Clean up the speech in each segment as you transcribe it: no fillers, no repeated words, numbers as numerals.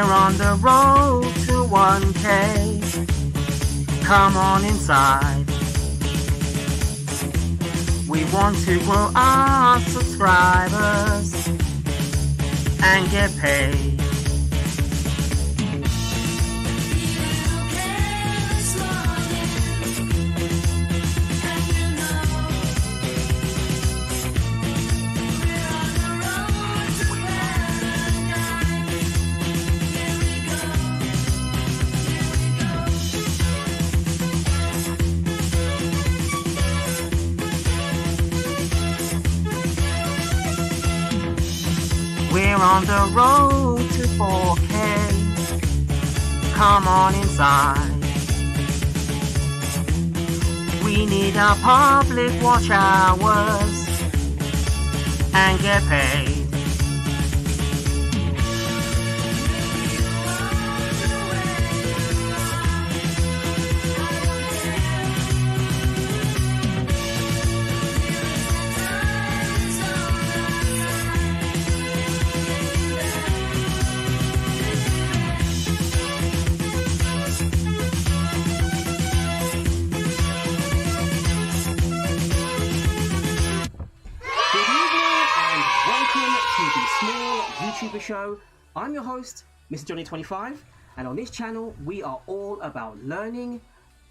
We're on the road to 1K. Come on inside. We want to grow our subscribers and get paid. We're on the road to 4K. Come on inside. We need our public watch hours and get paid. YouTuber show. I'm your host, Mr. Jeanie25, and on this channel we are all about learning,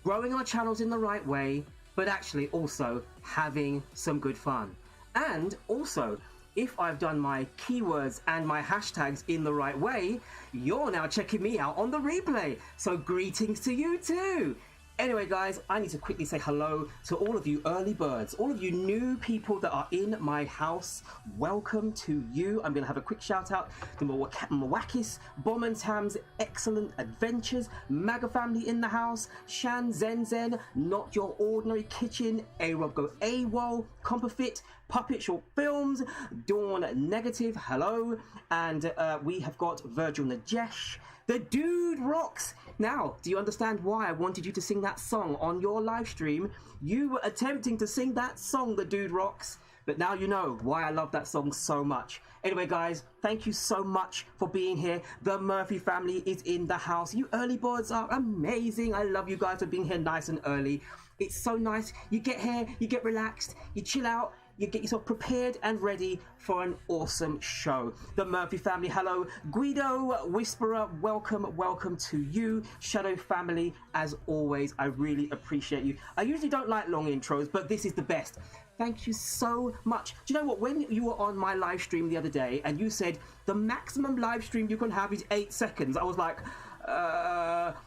growing our channels in the right way, but actually also having some good fun. And also, if I've done my keywords and my hashtags in the right way, you're now checking me out on the replay. So greetings to you too. Anyway guys, I need to quickly say hello to all of you early birds, all of you new people that are in my house. Welcome to you. I'm going to have a quick shout out to Mwakis, Bomb and Tam's Excellent Adventures, MAGA Family in the house, Shan Zen Zen, Not Your Ordinary Kitchen, A-Rob Go AWOL, Compafit, Puppet Short Films, Dawn Negative, hello, and we have got Virgil Najesh, The Dude Rocks. Now, do you understand why I wanted you to sing that song on your live stream? You were attempting to sing that song, The Dude Rocks, but now you know why I love that song so much. Anyway, guys, thank you so much for being here. The Murphy family is in the house. You early birds are amazing. I love you guys for being here nice and early. It's so nice. You get here, you get relaxed, you chill out, you get yourself prepared and ready for an awesome show. The Murphy family, hello. Guido, Whisperer, welcome to you. Shadow family, as always, I really appreciate you. I usually don't like long intros, but this is the best. Thank you so much. Do you know what? When you were on my live stream the other day and you said the maximum live stream you can have is 8 seconds, I was like,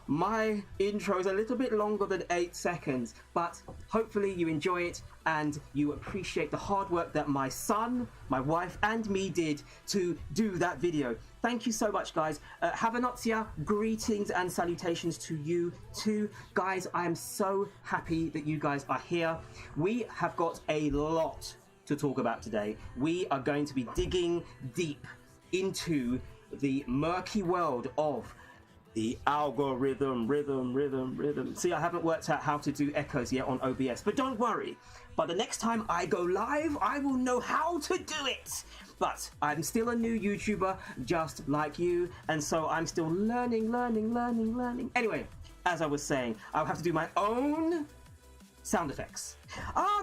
my intro is a little bit longer than 8 seconds, but hopefully you enjoy it and you appreciate the hard work that my son, my wife and me did to do that video. Thank you so much, guys. Havanotia, greetings and salutations to you too. Guys, I am so happy that you guys are here. We have got a lot to talk about today. We are going to be digging deep into the murky world of the algorithm, rhythm. See, I haven't worked out how to do echoes yet on OBS, but don't worry. By the next time I go live, I will know how to do it. But I'm still a new YouTuber, just like you, and so I'm still learning. Anyway, as I was saying, I'll have to do my own sound effects.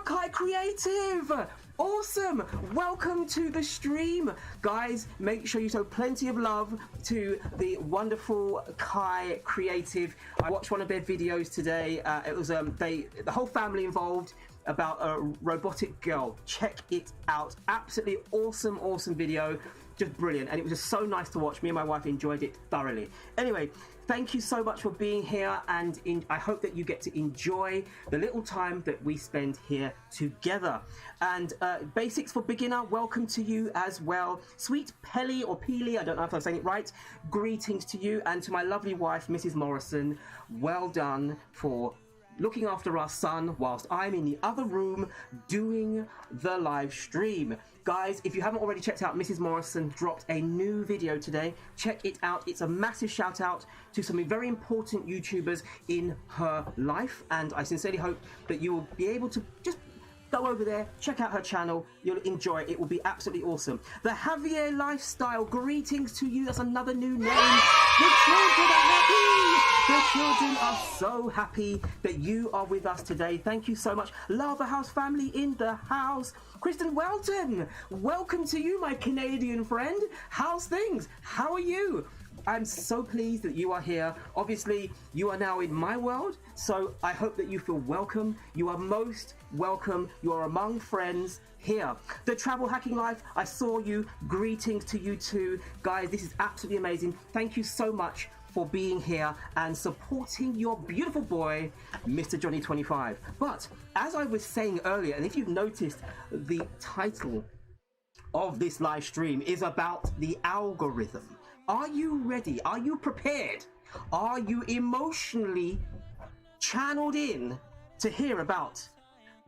Kai Creative! Awesome! Welcome to the stream. Guys, make sure you show plenty of love to the wonderful Kai Creative. I watched one of their videos today. It was the whole family involved about a robotic girl. Check it out. Absolutely awesome video. Just brilliant. And it was just so nice to watch. Me and my wife enjoyed it thoroughly. Anyway, thank you so much for being here, and I hope that you get to enjoy the little time that we spend here together. And Basics for Beginner, welcome to you as well. Sweet Pelly or Peely, I don't know if I'm saying it right, greetings to you. And to my lovely wife, Mrs. Morrison, well done for looking after our son whilst I'm in the other room doing the live stream. Guys, if you haven't already checked out, Mrs. Morrison dropped a new video today. Check it out. It's a massive shout out to some very important YouTubers in her life, and I sincerely hope that you will be able to just go over there, check out her channel. You'll enjoy it. It will be absolutely awesome. The Javier Lifestyle, greetings to you. That's another new name. The children are happy. The children are so happy that you are with us today. Thank you so much. Lava House family in the house. Kristen Welton, welcome to you, my Canadian friend. How's things? How are you? I'm so pleased that you are here. Obviously, you are now in my world, so I hope that you feel welcome. You are most welcome. You are among friends here. The Travel Hacking Life, I saw you. Greetings to you too. Guys, this is absolutely amazing. Thank you so much for being here and supporting your beautiful boy, Mr. Johnny 25. But as I was saying earlier, and if you've noticed, the title of this live stream is about the algorithm. Are you ready? Are you prepared? Are you emotionally channeled in to hear about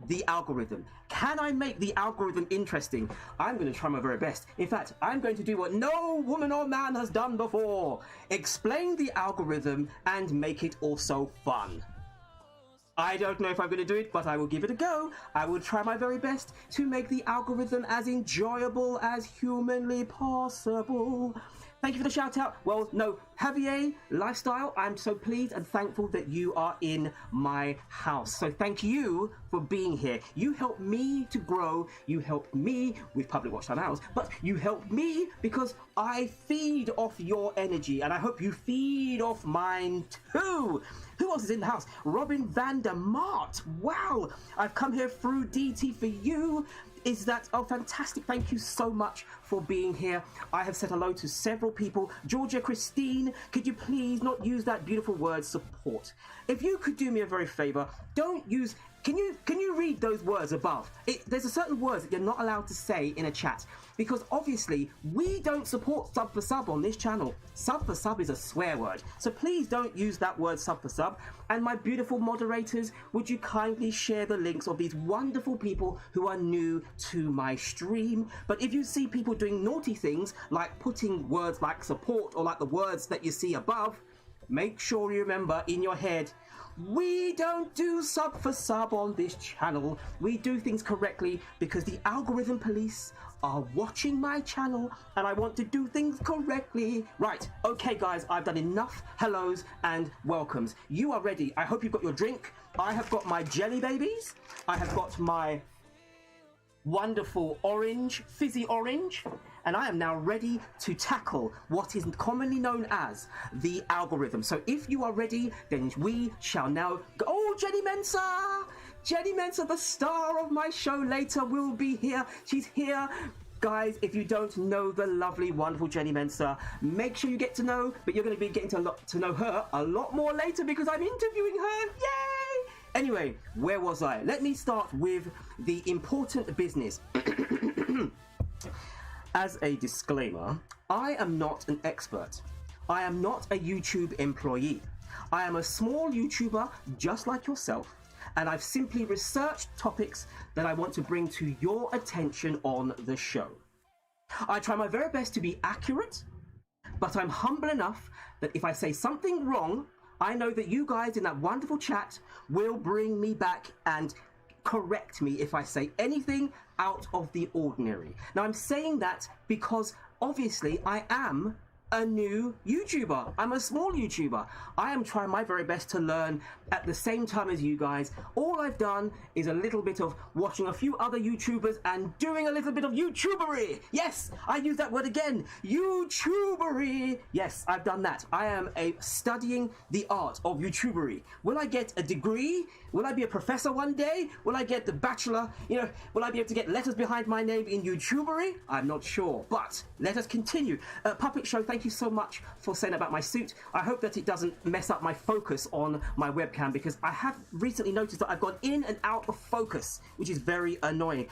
the algorithm? Can I make the algorithm interesting? I'm going to try my very best. In fact, I'm going to do what no woman or man has done before. Explain the algorithm and make it also fun. I don't know if I'm going to do it, but I will give it a go. I will try my very best to make the algorithm as enjoyable as humanly possible. Thank you for the shout out. Well, no, Javier Lifestyle, I'm so pleased and thankful that you are in my house. So thank you for being here. You help me to grow. You help me with Public Watch Time Hours, but you help me because I feed off your energy and I hope you feed off mine too. Who else is in the house? Robin Vandermart. Wow, I've come here through DT for you. Is that, oh, fantastic. Thank you so much for being here. I have said hello to several people. Georgia Christine, could you please not use that beautiful word support? If you could do me a very favor, don't use, can you read those words above? There's a certain words that you're not allowed to say in a chat because obviously we don't support sub for sub on this channel. Sub for sub is a swear word. So please don't use that word sub for sub. And my beautiful moderators, would you kindly share the links of these wonderful people who are new to my stream? But if you see people doing naughty things like putting words like support or like the words that you see above, make sure you remember in your head, we don't do sub for sub on this channel. We do things correctly because the algorithm police are watching my channel and I want to do things correctly. Right, okay guys, I've done enough hellos and welcomes. You are ready. I hope you've got your drink. I have got my jelly babies. I have got my wonderful orange, fizzy orange, and I am now ready to tackle what is commonly known as the algorithm. So if you are ready, then we shall now go. Oh, Jeanie Mensah! Jeanie Mensah, the star of my show later, will be here. She's here. Guys, if you don't know the lovely, wonderful Jeanie Mensah, make sure you get to know, but you're going to be getting to know her a lot more later because I'm interviewing her. Yay! Anyway, where was I? Let me start with the important business. As a disclaimer, I am not an expert. I am not a YouTube employee. I am a small YouTuber just like yourself, and I've simply researched topics that I want to bring to your attention on the show. I try my very best to be accurate, but I'm humble enough that if I say something wrong, I know that you guys in that wonderful chat will bring me back and correct me if I say anything out of the ordinary. Now, I'm saying that because obviously I am a new YouTuber. I'm a small YouTuber. I am trying my very best to learn at the same time as you guys. All I've done is a little bit of watching a few other YouTubers and doing a little bit of YouTubery. Yes, I use that word again. YouTubery. Yes, I've done that. I am studying the art of YouTubery. Will I get a degree? Will I be a professor one day? Will I get the bachelor? Will I be able to get letters behind my name in YouTubery? I'm not sure, but let us continue. Puppet Show, thank you so much for saying about my suit. I hope that it doesn't mess up my focus on my webcam because I have recently noticed that I've gone in and out of focus, which is very annoying.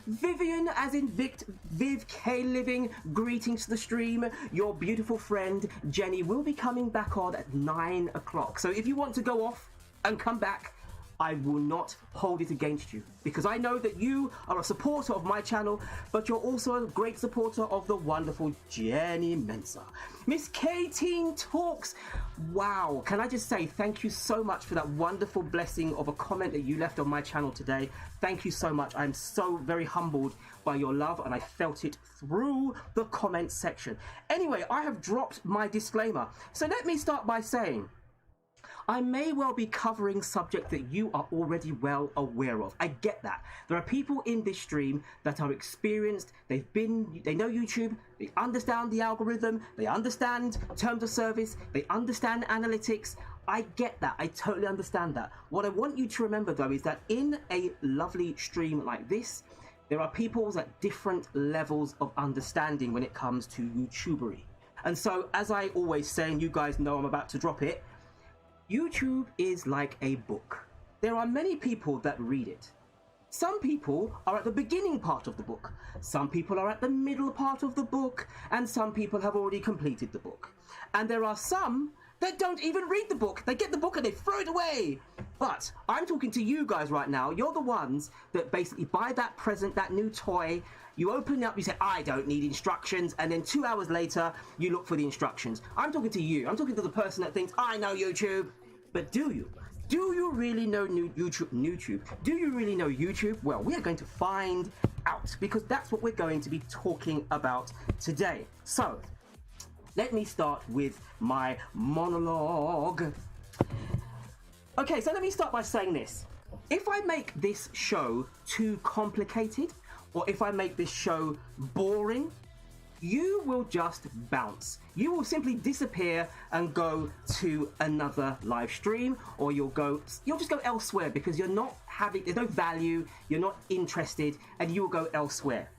Vivian, as in Viv K Living, greetings to the stream. Your beautiful friend Jenny will be coming back on at 9 o'clock. So if you want to go off and come back, I will not hold it against you, because I know that you are a supporter of my channel, but you're also a great supporter of the wonderful Jeanie Mensah. Miss K-Teen Talks. Wow, can I just say thank you so much for that wonderful blessing of a comment that you left on my channel today. Thank you so much. I'm so very humbled by your love, and I felt it through the comment section. Anyway, I have dropped my disclaimer. So let me start by saying, I may well be covering subject that you are already well aware of. I get that. There are people in this stream that are experienced, they know YouTube, they understand the algorithm, they understand terms of service, they understand analytics. I get that. I totally understand that. What I want you to remember though is that in a lovely stream like this, there are people at different levels of understanding when it comes to YouTubery. And so, as I always say, and you guys know I'm about to drop it, YouTube is like a book. There are many people that read it. Some people are at the beginning part of the book. Some people are at the middle part of the book. And some people have already completed the book. And there are some that don't even read the book. They get the book and they throw it away. But I'm talking to you guys right now. You're the ones that basically buy that present, that new toy. You open it up, you say, I don't need instructions. And then 2 hours later, you look for the instructions. I'm talking to you. I'm talking to the person that thinks, I know YouTube. But do you? Do you really know YouTube? Do you really know YouTube? Well, we are going to find out, because that's what we're going to be talking about today. So, let me start with my monologue. Okay, so let me start by saying this. If I make this show too complicated, or if I make this show boring, you will just bounce. You will simply disappear and go to another live stream, or you'll just go elsewhere, because there's no value, you're not interested, and you will go elsewhere.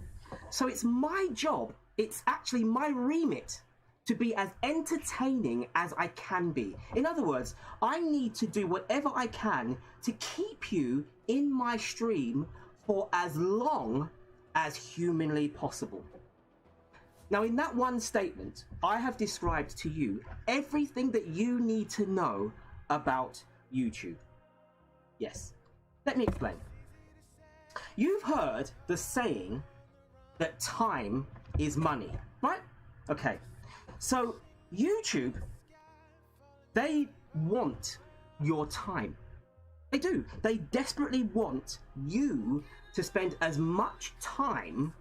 So it's my job, it's actually my remit to be as entertaining as I can be. In other words, I need to do whatever I can to keep you in my stream for as long as humanly possible. Now, in that one statement, I have described to you everything that you need to know about YouTube. Yes, let me explain. You've heard the saying that time is money, right? Okay, so YouTube, they want your time. They do. They desperately want you to spend as much time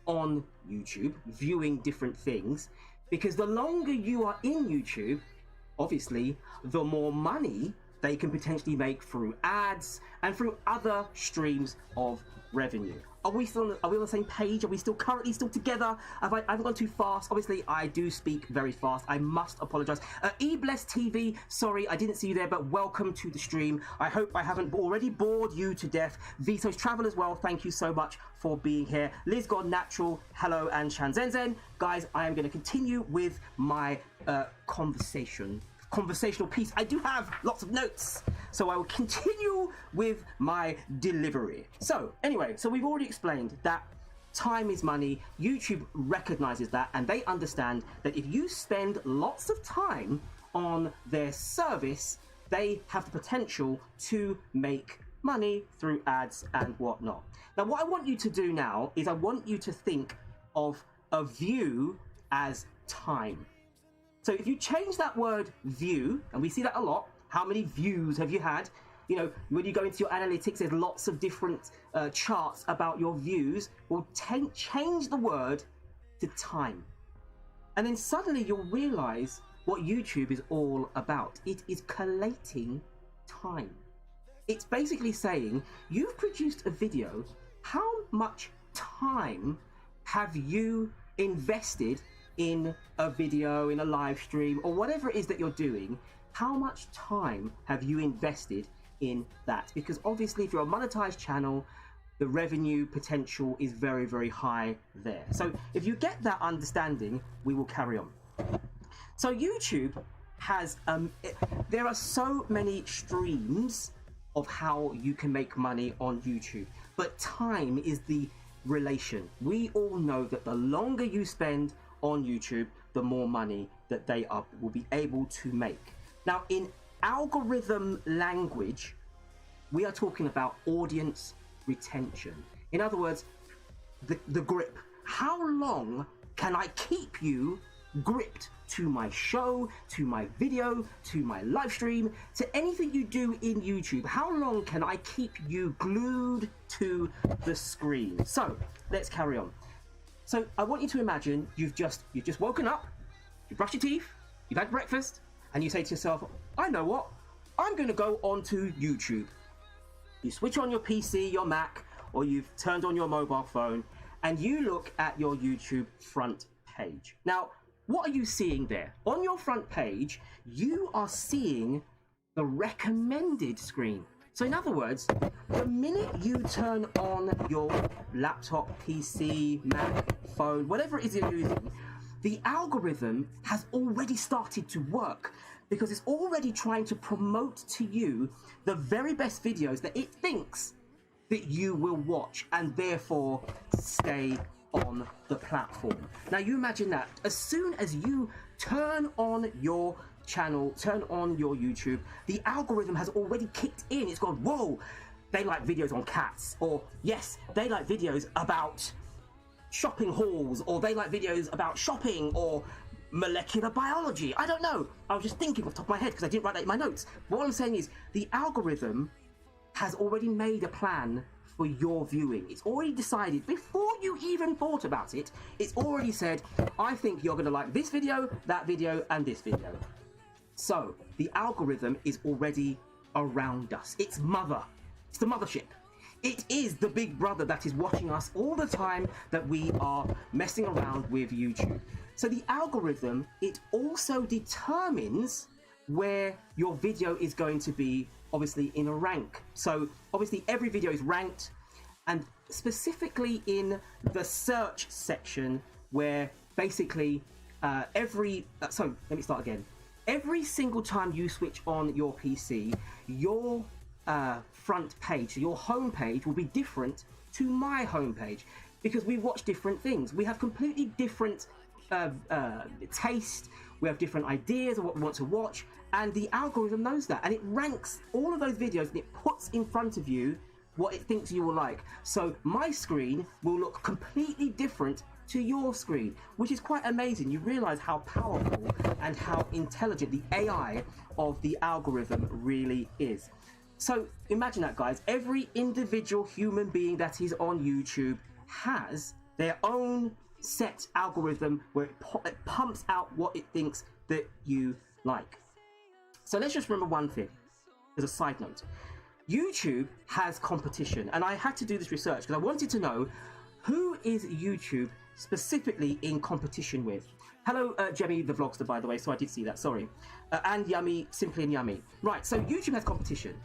on YouTube viewing different things, because the longer you are in YouTube, obviously the more money they can potentially make through ads and through other streams of revenue. Are we on the same page? Are we currently still together? I haven't gone too fast? Obviously, I do speak very fast. I must apologize. Bless TV, sorry, I didn't see you there, but welcome to the stream. I hope I haven't already bored you to death. Vito's Travel as well, thank you so much for being here. Liz God Natural, hello, and Shanzenzen. Guys, I am going to continue with my conversational piece. I do have lots of notes, so I will continue with my delivery. So anyway, so we've already explained that time is money. YouTube recognizes that, and they understand that if you spend lots of time on their service, they have the potential to make money through ads and whatnot. Now, what I want you to do now is I want you to think of a view as time. So if you change that word view, and we see that a lot, how many views have you had? You know, when you go into your analytics, there's lots of different charts about your views. Well, change the word to time. And then suddenly you'll realize what YouTube is all about. It is collating time. It's basically saying, you've produced a video, how much time have you invested in a video, in a live stream, or whatever it is that you're doing? How much time have you invested in that? Because obviously if you're a monetized channel, the revenue potential is very, very high there. So if you get that understanding, we will carry on. So YouTube has, there are so many streams of how you can make money on YouTube, but time is the relation. We all know that the longer you spend on YouTube, the more money that they will be able to make. Now, in algorithm language, We are talking about audience retention. In other words, the grip. How long can I keep you gripped to my show, to my video, to my live stream, to anything you do in YouTube? How long can I keep you glued to the screen? So let's carry on. So I want you to imagine you've just woken up, you brushed your teeth, you've had breakfast, and you say to yourself, I know what, I'm going to go onto YouTube. You switch on your PC, your Mac, or you've turned on your mobile phone, and you look at your YouTube front page. Now, what are you seeing there? On your front page, you are seeing the recommended screen. So in other words, the minute you turn on your laptop, PC, Mac, phone, whatever it is you're using, the algorithm has already started to work because it's already trying to promote to you the very best videos that it thinks that you will watch and therefore stay on the platform. Now you imagine that as soon as you turn on your channel, turn on your YouTube, the algorithm has already kicked in. It's gone, whoa, they like videos on cats, or yes, they like videos about shopping hauls, or they like videos about shopping or molecular biology. I don't know. I was just thinking off the top of my head because I didn't write that in my notes. But what I'm saying is the algorithm has already made a plan for your viewing. It's already decided before you even thought about it. It's already said, I think you're going to like this video, that video, and this video. So the algorithm is already around us. It's the mothership. It is the big brother that is watching us all the time that we are messing around with YouTube. So the algorithm, it also determines where your video is going to be, obviously in a rank. So obviously every video is ranked, and specifically in the search section where basically so let me start again. Every single time you switch on your PC, your front page, your home page will be different to my home page because we watch different things. We have completely different taste. We have different ideas of what we want to watch, and the algorithm knows that, and it ranks all of those videos and it puts in front of you what it thinks you will like. So my screen will look completely different to your screen, which is quite amazing. You realize how powerful and how intelligent the AI of the algorithm really is. So imagine that, guys. Every individual human being that is on YouTube has their own set algorithm where it pumps out what it thinks that you like. So let's just remember one thing as a side note. YouTube has competition, and I had to do this research because I wanted to know who is YouTube specifically in competition with. Hello, Jeanie the Vlogster, by the way, so I did see that, sorry. And Yummy, Simply and Yummy. Right, so YouTube has competition.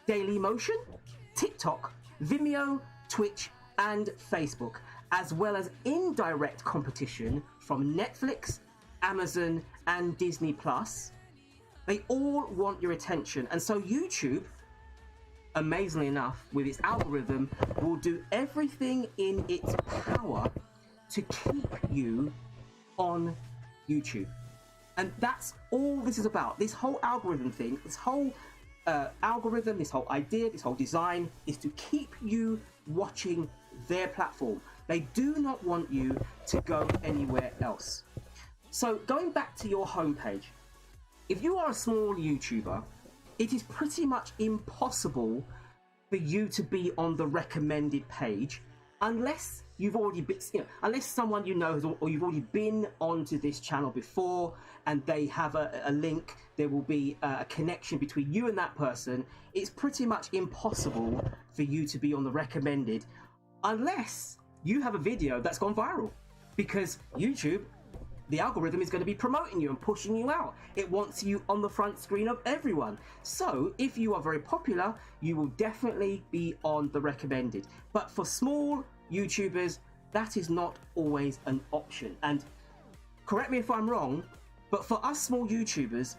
Dailymotion, TikTok, Vimeo, Twitch, and Facebook, as well as indirect competition from Netflix, Amazon, and Disney Plus. They all want your attention, and so YouTube, amazingly enough, with its algorithm, will do everything in its power to keep you on YouTube. And that's all this is about. This whole algorithm thing, this whole algorithm, this whole idea, this whole design is to keep you watching their platform. They do not want you to go anywhere else. So going back to your homepage, if you are a small YouTuber, it is pretty much impossible for you to be on the recommended page unless you've already been, unless someone you know has, or you've already been onto this channel before and they have a link, there will be a connection between you and that person. It's pretty much impossible for you to be on the recommended unless you have a video that's gone viral, because YouTube, the algorithm, is going to be promoting you and pushing you out. It wants you on the front screen of everyone. So if you are very popular, you will definitely be on the recommended. But for small YouTubers, that is not always an option. And correct me if I'm wrong, but for us small YouTubers,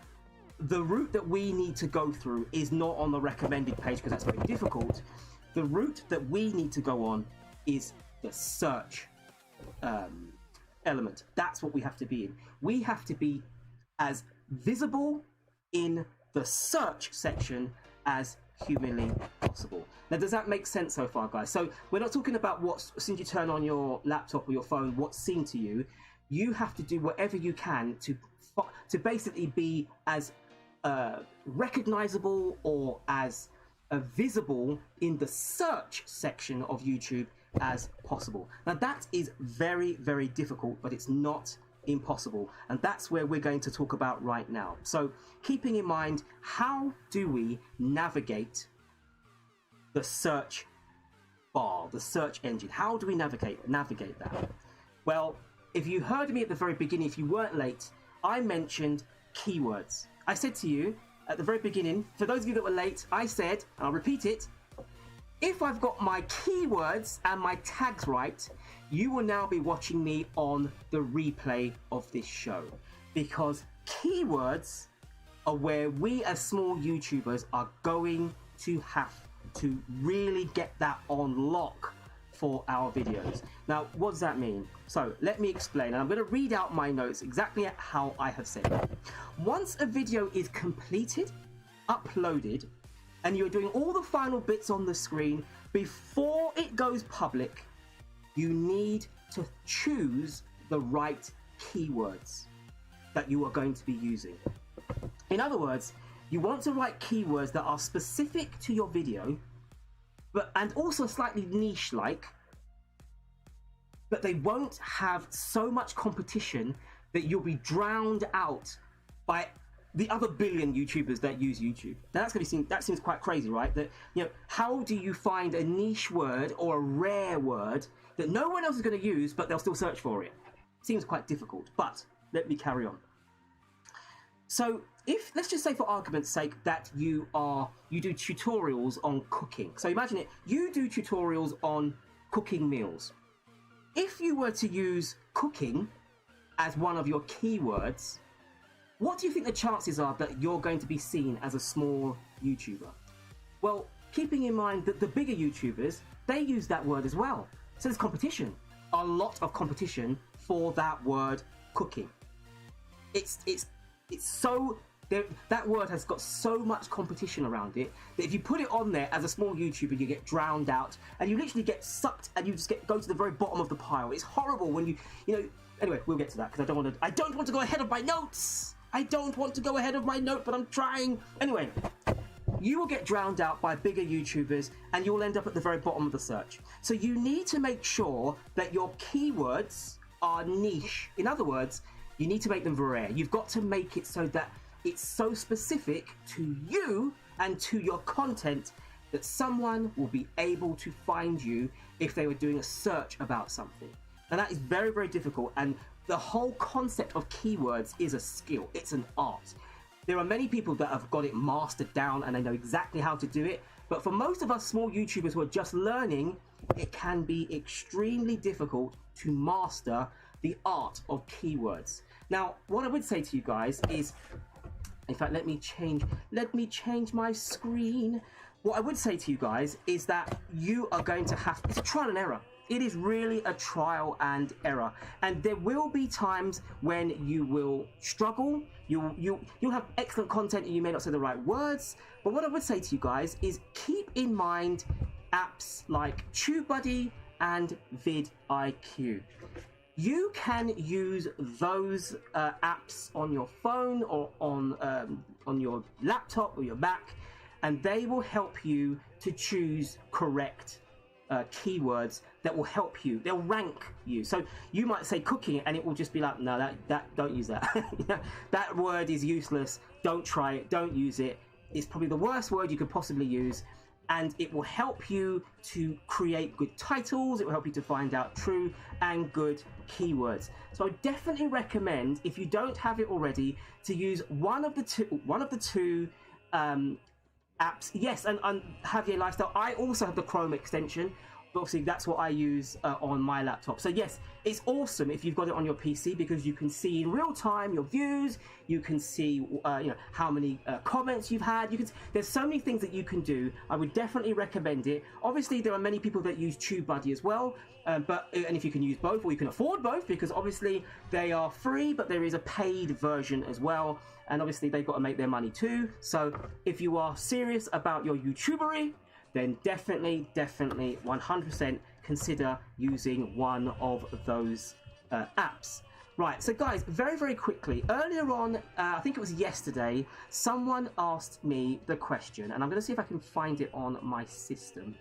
the route that we need to go through is not on the recommended page because that's very difficult. The route that we need to go on is the search element. That's what we have to be in. We have to be as visible in the search section as humanly possible. Now, does that make sense so far, guys? So we're not talking about what's, as soon as you turn on your laptop or your phone, what's seen to you. You have to do whatever you can to basically be as recognizable or as visible in the search section of YouTube as possible. Now, that is very, very difficult, but it's not impossible, and that's where we're going to talk about right now. So keeping in mind, how do we navigate the search bar, the search engine? How do we navigate that? Well, if you heard me at the very beginning, if you weren't late, I mentioned keywords. I said to you at the very beginning, for those of you that were late, I said, and I'll repeat it, if I've got my keywords and my tags right, you will now be watching me on the replay of this show, because keywords are where we as small YouTubers are going to have to really get that on lock for our videos. Now, what does that mean? So let me explain, and I'm going to read out my notes exactly how I have said it. Once a video is completed, uploaded, and you're doing all the final bits on the screen, before it goes public, you need to choose the right keywords that you are going to be using. In other words, you want to write keywords that are specific to your video, and also slightly niche-like, but they won't have so much competition that you'll be drowned out by the other billion YouTubers that use YouTube. Now that seems quite crazy, right? That, you know, how do you find a niche word or a rare word that no one else is going to use, but they'll still search for it? Seems quite difficult, but let me carry on. So if, let's just say for argument's sake, that you do tutorials on cooking. So imagine it, you do tutorials on cooking meals. If you were to use cooking as one of your keywords, what do you think the chances are that you're going to be seen as a small YouTuber? Well, keeping in mind that the bigger YouTubers, they use that word as well. So there's competition, a lot of competition for that word cooking. It's so, that word has got so much competition around it that if you put it on there as a small YouTuber, you get drowned out and you literally get sucked and you just go to the very bottom of the pile. It's horrible when you know, anyway, we'll get to that because I don't want to go ahead of my notes. I don't want to go ahead of my note, but I'm trying. Anyway, you will get drowned out by bigger YouTubers and you'll end up at the very bottom of the search. So you need to make sure that your keywords are niche. In other words, you need to make them rare. You've got to make it so that it's so specific to you and to your content that someone will be able to find you if they were doing a search about something. And that is very, very difficult. And the whole concept of keywords is a skill. It's an art. There are many people that have got it mastered down and they know exactly how to do it. But for most of us small YouTubers who are just learning, it can be extremely difficult to master the art of keywords. Now, what I would say to you guys is, in fact, let me change my screen. What I would say to you guys is that you are going to have, it's a trial and error. It is really a trial and error, and there will be times when you will struggle. You'll have excellent content and you may not say the right words. But what I would say to you guys is keep in mind apps like TubeBuddy and vidIQ. You can use those apps on your phone or on your laptop or your Mac, and they will help you to choose correct keywords that will help you. They'll rank you. So you might say cooking and it will just be like, no, that don't use that. That word is useless. Don't try it. Don't use it. It's probably the worst word you could possibly use. And it will help you to create good titles. It will help you to find out true and good keywords. So I definitely recommend, if you don't have it already, to use one of the two apps. Yes, and Javier Lifestyle, I also have the Chrome extension But obviously that's what I use on my laptop. So yes, it's awesome if you've got it on your PC, because you can see in real time your views, you can see you know, how many comments you've had. There's so many things that you can do. I would definitely recommend it. Obviously there are many people that use TubeBuddy as well, and if you can use both, or you can afford both, because obviously they are free, but there is a paid version as well, and obviously they've got to make their money too. So if you are serious about your YouTubery, then definitely 100% consider using one of those apps. Right, so guys, very quickly, earlier on, I think it was yesterday, someone asked me the question, and I'm going to see if I can find it on my system.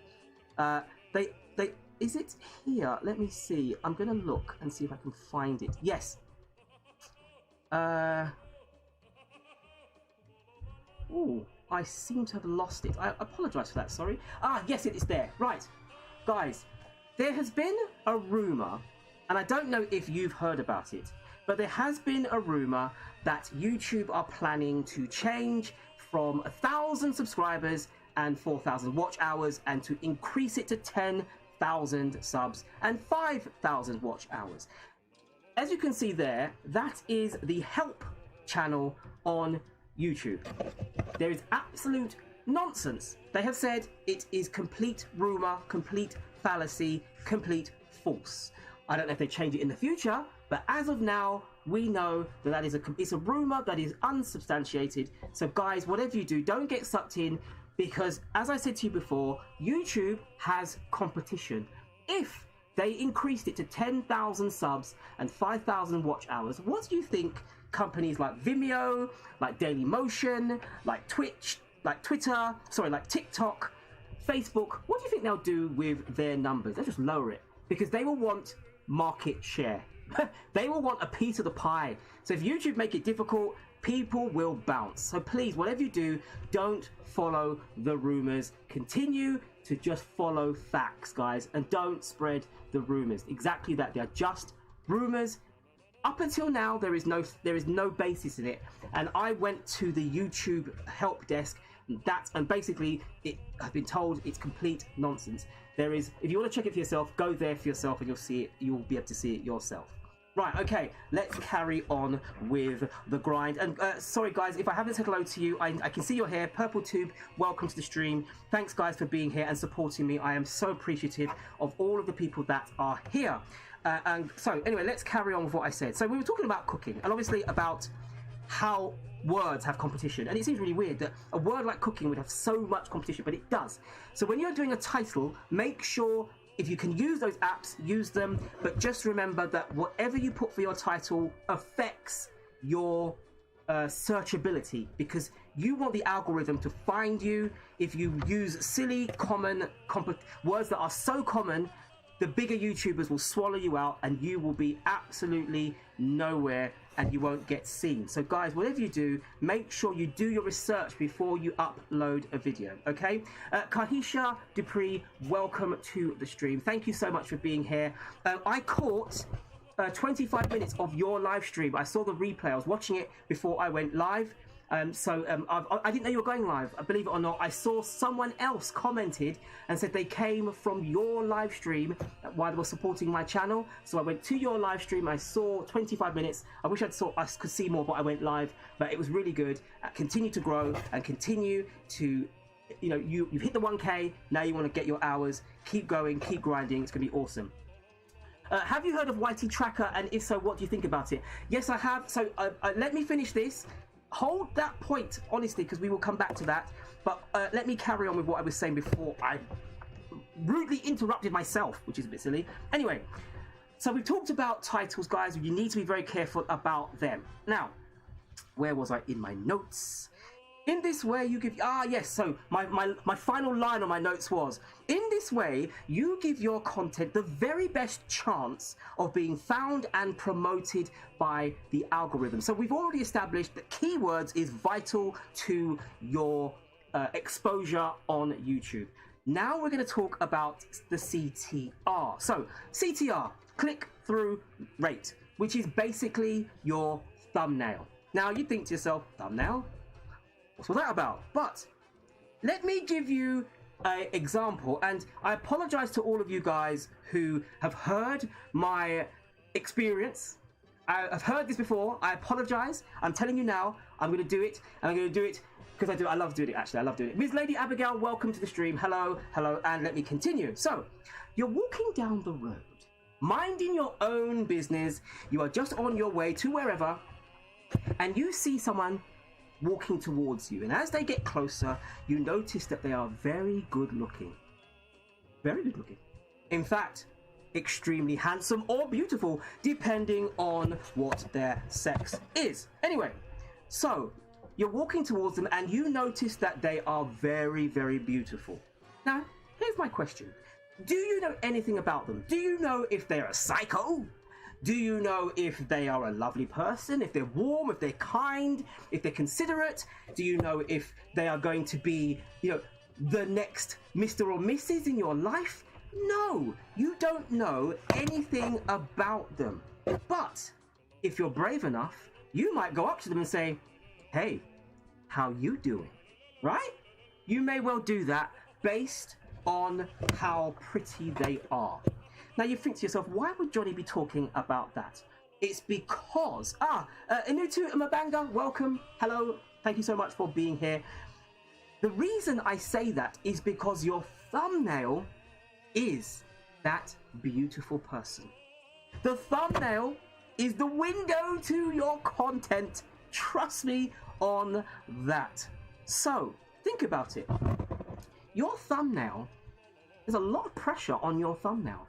Is it here? Let me see. I'm going to look and see if I can find it. Yes. Ooh. I seem to have lost it. I apologize for that, sorry. Ah, yes, it is there. Right. Guys, there has been a rumor, and I don't know if you've heard about it, but there has been a rumor that YouTube are planning to change from 1,000 subscribers and 4,000 watch hours, and to increase it to 10,000 subs and 5,000 watch hours. As you can see there, that is the help channel on YouTube. There is absolute nonsense. They have said it is complete rumor, complete fallacy, complete false. I don't know if they change it in the future, but as of now, we know that it's a rumor that is unsubstantiated. So guys, whatever you do, don't get sucked in, because as I said to you before, YouTube has competition. If they increased it to 10,000 subs and 5,000 watch hours, what do you think companies like Vimeo, like Dailymotion, like Twitch, like Twitter, sorry, like TikTok, Facebook, what do you think they'll do with their numbers? They'll just lower it, because they will want market share. They will want a piece of the pie. So if YouTube make it difficult, people will bounce. So please, whatever you do, don't follow the rumors. Continue to just follow facts, guys, and don't spread the rumors. Exactly that. They are just rumors. Up until now, there is no basis in it. And I went to the YouTube help desk, and basically I've been told it's complete nonsense. If you want to check it for yourself, go there for yourself, and you'll see it. You'll be able to see it yourself. Right, okay, let's carry on with the grind. And sorry guys, if I haven't said hello to you, I can see your hair. Purple Tube, welcome to the stream. Thanks guys for being here and supporting me. I am so appreciative of all of the people that are here. And so anyway, let's carry on with what I said. So we were talking about cooking, and obviously about how words have competition. And it seems really weird that a word like cooking would have so much competition, but it does. So when you're doing a title, make sure, if you can use those apps, use them. But just remember that whatever you put for your title affects your searchability, because you want the algorithm to find you. If you use silly, common words that are so common, the bigger YouTubers will swallow you out, and you will be absolutely nowhere, and you won't get seen. So guys, whatever you do, make sure you do your research before you upload a video, okay? Kahisha Dupree, welcome to the stream. Thank you so much for being here. I caught 25 minutes of your live stream. I saw the replay. I was watching it before I went live. I didn't know you were going live. Believe it or not, I saw someone else commented and said they came from your live stream while they were supporting my channel. So I went to your live stream. I saw 25 minutes. I wish I could see more, but I went live. But it was really good. Continue to grow and continue to, you know, you've hit the 1K. Now you want to get your hours. Keep going, keep grinding. It's going to be awesome. Have you heard of YT Tracker? And if so, what do you think about it? Yes, I have. So let me finish this. Hold that point, honestly, because we will come back to that. But let me carry on with what I was saying before I rudely interrupted myself, which is a bit silly. Anyway, so we've talked about titles, guys. You need to be very careful about them. Now, where was I in my notes? In this way, you give... Ah, yes, so my final line on my notes was, in this way, you give your content the very best chance of being found and promoted by the algorithm. So we've already established that keywords is vital to your exposure on YouTube. Now we're going to talk about the CTR. So CTR, click-through rate, which is basically your thumbnail. Now you think to yourself, thumbnail? What's all that about? But let me give you an example, and I apologize to all of you guys who have heard my experience. I've heard this before. I apologize. I'm telling you now, I'm going to do it, and I'm going to do it because I love doing it, actually. I love doing it. Ms. Lady Abigail, welcome to the stream. Hello, and let me continue. So, you're walking down the road, minding your own business. You are just on your way to wherever, and you see someone walking towards you. And as they get closer, you notice that they are very good looking. Very good looking. In fact, extremely handsome or beautiful, depending on what their sex is. Anyway, so you're walking towards them and you notice that they are very, very beautiful. Now, here's my question. Do you know anything about them? Do you know if they're a psycho? Do you know if they are a lovely person, if they're warm, if they're kind, if they're considerate? Do you know if they are going to be, the next Mr. or Mrs. in your life? No, you don't know anything about them. But if you're brave enough, you might go up to them and say, hey, how you doing? Right? You may well do that based on how pretty they are. Now you think to yourself, why would Johnny be talking about that? It's because, Inutu Mabanga, welcome, hello, thank you so much for being here. The reason I say that is because your thumbnail is that beautiful person. The thumbnail is the window to your content. Trust me on that. So, think about it. Your thumbnail, there's a lot of pressure on your thumbnail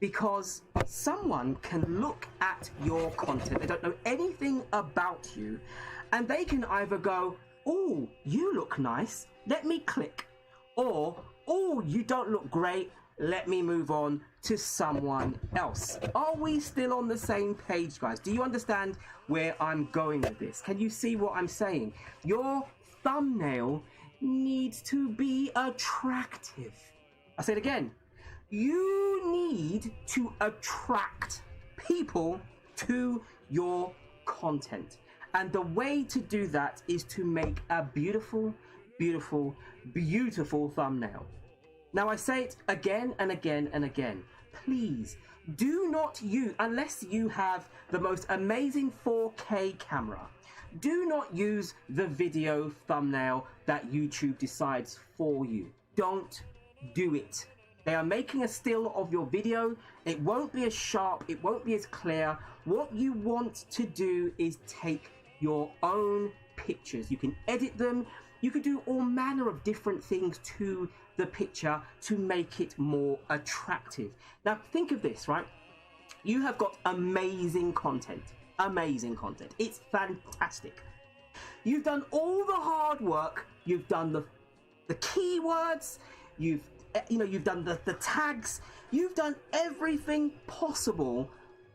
because someone can look at your content. They don't know anything about you and they can either go, oh, you look nice, let me click. Or, oh, you don't look great, let me move on to someone else. Are we still on the same page, guys? Do you understand where I'm going with this? Can you see what I'm saying? Your thumbnail needs to be attractive. I say it again. You need to attract people to your content. And the way to do that is to make a beautiful, beautiful, beautiful thumbnail. Now I say it again and again and again. Please do not use, unless you have the most amazing 4K camera, do not use the video thumbnail that YouTube decides for you. Don't do it. They are making a still of your video. It won't be as sharp. It won't be as clear. What you want to do is take your own pictures. You can edit them. You can do all manner of different things to the picture to make it more attractive. Now think of this, right? You have got amazing content. Amazing content. It's fantastic. You've done all the hard work. You've done the keywords. You've done the tags. You've done everything possible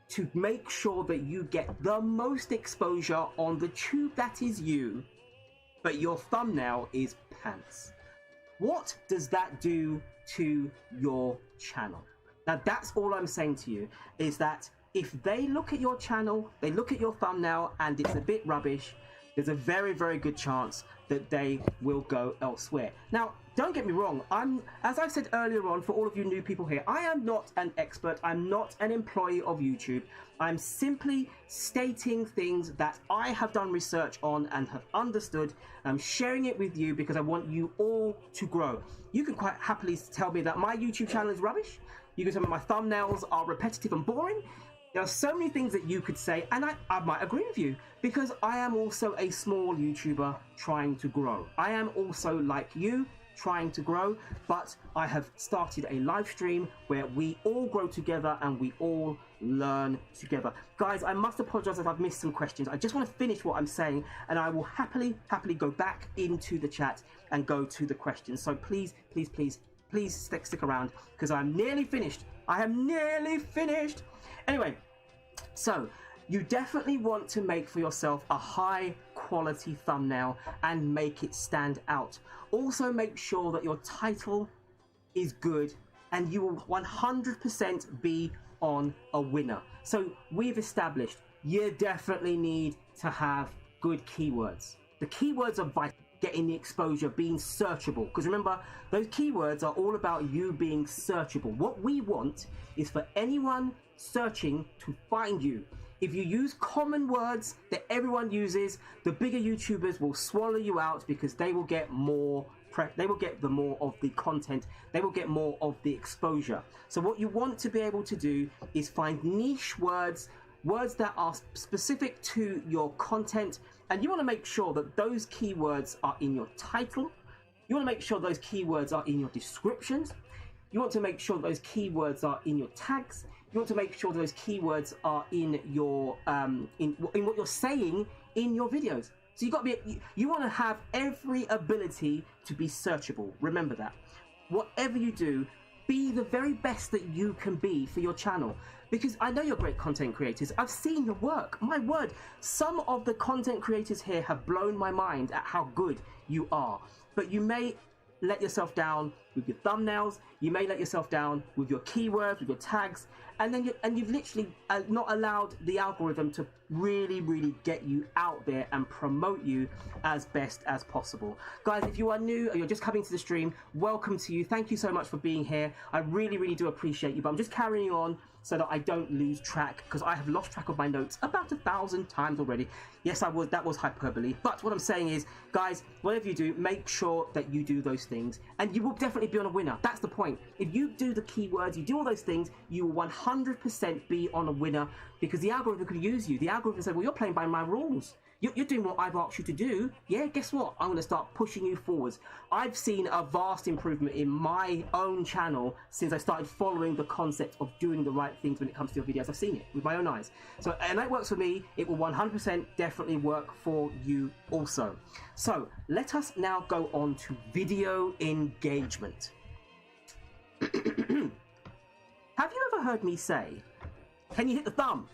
to make sure that you get the most exposure on the tube that is you, but your thumbnail is pants. What does that do to your channel? Now that's all I'm saying to you, is that if they look at your channel, they look at your thumbnail and it's a bit rubbish, there's a very, very good chance that they will go elsewhere. Now, don't get me wrong, as I said earlier on, for all of you new people here, I am not an expert, I'm not an employee of YouTube. I'm simply stating things that I have done research on and have understood. I'm sharing it with you because I want you all to grow. You can quite happily tell me that my YouTube channel is rubbish. You can tell me my thumbnails are repetitive and boring. There are so many things that you could say, and I might agree with you, because I am also a small YouTuber trying to grow. I am also, like you, trying to grow, but I have started a live stream where we all grow together and we all learn together. Guys, I must apologize if I've missed some questions. I just want to finish what I'm saying, and I will happily go back into the chat and go to the questions. So please stick around, because I'm nearly finished. I am nearly finished. Anyway, so you definitely want to make for yourself a high quality thumbnail and make it stand out. Also make sure that your title is good and you will 100% be on a winner. So we've established you definitely need to have good keywords. The keywords are vital. getting the exposure, being searchable. Because remember, those keywords are all about you being searchable. What we want is for anyone searching to find you. If you use common words that everyone uses, the bigger YouTubers will swallow you out because they will get more they will get the more of the content, they will get more of the exposure. So what you want to be able to do is find niche words, words that are specific to your content, and you want to make sure that those keywords are in your title. You want to make sure those keywords are in your descriptions. You want to make sure those keywords are in your tags. You want to make sure those keywords are in your in what you're saying in your videos. So you want to have every ability to be searchable. Remember that. Whatever you do, be the very best that you can be for your channel. Because I know you're great content creators. I've seen your work. My word, some of the content creators here have blown my mind at how good you are. But you may let yourself down with your thumbnails. You may let yourself down with your keywords, with your tags, and then you've literally not allowed the algorithm to really get you out there and promote you as best as possible. Guys, if you are new or you're just coming to the stream, welcome to you. Thank you so much for being here. I really do appreciate you, but I'm just carrying on so that I don't lose track, because I have lost track of my notes about 1,000 times already. Yes, that was hyperbole, but what I'm saying is, guys, whatever you do, make sure that you do those things, and you will definitely be on a winner. That's the point. If you do the keywords, you do all those things, you will 100% be on a winner, because the algorithm could use you. The algorithm said, well, you're playing by my rules. You're doing what I've asked you to do. Yeah, guess what? I'm going to start pushing you forwards. I've seen a vast improvement in my own channel since I started following the concept of doing the right things when it comes to your videos. I've seen it with my own eyes. So, and that works for me. It will 100% definitely work for you also. So let us now go on to video engagement. Have you ever heard me say, can you hit the thumb?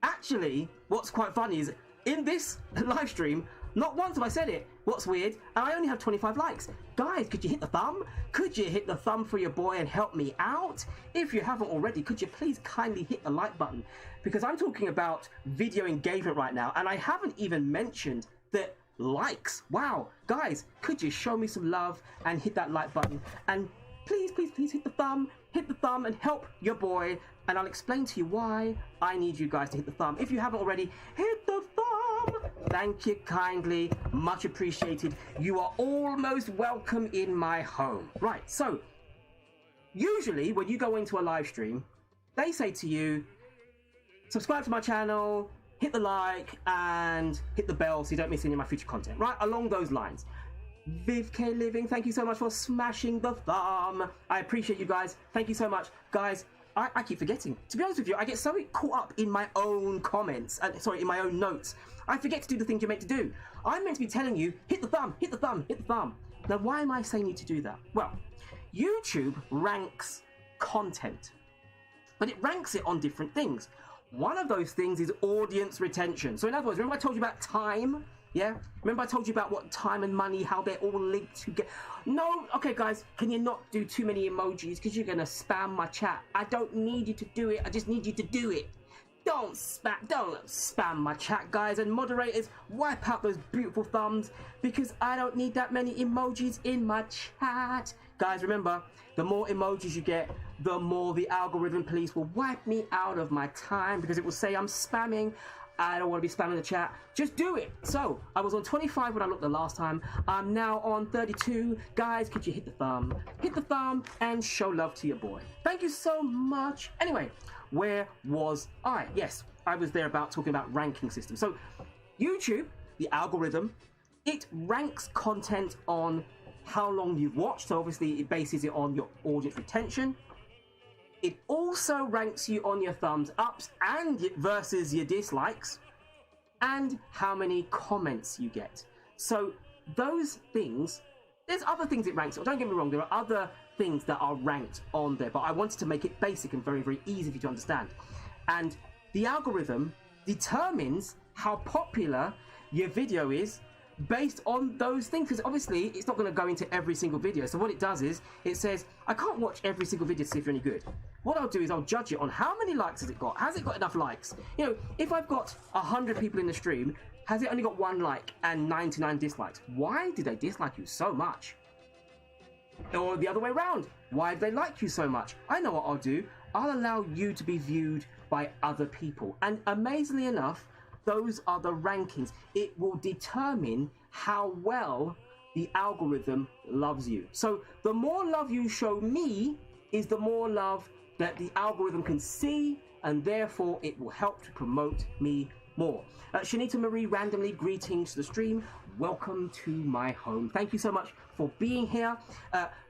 Actually, what's quite funny is in this live stream, not once have I said it. What's weird, and I only have 25 likes. Guys, could you hit the thumb? Could you hit the thumb for your boy and help me out? If you haven't already, could you please kindly hit the like button? Because I'm talking about video engagement right now, and I haven't even mentioned the likes. Wow, guys, could you show me some love and hit that like button? And please hit the thumb and help your boy, and I'll explain to you why I need you guys to hit the thumb. If you haven't already, hit the thumb. Thank you kindly, much appreciated. You are almost welcome in my home. Right, so usually when you go into a live stream, they say to you, subscribe to my channel, hit the like, and hit the bell so you don't miss any of my future content, right? Along those lines. Viv K Living, thank you so much for smashing the thumb. I appreciate you guys. Thank you so much. Guys, I keep forgetting. To be honest with you, I get so caught up in my own comments, in my own notes. I forget to do the things you're meant to do. I'm meant to be telling you, hit the thumb, hit the thumb, hit the thumb. Now, why am I saying you to do that? Well, YouTube ranks content, but it ranks it on different things. One of those things is audience retention. So in other words, remember I told you about time? Yeah? Remember I told you about what time and money, how they're all linked together? No? Okay, guys, can you not do too many emojis because you're going to spam my chat? I don't need you to do it. I just need you to do it. Don't spam my chat, guys. And moderators, wipe out those beautiful thumbs because I don't need that many emojis in my chat. Guys, remember, the more emojis you get, the more the algorithm police will wipe me out of my time because it will say I'm spamming. I don't want to be spamming the chat. Just do it. So, I was on 25 when I looked the last time. I'm now on 32. Guys, could you hit the thumb? Hit the thumb and show love to your boy. Thank you so much. Anyway, where was I? Yes, I was there about talking about ranking system. So, YouTube, the algorithm, it ranks content on how long you've watched. So, obviously, it bases it on your audience retention. It also ranks you on your thumbs ups and versus your dislikes and how many comments you get. So those things, there's other things it ranks on. Don't get me wrong, there are other things that are ranked on there, but I wanted to make it basic and very easy for you to understand. And the algorithm determines how popular your video is based on those things, because obviously it's not going to go into every single video. So what it does is it says, I can't watch every single video to see if you're any good. What I'll do is I'll judge it on how many likes has it got. Has it got enough likes? You know, if I've got 100 people in the stream, has it only got 1 like and 99 dislikes? Why do they dislike you so much? Or the other way around, why do they like you so much? I know what I'll do. I'll allow you to be viewed by other people. And amazingly enough, those are the rankings. It will determine how well the algorithm loves you. So the more love you show me is the more love that the algorithm can see, and therefore it will help to promote me more. Shanita Marie, randomly, greetings to the stream. Welcome to my home. Thank you so much for being here.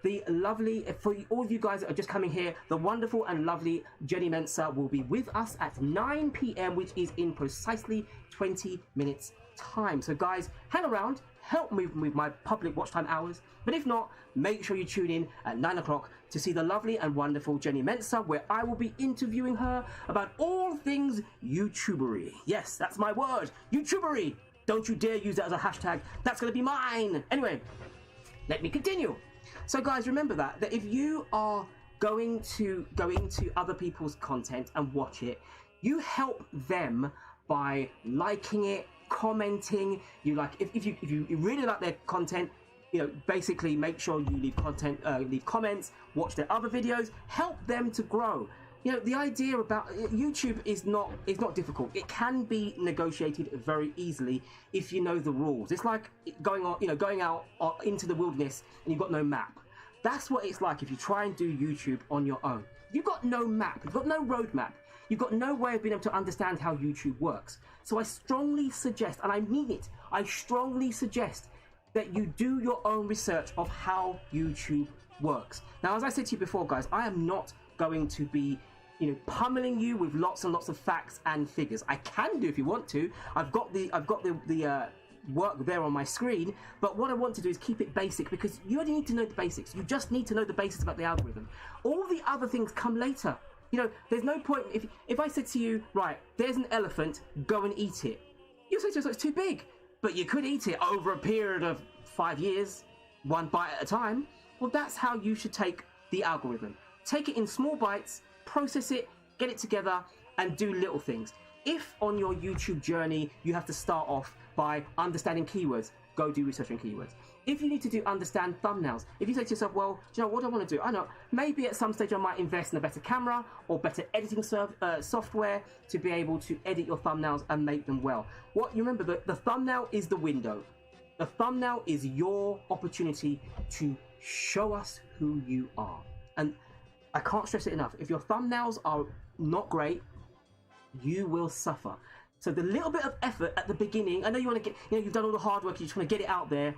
The lovely, for all of you guys that are just coming here, the wonderful and lovely Jeanie Mensah will be with us at 9 p.m, which is in precisely 20 minutes time. So guys, hang around, help me with my public watch time hours. But if not, make sure you tune in at 9 o'clock to see the lovely and wonderful Jeanie Mensah, where I will be interviewing her about all things YouTubery. Yes, that's my word, YouTubery. Don't you dare use that as a hashtag. That's going to be mine. Anyway, let me continue. So guys, remember that if you are going to go into other people's content and watch it, you help them by liking it, commenting. You like, if you really like their content, you know, basically make sure you leave comments, watch their other videos, help them to grow. You know, the idea about YouTube is not difficult. It can be negotiated very easily if you know the rules. It's like going out into the wilderness and you've got no map. That's what it's like if you try and do YouTube on your own. You've got no map, you've got no roadmap, you've got no way of being able to understand how YouTube works. So I strongly suggest, and I mean it, I strongly suggest that you do your own research of how YouTube works. Now, as I said to you before, guys, I am not going to be pummeling you with lots and lots of facts and figures. I can do if you want to. I've got the work there on my screen, but what I want to do is keep it basic, because you only need to know the basics. You just need to know the basics about the algorithm. All the other things come later. You know, there's no point if I said to you, right, there's an elephant, go and eat it. You say to yourself, it's too big, but you could eat it over a period of 5 years, 1 bite at a time. Well, that's how you should take the algorithm. Take it in small bites, process it, get it together, and do little things. If on your YouTube journey you have to start off by understanding keywords, go do research on keywords. If you need to understand thumbnails, if you say to yourself, well, do you know what I want to do? I know, maybe at some stage I might invest in a better camera or better editing software to be able to edit your thumbnails and make them well. What you remember, the thumbnail is the window. The thumbnail is your opportunity to show us who you are. And I can't stress it enough. If your thumbnails are not great, you will suffer. So the little bit of effort at the beginning, I know you want to get, you've done all the hard work, you just want to get it out there.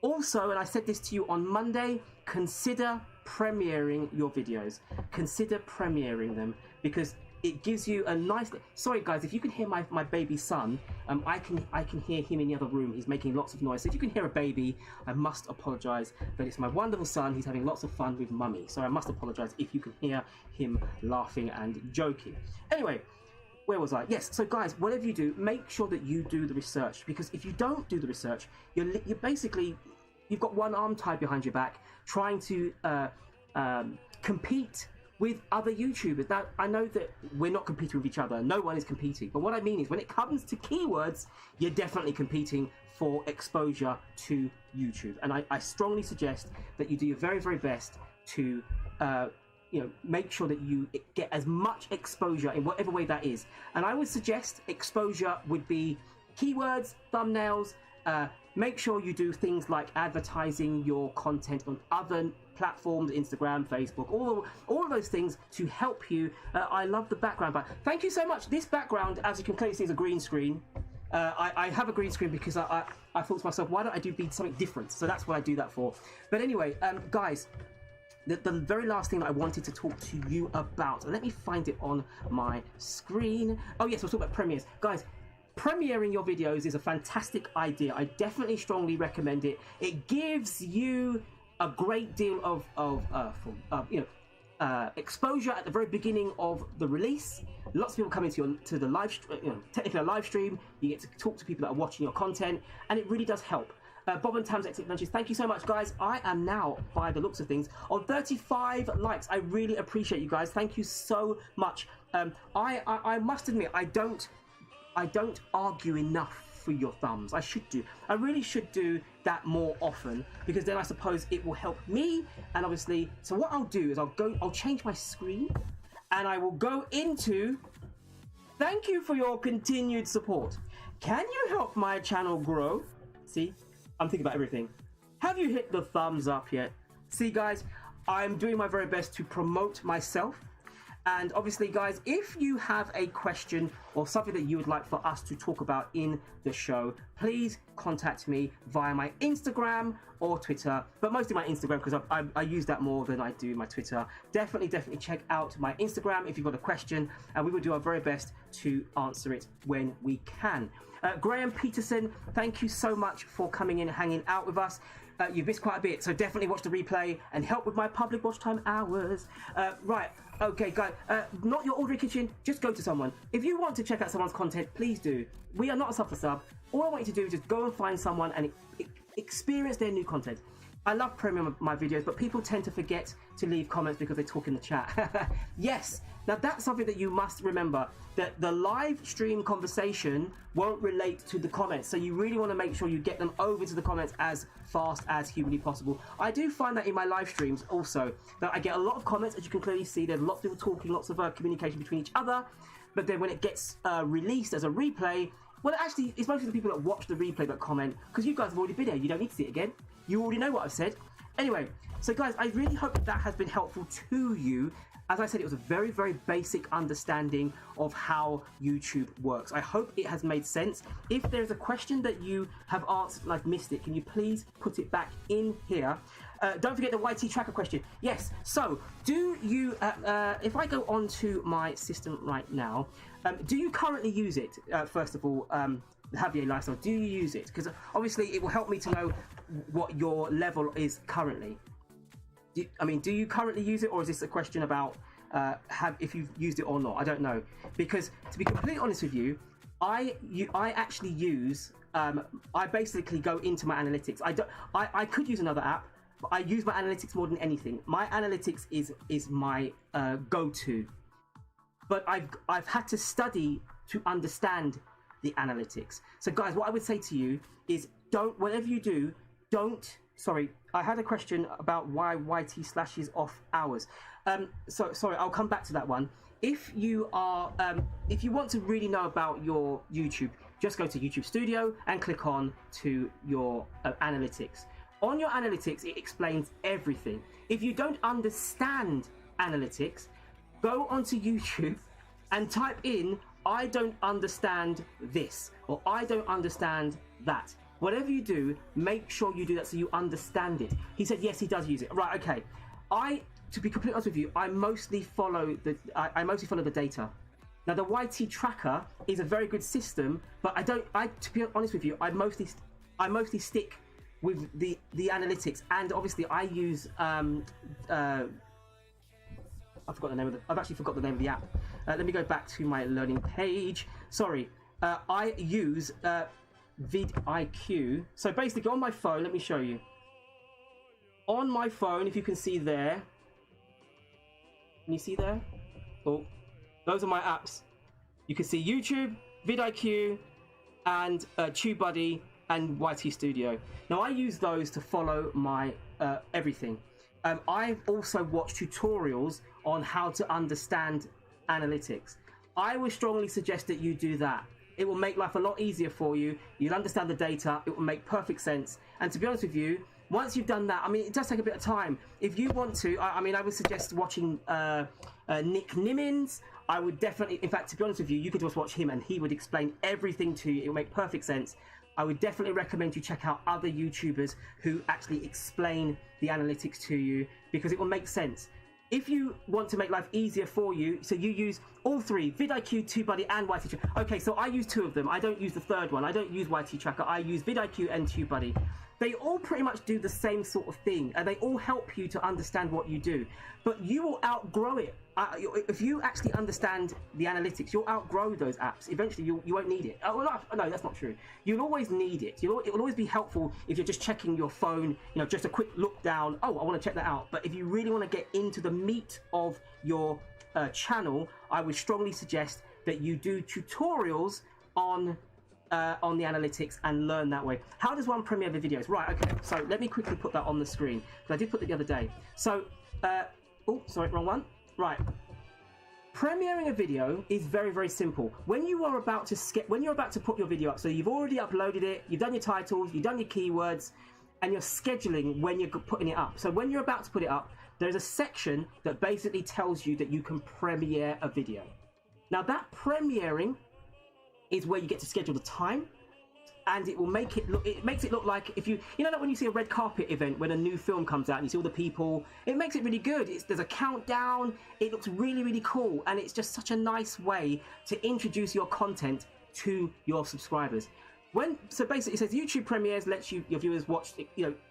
Also, and I said this to you on Monday, consider premiering your videos. Consider premiering them, because it gives you a nice... Sorry guys, if you can hear my baby son, I can hear him in the other room. He's making lots of noise. So if you can hear a baby, I must apologise, but it's my wonderful son. He's having lots of fun with mummy. So I must apologise if you can hear him laughing and joking. Anyway, where was I? Yes, so guys, whatever you do, make sure that you do the research, because if you don't do the research, you're basically... You've got one arm tied behind your back, trying to compete with other YouTubers. Now, I know that we're not competing with each other. No one is competing. But what I mean is, when it comes to keywords, you're definitely competing for exposure to YouTube. And I strongly suggest that you do your very, very best to make sure that you get as much exposure in whatever way that is. And I would suggest exposure would be keywords, thumbnails. Make sure you do things like advertising your content on other platforms, Instagram, Facebook, all of those things to help you. I love the background, but thank you so much. This background, as you can clearly see, is a green screen. I have a green screen because I thought to myself, why don't I do something different? So that's what I do that for. But anyway, guys, the very last thing that I wanted to talk to you about, and let me find it on my screen. Oh yes, we'll talk about premieres. Guys, premiering your videos is a fantastic idea. I definitely strongly recommend it. It gives you a great deal of exposure at the very beginning of the release. Lots of people come into the live, technically a live stream. You get to talk to people that are watching your content, and it really does help. Bob and Tam's Exit Adventures, thank you so much, guys. I am now, by the looks of things, on 35 likes. I really appreciate you guys. Thank you so much. I must admit, I don't argue enough for your thumbs. I should do. I really should do that more often, because then I suppose it will help me. And obviously, so what I'll do is I'll change my screen, and I will go into thank you for your continued support. Can you help my channel grow? See, I'm thinking about everything. Have you hit the thumbs up yet? See, guys, I'm doing my very best to promote myself. And obviously, guys, if you have a question or something that you would like for us to talk about in the show, please contact me via my Instagram or Twitter, but mostly my Instagram, because I use that more than I do my Twitter. Definitely check out my Instagram if you've got a question, and we will do our very best to answer it when we can. Graham Peterson, thank you so much for coming in and hanging out with us. You've missed quite a bit, so definitely watch the replay and help with my public watch time hours. Right, okay, guys, not your ordinary kitchen, just go to someone. If you want to check out someone's content, please do. We are not a sub for sub. All I want you to do is just go and find someone and experience their new content. I love premium my videos, but people tend to forget to leave comments because they talk in the chat. Yes, now that's something that you must remember, that the live stream conversation won't relate to the comments. So you really want to make sure you get them over to the comments as fast as humanly possible. I do find that in my live streams also, that I get a lot of comments, as you can clearly see. There's lots of people talking, lots of communication between each other. But then when it gets released as a replay, well, actually, it's mostly the people that watch the replay that comment, because you guys have already been here. You don't need to see it again. You already know what I've said. Anyway, so guys, I really hope that has been helpful to you. As I said, it was a very, very basic understanding of how YouTube works. I hope it has made sense. If there's a question that you have answered and I've missed it, can you please put it back in here? Don't forget the YT tracker question. Yes, so do you, if I go onto my system right now, do you currently use it, first of all, Javier Lifestyle, do you use it? Because obviously it will help me to know what your level is currently. Do you currently use it, or is this a question about if you've used it or not? I don't know, because to be completely honest with you, I actually use. I basically go into my analytics. I could use another app, but I use my analytics more than anything. My analytics is my go-to. But I've had to study to understand the analytics. So guys, what I would say to you is, whatever you do, sorry, I had a question about why YT slashes off hours. So sorry, I'll come back to that one. If you want to really know about your YouTube, just go to YouTube Studio and click on to your analytics. On your analytics, it explains everything. If you don't understand analytics, go onto YouTube and type in, I don't understand this, or I don't understand that. Whatever you do, make sure you do that so you understand it. He said, yes, he does use it. Right, okay. To be completely honest with you, I mostly follow the data. Now, the YT tracker is a very good system, but to be honest with you, I mostly stick with the analytics. And obviously I use, I've actually forgot the name of the app. Let me go back to my learning page. Sorry, I use vidIQ. So basically on my phone, let me show you. On my phone, if you can see there, can you see there? Oh, those are my apps. You can see YouTube, vidIQ, and TubeBuddy and YT Studio. Now I use those to follow my everything. I've also watched tutorials on how to understand analytics. I would strongly suggest that you do that. It will make life a lot easier for you. You'll understand the data. It will make perfect sense. And to be honest with you, once you've done that, it does take a bit of time. If you want to, I would suggest watching Nick Nimmins. I would definitely, in fact, to be honest with you, you could just watch him and he would explain everything to you. It will make perfect sense. I would definitely recommend you check out other YouTubers who actually explain the analytics to you, because it will make sense. If you want to make life easier for you, so you use all three, vidIQ, TubeBuddy, and YT Tracker. Okay, so I use two of them. I don't use the third one. I don't use YT Tracker. I use vidIQ and TubeBuddy. They all pretty much do the same sort of thing, and they all help you to understand what you do. But you will outgrow it. If you actually understand the analytics, you'll outgrow those apps. Eventually, you won't need it. Oh, no, that's not true. You'll always need it. It will always be helpful if you're just checking your phone, just a quick look down. Oh, I want to check that out. But if you really want to get into the meat of your channel, I would strongly suggest that you do tutorials on on the analytics and learn that way. How does one premiere the videos? Right, okay, so let me quickly put that on the screen, because I did put it the other day. So, oh, sorry, wrong one. Right. Premiering a video is very, very simple. When you are about to put your video up, so you've already uploaded it, you've done your titles, you've done your keywords, and you're scheduling when you're putting it up. So when you're about to put it up, there's a section that basically tells you that you can premiere a video. Now that premiering is where you get to schedule the time, and it will make it look, it makes it look like, if you know, like when you see a red carpet event when a new film comes out and you see all the people, it makes it really good. There's a countdown, it looks really, really cool, and it's just such a nice way to introduce your content to your subscribers. So basically it says YouTube premieres lets your viewers watch,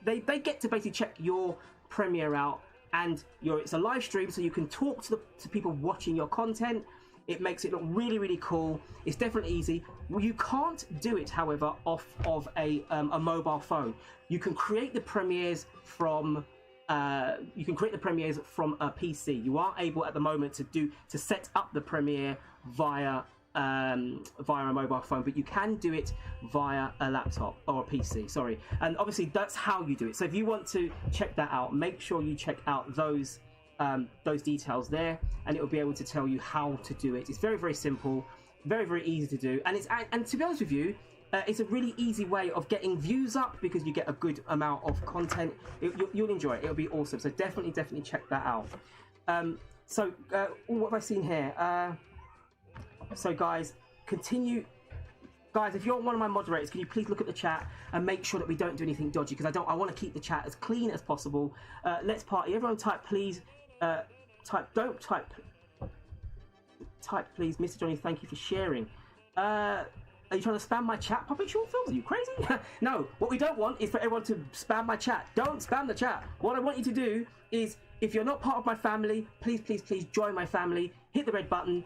they get to basically check your premiere out, and it's a live stream, so you can talk to people watching your content. It makes it look really, really cool. It's definitely easy. You can't do it, however, off of a mobile phone. You can create the premieres from a PC. You aren't able at the moment to set up the premiere via a mobile phone, but you can do it via a laptop or a PC. Sorry, and obviously that's how you do it. So if you want to check that out, make sure you check out those details there, and it will be able to tell you how to do it. It's very, very simple, very, very easy to do, and to be honest with you, it's a really easy way of getting views up, because you get a good amount of content. You'll enjoy it. It'll be awesome. So definitely check that out. What have I seen here? So guys, if you're one of my moderators, can you please look at the chat and make sure that we don't do anything dodgy, because I want to keep the chat as clean as possible. Let's party. Everyone type please. Type please. Mr. Johnny, thank you for sharing. Are you trying to spam my chat? Public short films? Are you crazy? No, what we don't want is for everyone to spam my chat. Don't spam the chat. What I want you to do is, if you're not part of my family, please join my family. Hit the red button.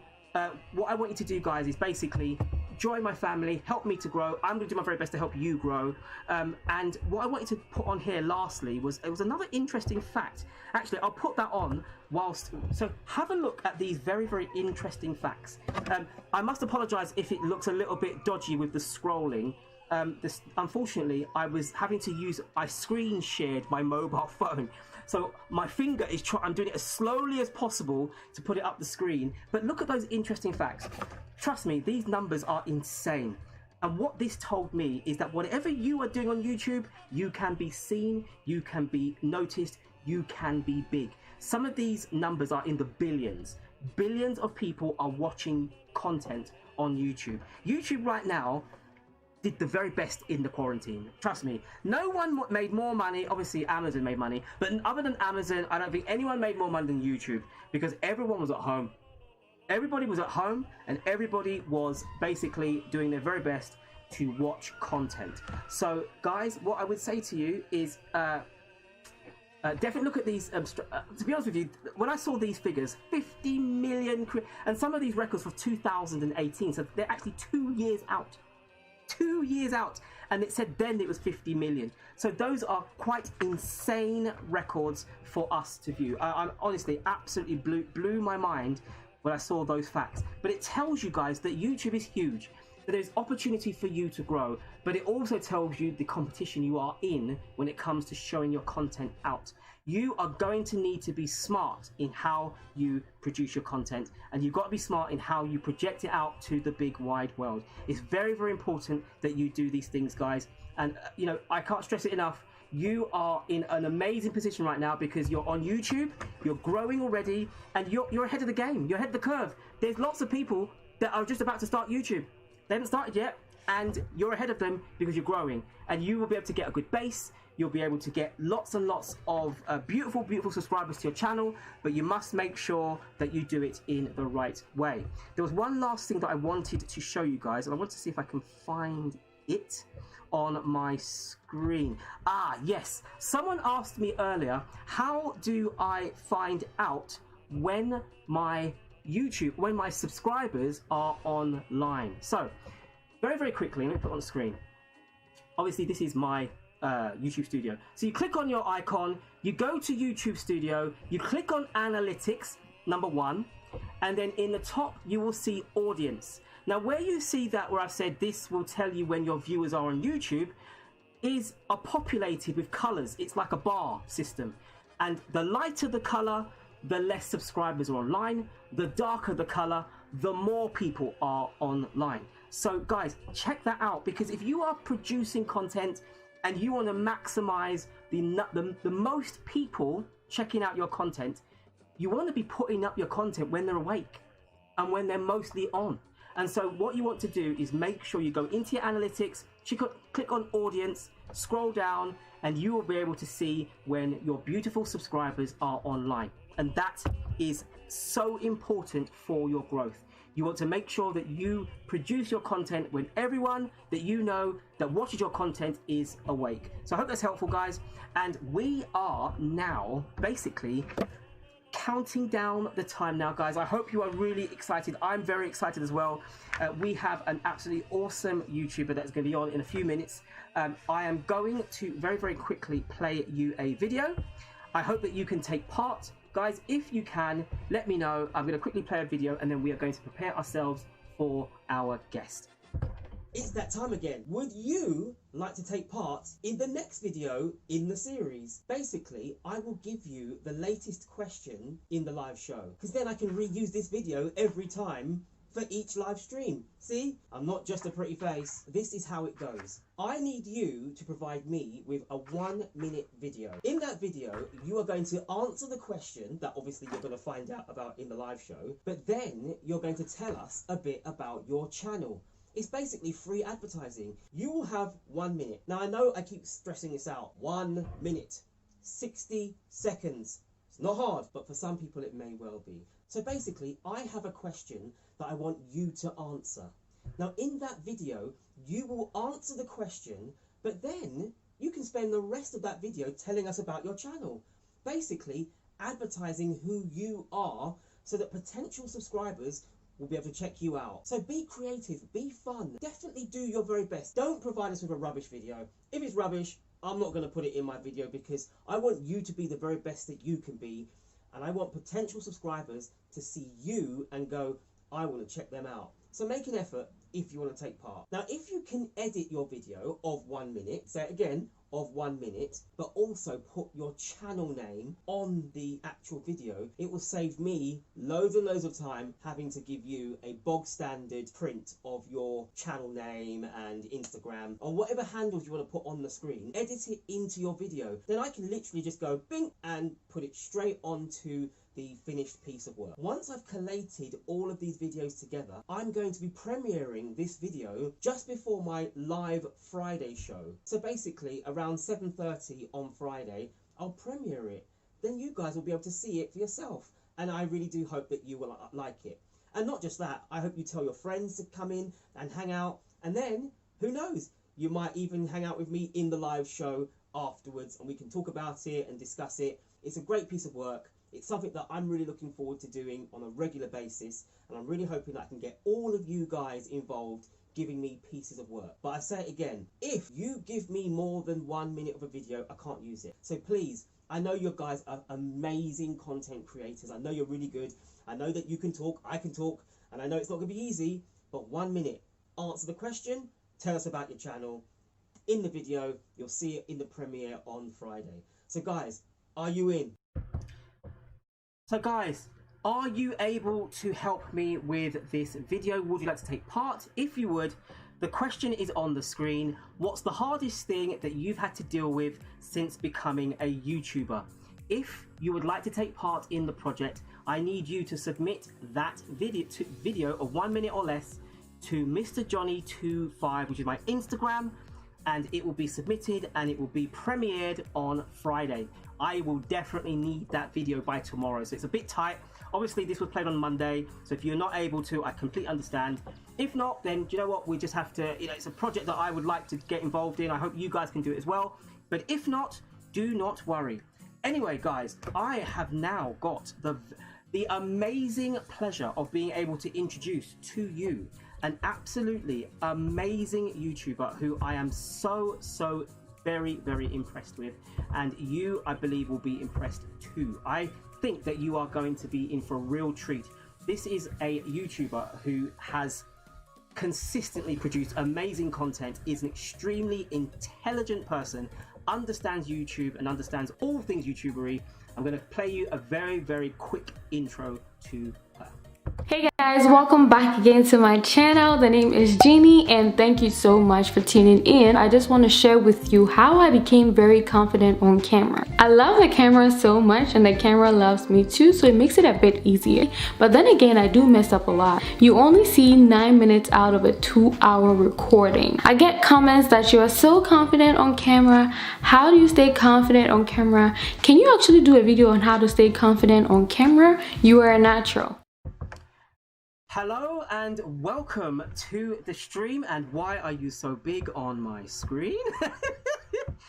What I want you to do, guys, is basically join my family, help me to grow. I'm going to do my very best to help you grow. And what I wanted to put on here lastly was another interesting fact. Actually, I'll put that on so have a look at these very, very interesting facts. I must apologize if it looks a little bit dodgy with the scrolling. Unfortunately, I screen shared my mobile phone. So my finger is I'm doing it as slowly as possible to put it up the screen. But look at those interesting facts. Trust me, these numbers are insane. And what this told me is that whatever you are doing on YouTube, you can be seen, you can be noticed, you can be big. Some of these numbers are in the billions. Billions of people are watching content on YouTube. YouTube right now did the very best in the quarantine. Trust me. No one made more money. Obviously, Amazon made money. But other than Amazon, I don't think anyone made more money than YouTube, because everyone was at home. Everybody was at home, and everybody was basically doing their very best to watch content. So, guys, what I would say to you is definitely look at these. To be honest with you, when I saw these figures, 50 million, and some of these records for 2018, so they're actually 2 years out. 2 years out, and it said then it was 50 million. So those are quite insane records for us to view. I'm honestly absolutely blew my mind when I saw those facts. But it tells you guys that YouTube is huge, that there's opportunity for you to grow, but it also tells you the competition you are in when it comes to showing your content out. You are going to need to be smart in how you produce your content, and you've got to be smart in how you project it out to the big wide world. It's very, very important that you do these things, guys. And I can't stress it enough. You are in an amazing position right now, because you're on YouTube, you're growing already, and you're ahead of the game. You're ahead of the curve. There's lots of people that are just about to start YouTube. They haven't started yet, and you're ahead of them because you're growing, and you will be able to get a good base. You'll be able to get lots and lots of beautiful, beautiful subscribers to your channel, but you must make sure that you do it in the right way. There was one last thing that I wanted to show you guys, and I want to see if I can find it on my screen. Yes. Someone asked me earlier, how do I find out when my subscribers are online? So, very, very quickly, let me put it on the screen. Obviously, this is my YouTube Studio. So you click on your icon, you go to YouTube Studio, you click on Analytics, number 1, and then in the top you will see Audience. Now, where you see that where I've said this will tell you when your viewers are on YouTube are populated with colors. It's like a bar system. And the lighter the color, the less subscribers are online. The darker the color, the more people are online. So guys, check that out, because if you are producing content and you want to maximize the most people checking out your content, you want to be putting up your content when they're awake and when they're mostly on. And so what you want to do is make sure you go into your analytics, click on audience, scroll down, and you will be able to see when your beautiful subscribers are online. And that is so important for your growth. You want to make sure that you produce your content when everyone that you know that watches your content is awake. So I hope that's helpful, guys. And we are now basically counting down the time now, guys. I hope you are really excited. I'm very excited as well. We have an absolutely awesome YouTuber that's going to be on in a few minutes. I am going to very, very quickly play you a video. I hope that you can take part. Guys, if you can, let me know. I'm going to quickly play a video and then we are going to prepare ourselves for our guest. It's that time again. Would you like to take part in the next video in the series? Basically, I will give you the latest question in the live show, because then I can reuse this video every time for each live stream. See, I'm not just a pretty face. This is how it goes. I need you to provide me with a 1-minute video. In that video, you are going to answer the question that obviously you're going to find out about in the live show, but then you're going to tell us a bit about your channel. It's basically free advertising. You will have 1 minute. Now, I know I keep stressing this out. 1 minute, 60 seconds. It's not hard, but for some people it may well be. So basically, I have a question that I want you to answer. Now, in that video, you will answer the question, but then you can spend the rest of that video telling us about your channel. Basically, advertising who you are so that potential subscribers will be able to check you out. So be creative, be fun, definitely do your very best. Don't provide us with a rubbish video. If it's rubbish, I'm not going to put it in my video, because I want you to be the very best that you can be, and I want potential subscribers to see you and go, I want to check them out. So make an effort if you want to take part. Now, if you can edit your video of 1 minute, say it again, of 1 minute, but also put your channel name on the actual video, it will save me loads and loads of time having to give you a bog standard print of your channel name and Instagram or whatever handles you want to put on the screen. Edit it into your video. Then I can literally just go bing and put it straight onto the finished piece of work. Once I've collated all of these videos together, I'm going to be premiering this video just before my live Friday show. So basically around 7:30 on Friday, I'll premiere it. Then you guys will be able to see it for yourself. And I really do hope that you will like it. And not just that, I hope you tell your friends to come in and hang out. And then, who knows, you might even hang out with me in the live show afterwards and we can talk about it and discuss it. It's a great piece of work. It's something that I'm really looking forward to doing on a regular basis, and I'm really hoping that I can get all of you guys involved giving me pieces of work. But I say it again, if you give me more than 1 minute of a video, I can't use it. So please, I know you guys are amazing content creators. I know you're really good. I know that you can talk, I can talk, and I know it's not going to be easy, but 1 minute. Answer the question, tell us about your channel. In the video, you'll see it in the premiere on Friday. So guys, are you in? So guys, are you able to help me with this video? Would you like to take part? If you would, the question is on the screen. What's the hardest thing that you've had to deal with since becoming a YouTuber? If you would like to take part in the project, I need you to submit that video of 1 minute or less to Mr. Johnny25, which is my Instagram, and it will be submitted and it will be premiered on Friday. I will definitely need that video by tomorrow, so it's a bit tight. Obviously this was played on Monday, so if you're not able to, I completely understand. If not, then do you know what, we just have to, it's a project that I would like to get involved in. I hope you guys can do it as well, but if not, do not worry. Anyway guys, I have now got the amazing pleasure of being able to introduce to you an absolutely amazing YouTuber who I am so very, very impressed with, and you, I believe, will be impressed too. I think that you are going to be in for a real treat. This is a YouTuber who has consistently produce amazing content, is an extremely intelligent person, understands YouTube and understands all things YouTubery. I'm going to play you a very, very quick intro to her. Hey guys, welcome back again to my channel. The name is Jeannie and thank you so much for tuning in. I just want to share with you how I became very confident on camera. I love the camera so much and the camera loves me too, so it makes it a bit easier. But then again, I do mess up a lot. You only see 9 minutes out of a 2-hour recording. I get comments that you are so confident on camera. How do you stay confident on camera? Can you actually do a video on how to stay confident on camera? You are a natural. Hello and welcome to the stream. And why are you so big on my screen?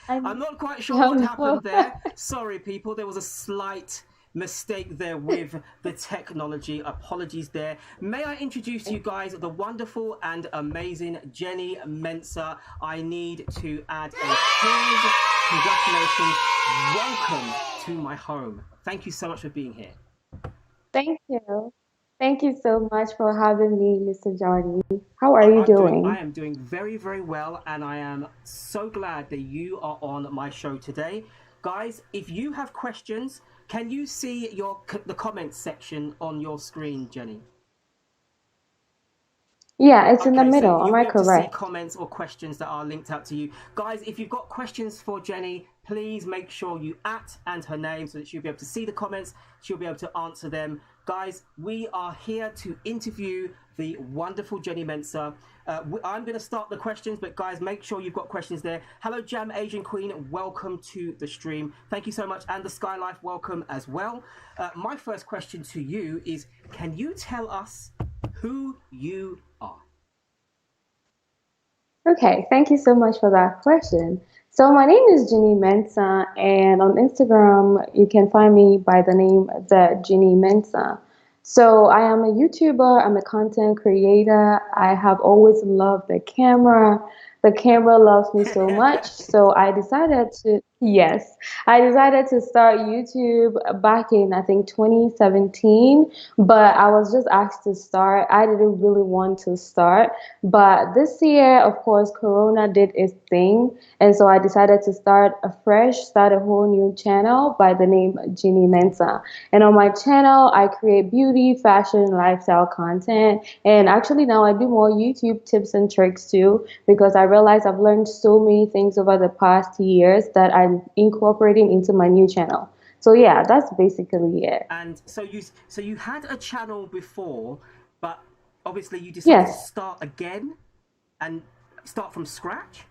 I'm not quite sure what happened there. Sorry people, there was a slight mistake there with the technology. Apologies there. May I introduce to you guys the wonderful and amazing Jeanie Mensah. I need to add a cheers. Congratulations. Welcome to my home. Thank you so much for being here. Thank you. Thank you so much for having me, Mr. Johnny. How are you doing? I am doing very, very well, and I am so glad that you are on my show today. Guys, if you have questions, can you see the comments section on your screen, Jenny? Yeah, it's in the middle. So am I correct? To see comments or questions that are linked out to you. Guys, if you've got questions for Jenny, please make sure you @and her name so that she'll be able to see the comments. She'll be able to answer them. Guys, we are here to interview the wonderful Jeanie Mensah. I'm going to start the questions, but guys, make sure you've got questions there. Hello, Jam Asian Queen. Welcome to the stream. Thank you so much. And the Skylife, welcome as well. My first question to you is, can you tell us who you are? Okay, thank you so much for that question. So my name is Jeanie Mensah, and on Instagram you can find me by the name the Jeanie Mensah. So I am a YouTuber, I'm a content creator. I have always loved the camera. The camera loves me so much. So I decided to start YouTube back in I think 2017, but I was just asked to start. I didn't really want to start. But this year, of course, Corona did its thing. And so I decided to start a whole new channel by the name Jeanie Mensah. And on my channel, I create beauty, fashion, lifestyle content. And actually now I do more YouTube tips and tricks too, because I realize I've learned so many things over the past years that I'm incorporating into my new channel. So yeah, that's basically it. And so you had a channel before, but obviously you decided to start again and start from scratch?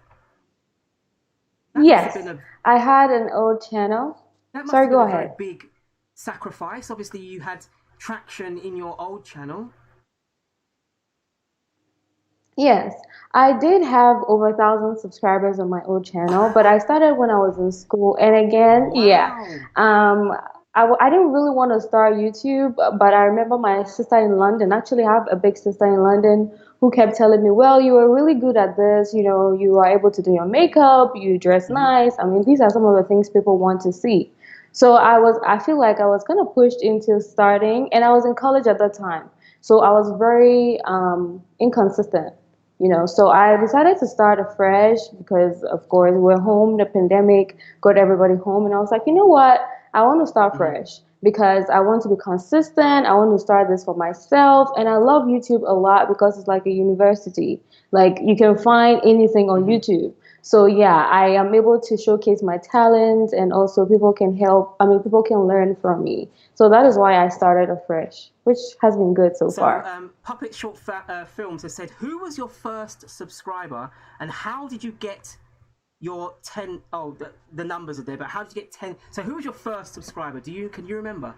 Yes, I had an old channel. Sorry, go ahead. A very big sacrifice. Obviously, you had traction in your old channel. Yes, I did have over 1,000 subscribers on my old channel, but I started when I was in school. And again, I didn't really want to start YouTube, but I remember my sister in London. Actually, I have a big sister in London who kept telling me, well, you were really good at this. You know, you are able to do your makeup, you dress nice. I mean, these are some of the things people want to see. So I feel like I was kind of pushed into starting, and I was in college at that time. So I was very inconsistent, you know. So I decided to start afresh because, of course, we're home. The pandemic got everybody home, and I was like, you know what? I want to start fresh because I want to be consistent. I want to start this for myself, and I love YouTube a lot because it's like a university. Like you can find anything on YouTube. So yeah, I am able to showcase my talent, and also people can help. I mean, people can learn from me. So that is why I started afresh, which has been good so far. Puppet Short Films has said, who was your first subscriber, and how did you get your 10? Oh, the numbers are there, but how did you get 10? So who was your first subscriber? Can you remember?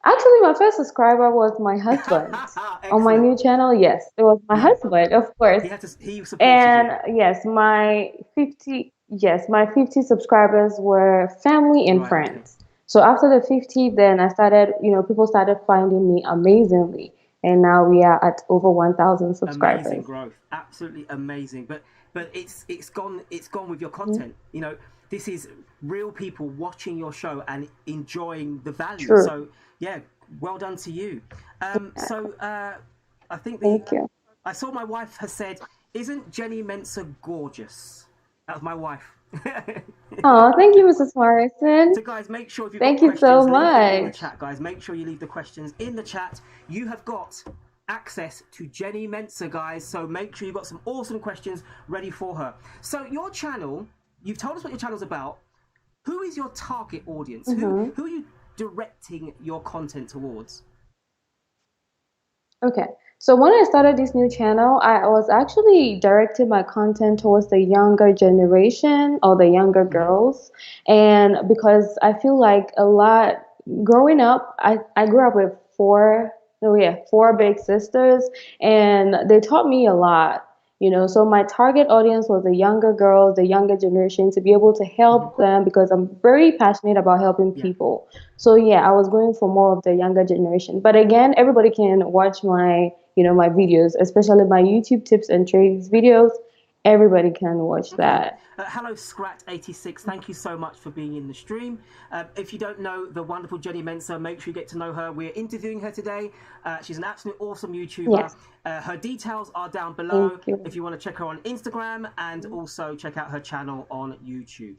Actually, my first subscriber was my husband. On my new channel, yes, it was my husband, of course. He supported And you. yes, my 50 subscribers were family and friends. Okay. So after the 50, then I started, you know, people started finding me amazingly. And now we are at over 1,000 subscribers. Amazing growth, absolutely amazing. But it's gone with your content. You know, this is real people watching your show and enjoying the value. True. So yeah, well done to you. So I think Thank you. I saw my wife has said, "Isn't Jeanie Mensah gorgeous?" That was my wife. Oh, thank you, Mrs. Morrison. So guys, make sure if you've got Thank you so questions, leave them in the much. chat, guys. Make sure you leave the questions in the chat. You have got access to Jeanie Mensah, guys, so make sure you've got some awesome questions ready for her. So your channel, you've told us what your channel's about. Who is your target audience? Who are you directing your content towards? Okay. So when I started this new channel, I was actually directing my content towards the younger generation or the younger girls. And because I feel like a lot growing up, I grew up with four big sisters, and they taught me a lot. So my target audience was the younger girls, the younger generation, to be able to help them because I'm very passionate about helping Yeah. people. So yeah, I was going for more of the younger generation. But again, everybody can watch my videos, especially my YouTube tips and tricks videos. Everybody can watch Okay. that. Hello, Scrat86. Thank you so much for being in the stream. If you don't know the wonderful Jeanie Mensah, make sure you get to know her. We're interviewing her today. She's an absolutely awesome YouTuber. Yes, Her details are down below thank you. if you want to check her on Instagram and also check out her channel on YouTube.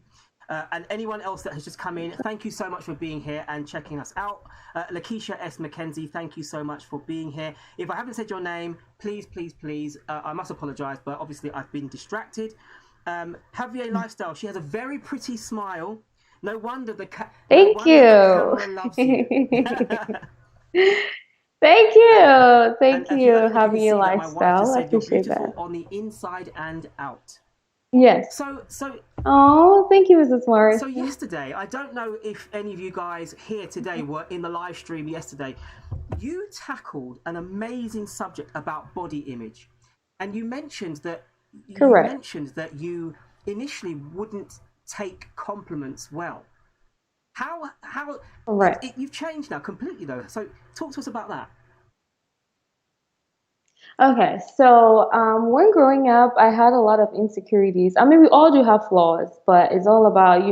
And anyone else that has just come in, thank you so much for being here and checking us out. Lakeisha S. McKenzie, thank you so much for being here. If I haven't said your name, please, I must apologize, but obviously I've been distracted. Javier Lifestyle, she has a very pretty smile. No wonder the Thank you. camera loves you. Thank you. And Thank if you, I you, don't know if you can Happy see that, my wife just Lifestyle. I said you're appreciate beautiful that. on the inside and out. Yes. So Oh, thank you, Mrs. Morrison. yesterday, I don't know if any of you guys here today were in the live stream yesterday. You tackled an amazing subject about body image, and you mentioned that Correct. you initially wouldn't take compliments well. How Correct. you've changed now completely though. So talk to us about that. Okay, so when growing up, I had a lot of insecurities. I mean, we all do have flaws, but it's all about,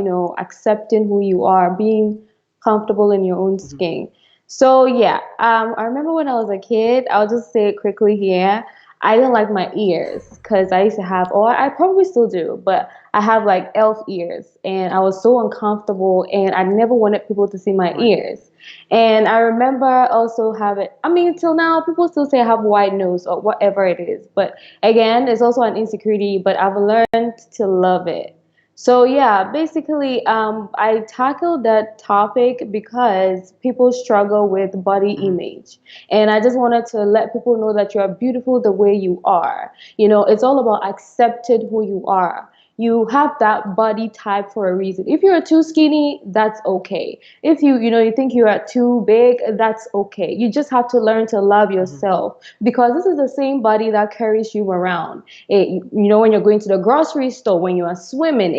accepting who you are, being comfortable in your own Mm-hmm. skin. So yeah, I remember when I was a kid, I'll just say it quickly here. I didn't like my ears because I used to have, or I probably still do, but I have like elf ears, and I was so uncomfortable, and I never wanted people to see my Right. ears. And I remember also having, I mean, till now, people still say I have a wide nose or whatever it is. But again, it's also an insecurity, but I've learned to love it. So yeah, basically, I tackled that topic because people struggle with body Mm-hmm. image. And I just wanted to let people know that you are beautiful the way you are. It's all about accepting who you are. You have that body type for a reason. If you're too skinny, that's okay. If you think you are too big, that's okay. You just have to learn to love Mm-hmm. yourself because this is the same body that carries you around. When you're going to the grocery store, when you are swimming,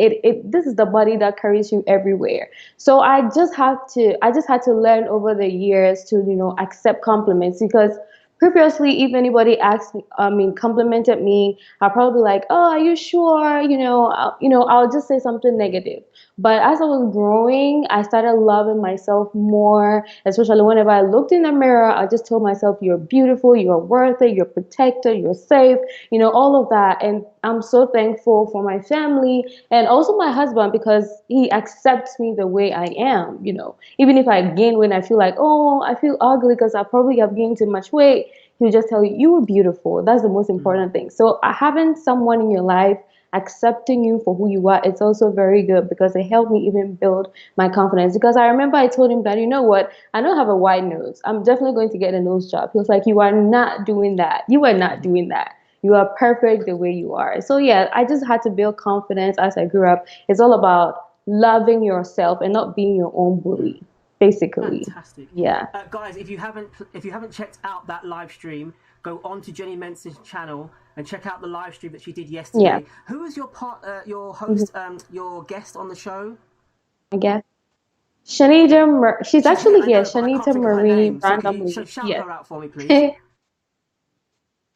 this is the body that carries you everywhere. So I just had to learn over the years to accept compliments because previously, if anybody asked me, I mean, complimented me, I'll probably be like, "Oh, are you sure?" I'll just say something negative. But as I was growing, I started loving myself more, especially whenever I looked in the mirror, I just told myself, "You're beautiful, you're worth it, you're protected, you're safe," all of that. And I'm so thankful for my family and also my husband because he accepts me the way I am. Even if I gain weight, I feel like, oh, I feel ugly because I probably have gained too much weight. He'll just tell you, you were beautiful. That's the most Mm-hmm. important thing. So having someone in your life accepting you for who you are, it's also very good because it helped me even build my confidence. Because I remember I told him that, you know what, I don't have a wide nose. I'm definitely going to get a nose job. He was like, you are not doing that. You are not Mm-hmm. doing that. You are perfect the way you are. So yeah, I just had to build confidence as I grew up. It's all about loving yourself and not being your own Mm. bully, basically. Fantastic. Yeah. Guys, if you haven't checked out that live stream, go on to Jeanie Mensah's channel and check out the live stream that she did Yeah. yesterday. Who was your Hmm. host, your guest on the show? I guess. She's She's here, actually I here. know, but I can't Shanita think of her Marie name. So could you randomly. shout Yes. her out for me, please?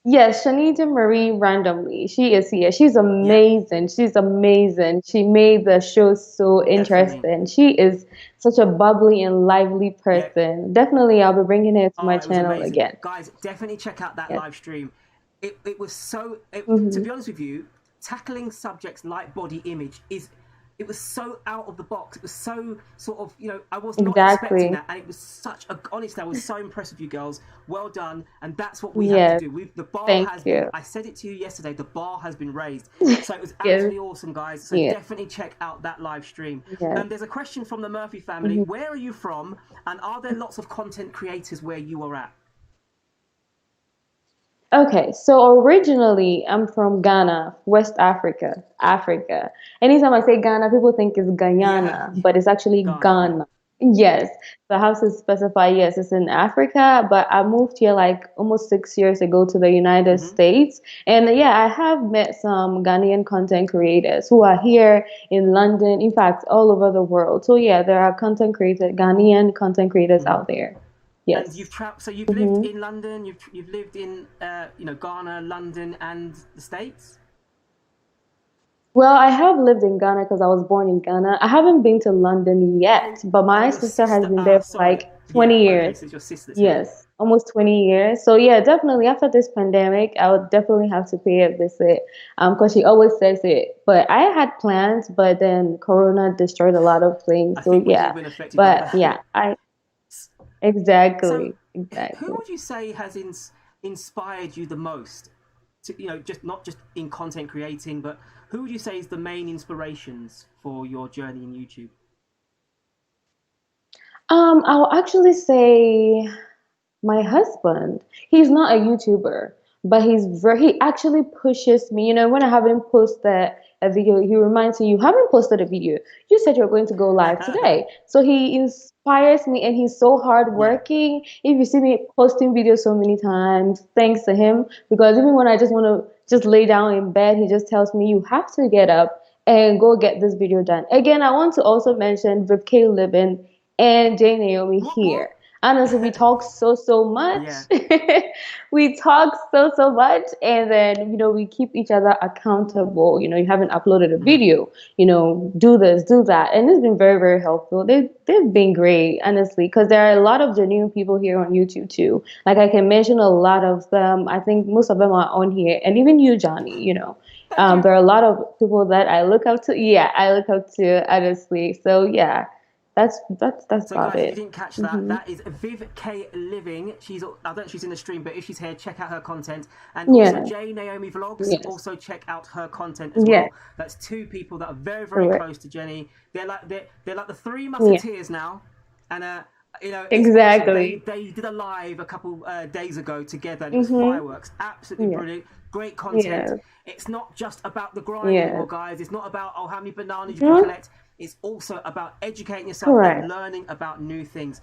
Yes, Shanita Marie randomly. She is here. She's Yep, amazing. She's amazing. She made the show so definitely. interesting. She is such a bubbly and lively Yep. person. Definitely, I'll be bringing her to Oh, my it was channel amazing. again. Guys, definitely check out that Yes. live stream. It was so, to Hmm. be honest with you, tackling subjects like body image it was so out of the box. It was so sort of, I was not expecting Exactly. that. And it was honestly, I was so impressed with you girls. Well done. And that's what we have to Yes. do. The bar Thank has been, you. I said it to you yesterday, the bar has been raised. So it was Yes. absolutely awesome, guys. So Yes. definitely check out that live stream. Yes. There's a question from the Murphy family. Mhm. Where are you from? And are there lots of content creators where you are at? Okay, so originally I'm from Ghana, West Africa, Africa. Anytime I say Ghana, people think it's Yeah, Guyana, but it's actually Ghana. Yeah. Ghana. Yes, so I have to specify, yes, it's in Africa, but I moved here like almost 6 years ago to the United Mm-hmm. States. And yeah, I have met some Ghanaian content creators who are here in London, in fact, all over the world. So yeah, there are content creators, Ghanaian content creators Mm-hmm. out there. And you've Yes. traveled. So you've lived Mm-hmm. in London. You've lived in Ghana, London, and the States. Well, I have lived in Ghana because I was born in Ghana. I haven't been to London yet, Oh, but oh, my your sister has sister. been Ah, there for sorry. like Yeah. 20 Okay, years. so it's your sister's here. Yes, almost 20 years. So yeah, definitely after this pandemic, I would definitely have to pay a visit. Because she always says it. But I had plans, but then Corona destroyed a lot of I things. So think we've all yeah. been affected by But that. yeah, I So, exactly, who exactly. would you say has inspired you the most? To just not just in content creating, but who would you say is the main inspirations for your journey in YouTube? I'll actually say my husband, he's not a YouTuber, but he actually pushes me. When I haven't posted a video, he reminds me, you haven't posted a video. You said you were going to go live today. So he inspires me and he's so Yeah. hardworking. If you see me posting videos so many times, thanks to him, because even when I just want to just lay down in bed, he just tells me, you have to get up and go get this video done. Again, I want to also mention Viv K. Livin and J Naomi Whoop whoop. here. Honestly, we talk so much. Yeah. We talk so much, and then we keep each other accountable. You haven't uploaded a Mhm. video. Do this, do that, and it's been very helpful. They've been great, honestly, because there are a lot of genuine people here on YouTube too. Like I can mention a lot of them. I think most of them are on here, and even you, Johnny. Thank you. There are a lot of people that I look up to. Yeah, I look up to honestly. So yeah, that's So, about guys, if you it. didn't catch that, Hmm. that is Viv K Living. I don't know if she's in the stream, but if she's here, check out her content. And also Yeah. J Naomi Vlogs. Yes. Also check out her content as Yes. well. That's two people that are very Correct. close to Jenny. They're like the three Yeah. musketeers now, and it's awesome. They Exactly. they did a live a couple days ago together, and it was Mhm. fireworks. Absolutely Yeah. brilliant. Great content. Yeah. It's not just about the grind Yeah. anymore, guys. It's not about how many bananas you can Mhm. collect. It's also about educating yourself and Correct. learning about new things.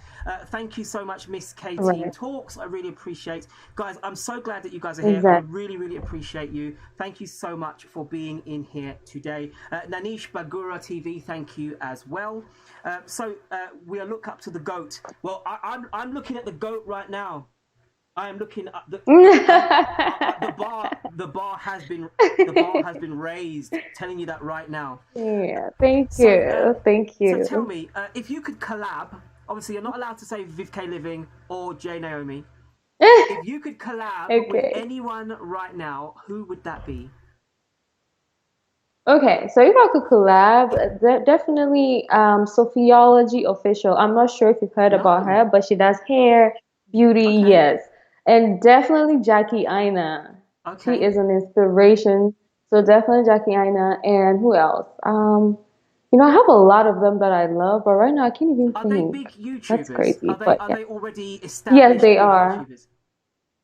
Thank you so much, Miss K Team Right. Talks. I really appreciate, guys. I'm so glad that you guys are here. I Exactly. really appreciate you. Thank you so much for being in here today. Nanish Bagura TV, thank you as well. We look up to the goat. Well, I'm looking at the goat right now. I am looking at the bar has been raised. Telling you that right now. Yeah. Thank So, you. Thank so tell you. me, if you could collab. Obviously, you're not allowed to say Viv K Living or J Naomi. If you could collab with Okay. anyone right now, who would that be? Okay, so if I could collab, definitely Sophiology Official. I'm not sure if you've heard about No. her, but she does hair, beauty, Okay. yes. And definitely Jackie Aina. She Okay. is an inspiration. So definitely Jackie Aina. And who else? I have a lot of them that I love, but right now I can't even Are they think. big That's YouTubers? crazy. Are they But are yeah. they already Yes, established they big are. YouTubers?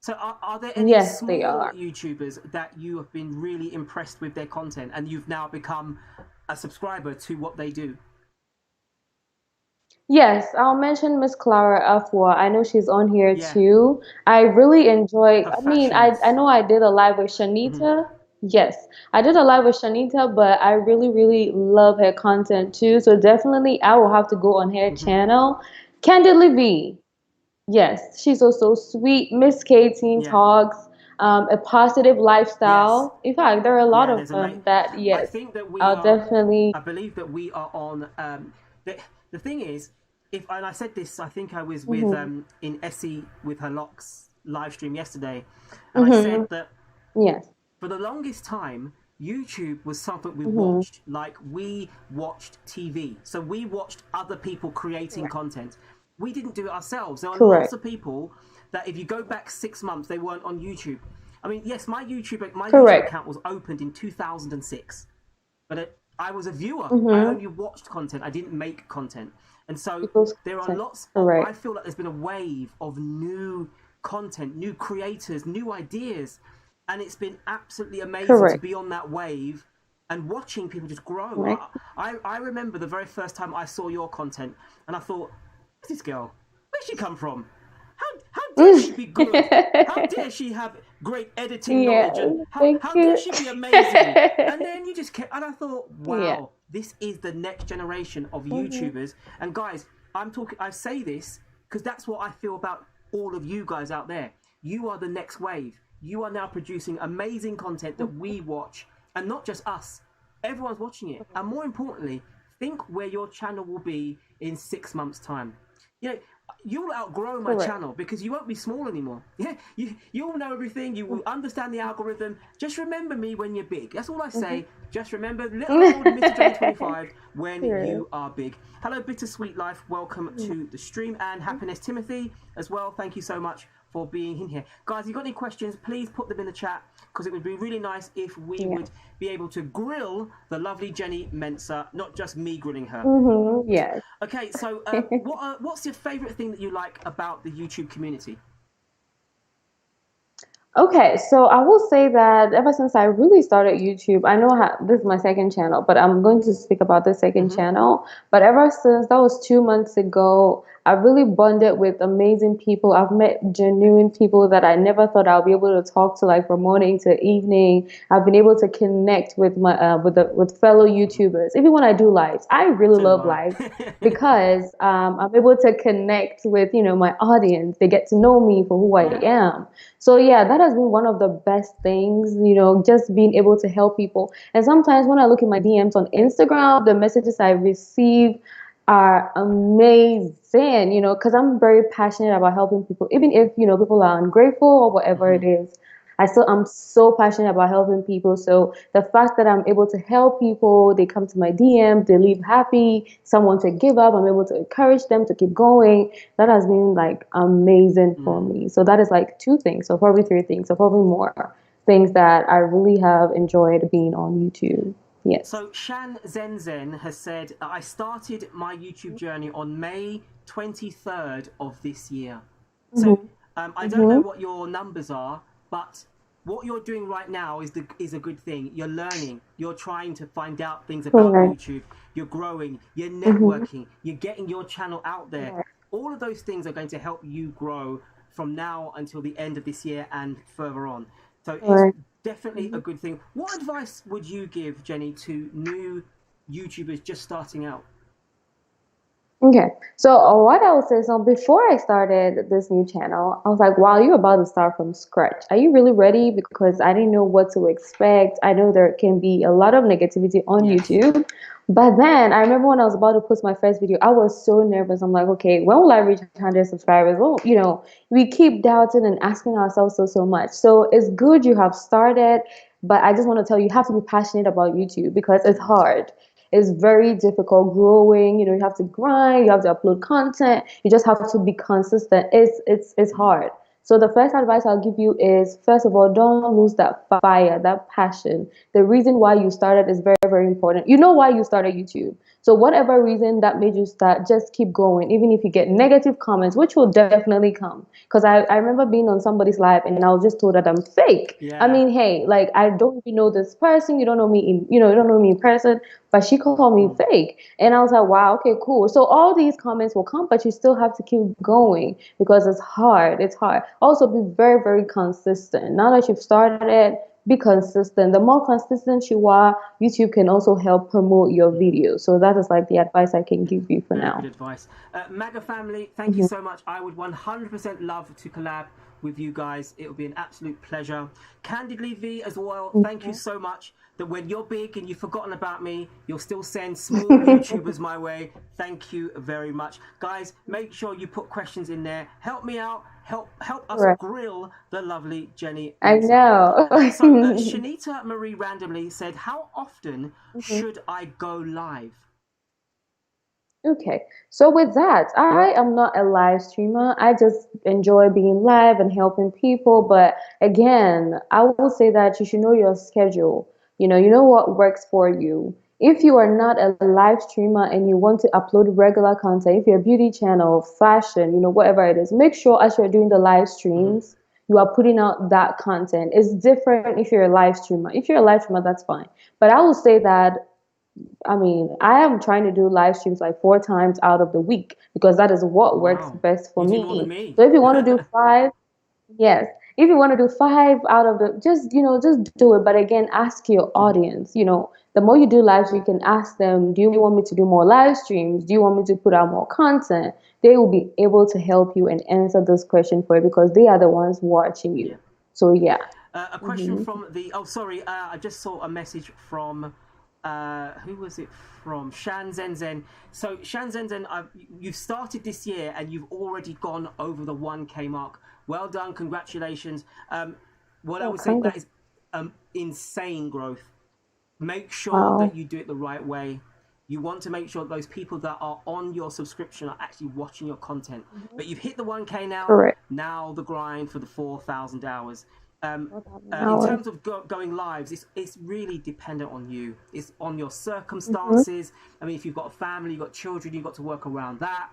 So are there any Yes, they small are. YouTubers that you have been really impressed with their content and you've now become a subscriber to what they do? Yes, I'll mention Miss Clara Afua. I know she's on here Yeah, too. I really enjoy, her I mean, I fashions. know I did a live with Hmm. Shanita. Yes, I did a live with Shanita, but I really love her content too. So definitely I will have to go on her Hmm. channel. Candidly V. Yes, she's also sweet. Miss K Teen Yeah. Talks. a positive Yes. lifestyle. In fact, there are a lot Yeah, of there's a them that, I yes, think that we I'll are. definitely. I believe that we are on. The, the thing is, if and I said this, I think I was with Hmm. in Essie with her locks live stream yesterday, and I said Hmm. that Yes. for the longest time, YouTube was something we Hmm. watched, like we watched TV. So we watched other people creating Correct. content. We didn't do it ourselves. There are lots Correct. of people that, if you go back 6 months, they weren't on YouTube. I mean, yes, my YouTube Correct. account was opened in 2006, but I was a viewer. I Mm-hmm. only watched content. I didn't make content, and so People's there are content. lots of. I Correct. feel like there's been a wave of new content, new creators, new ideas, and it's been absolutely amazing to Correct. be on that wave and watching people just grow. Correct. I remember the very first time I saw your content, and I thought, "Who's this girl? Where'd she come from? How dare she be good? How dare she have great editing Yeah. knowledge? And Thank how dare you. she be amazing?" And then you just kept, and I thought, Yeah. wow, this is the next generation of Hmm. YouTubers. And guys, I say this because that's what I feel about all of you guys out there. You are the next wave. You are now producing amazing content that we watch, and not just us. Everyone's watching it. And more importantly, think where your channel will be in 6 months' time. You know, you'll outgrow my Correct. channel because you won't be small anymore. Yeah, you'll know everything. You will understand the algorithm. Just remember me when you're big. That's all I say. Just remember little old Mr. Johnny 25 when True. you are big. Hello, Bittersweet Life. Welcome to the stream, and Happiness Timothy as well. Thank you so much for being in here, guys. If you've got any questions, please put them in the chat, because it would be really nice if we Yeah. would be able to grill the lovely Jeanie Mensah, not just me grilling her. Mm-hmm. Yes. Okay, so what's your favorite thing that you like about the YouTube community? Okay, so I will say that ever since I really started YouTube, I know this is my second channel, but I'm going to speak about the second Mm-hmm. channel. But ever since that was 2 months ago, I've really bonded with amazing people. I've met genuine people that I never thought I'll be able to talk to, like from morning to evening. I've been able to connect with my with fellow YouTubers. Even when I do lives, I really So do love I. lives because I'm able to connect with my audience. They get to know me for who I Yeah. am. So yeah, that has been one of the best things, just being able to help people. And sometimes when I look in my DMs on Instagram, the messages I receive are amazing, because I'm very passionate about helping people. Even if, people are ungrateful or whatever Mm-hmm. it is, I'm so passionate about helping people. So the fact that I'm able to help people, they come to my DM, they leave happy, someone to give up, I'm able to encourage them to keep going. That has been like amazing for Mm. me. So that is like two things, so probably three things, so probably more things that I really have enjoyed being on YouTube. Yes. So Shan Zen Zen has said, I started my YouTube journey on May 23rd of this year. So Mm-hmm. I don't know Mm-hmm. what your numbers are, but what you're doing right now is a good thing. You're learning. You're trying to find out things about Correct. YouTube. You're growing. You're Mm-hmm. networking. You're getting your channel out there. Correct. All of those things are going to help you grow from now until the end of this year and further on. So it's Correct. definitely a Mm-hmm. good thing. What advice would you give, Jenny, to new YouTubers just starting out? Okay, so what I would say, so before I started this new channel, I was like, wow, you're about to start from scratch. Are you really ready? Because I didn't know what to expect. I know there can be a lot of negativity on Yes. YouTube. But then I remember when I was about to post my first video, I was so nervous. I'm like, okay, when will I reach 100 subscribers? Well, we keep doubting and asking ourselves so much. So it's good you have started, but I just want to tell you, you have to be passionate about YouTube because it's hard. It's very difficult growing. You have to grind. You have to upload content. You just have to be consistent. It's Mm. hard. So the first advice I'll give you is, first of all, don't lose that fire, that passion. The reason why you started is very, very important. You know why you started YouTube. So whatever reason that made you start, just keep going. Even if you get negative comments, which will definitely come. Because I remember being on somebody's live and I was just told that I'm fake. I Yeah. mean, hey, like I don't even know this person. You don't know me you don't know me in person, but she called me Mm. fake. And I was like, wow, okay, cool. So all these comments will come, but you still have to keep going because it's hard. It's hard. Also, be very, very consistent. Now that you've started it, be consistent. The more consistent you are, YouTube can also help promote your Mm. videos. So that is like the advice I can give you for Very good now. advice. MAGA family, thank you Hmm. so much. I would 100% love to collab with you guys. It will be an absolute pleasure. Candidly V as well, thank you so much that when you're big and you've forgotten about me, you'll still send small YouTubers my way. Thank you very much. Guys, make sure you put questions in there. Help me out. Help us Right. grill the lovely Jeanie I Mensah. know. So Shanita Marie randomly said, how often should I go live? Okay, so with that, I am not a live streamer. I just enjoy being live and helping people. But again, I will say that you should know your schedule. You know what works for you. If you are not a live streamer and you want to upload regular content, if you're a beauty channel, fashion, whatever it is, make sure as you're doing the live streams, you are putting out that content. It's different if you're a live streamer. If you're a live streamer, that's fine. But I will say that I am trying to do live streams like 4 times out of the week because that is what works Wow, best for you do more than me. me. So if you want to do five, yes. If you want to do five out of the, just do it. But again, ask your audience. The more you do lives, you can ask them, do you want me to do more live streams? Do you want me to put out more content? They will be able to help you and answer this question for you because they are the ones watching Yeah. you. So yeah. A question from I just saw a message from, who was it from? Shan Zenzen. So Shan Zenzen, you've started this year and you've already gone over the 1K mark. Well done, congratulations. What I would say, that is insane growth. Make sure that Wow. you do it the right way. You want to make sure those people that are on your subscription are actually watching your content. But you've hit the 1K now. Correct. Now the grind for the 4,000 hours. In Hours. terms of going lives, it's really dependent on you. It's on your circumstances. I mean, if you've got a family, you've got children, you've got to work around that.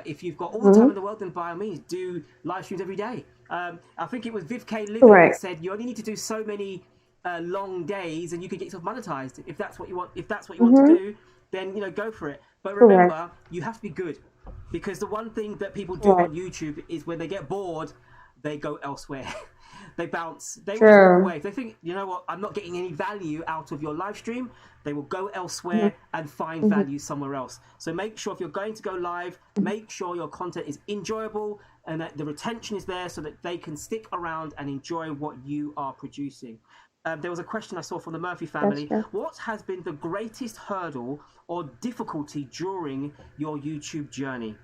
If you've got all the time in the world, then by all means, do live streams every day. I think it was Viv K. Living that Correct. said you only need to do so many long days and you can get yourself monetized. If that's what you want, to do, then go for it. But remember, Correct. you have to be good, because the one thing that people do on YouTube is when they get bored, they go elsewhere. They bounce. They will just walk away. If they think, you know what, I'm not getting any value out of your live stream, they will go elsewhere and find value somewhere else. So make sure if you're going to go live, make sure your content is enjoyable and that the retention is there so that they can stick around and enjoy what you are producing. There was a question I saw from the Murphy family. What has been the greatest hurdle or difficulty during your YouTube journey?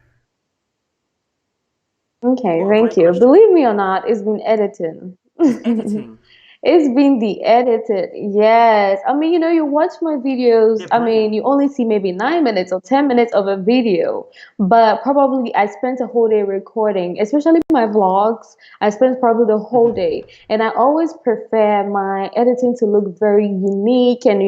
Okay, What a thank great you. question. Believe me or not, it's been editing. It's editing. It's been the edited. Yes. I mean, you watch my videos. They're I brilliant. mean, you only see maybe 9 minutes or 10 minutes of a video, but probably I spent a whole day recording, especially my vlogs. I spent probably the whole day. And I always prefer my editing to look very unique. And,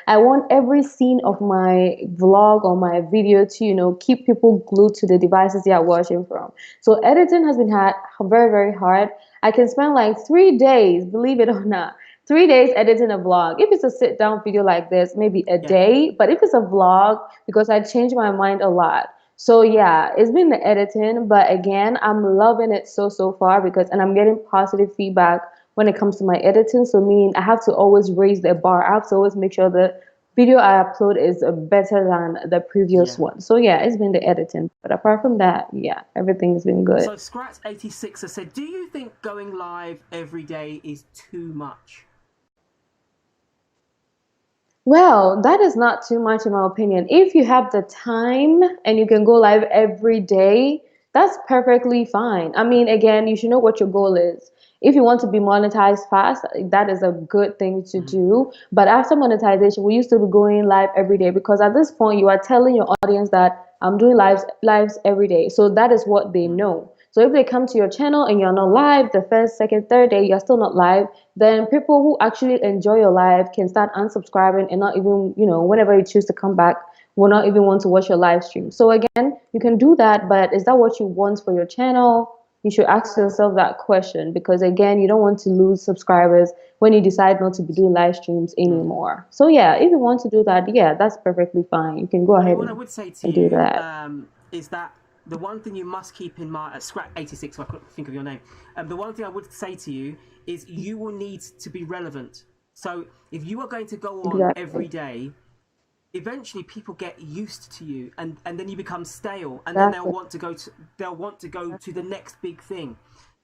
I want every scene of my vlog or my video to, keep people glued to the devices they are watching from. So editing has been very, very hard. I can spend like 3 days, believe it or not, 3 days editing a vlog. If it's a sit down video like this, maybe a day. But if it's a vlog, because I change my mind a lot. So yeah, it's been the editing, but again, I'm loving it so far and I'm getting positive feedback when it comes to my editing. So I have to always raise the bar. I have to always make sure the video I upload is better than the previous one. So yeah, it's been the editing. But apart from that, yeah, everything's been good. So Scratch86 has said, do you think going live every day is too much? Well, that is not too much in my opinion. If you have the time and you can go live every day, that's perfectly fine. I mean, again, you should know what your goal is. If you want to be monetized fast, that is a good thing to do. But after monetization, we used to be going live every day because at this point, you are telling your audience that I'm doing lives every day. So that is what they know. So if they come to your channel and you're not live the first, second, third day, you're still not live, then people who actually enjoy your live can start unsubscribing and not even, whenever you choose to come back, will not even want to watch your live stream. So again, you can do that, but is that what you want for your channel? You should ask yourself that question because again, you don't want to lose subscribers when you decide not to be doing live streams anymore. So yeah, if you want to do that, yeah, that's perfectly fine. You can go ahead What I would say to and do you that. is that the one thing you must keep in mind, Scrap86, so I couldn't think of your name. The one thing I would say to you is you will need to be relevant. So if you are going to go on every day, eventually people get used to you, and then you become stale, and then they'll want to go to the next big thing.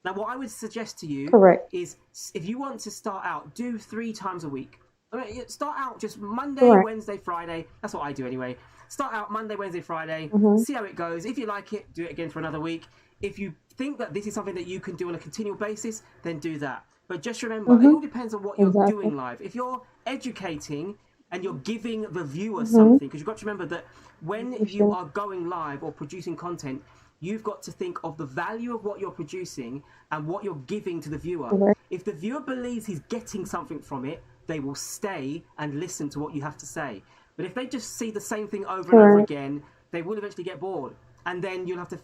Now, what I would suggest to you Correct. is, if you want to start out, do 3 times a week. I mean, start out just Monday, Correct. Wednesday, Friday. That's what I do anyway. Start out Monday, Wednesday, Friday. Mm-hmm. See how it goes. If you like it, do it again for another week. If you think that this is something that you can do on a continual basis, then do that. But just remember, it Mm-hmm. all depends on what you're Exactly. doing live. If you're educating and you're giving the viewer Mm-hmm. something, because you've got to remember that when you are going live or producing content, you've got to think of the value of what you're producing and what you're giving to the viewer. Correct. If the viewer believes he's getting something from it, they will stay and listen to what you have to say. But if they just see the same thing over and over Correct. again, they will eventually get bored, and then you'll have to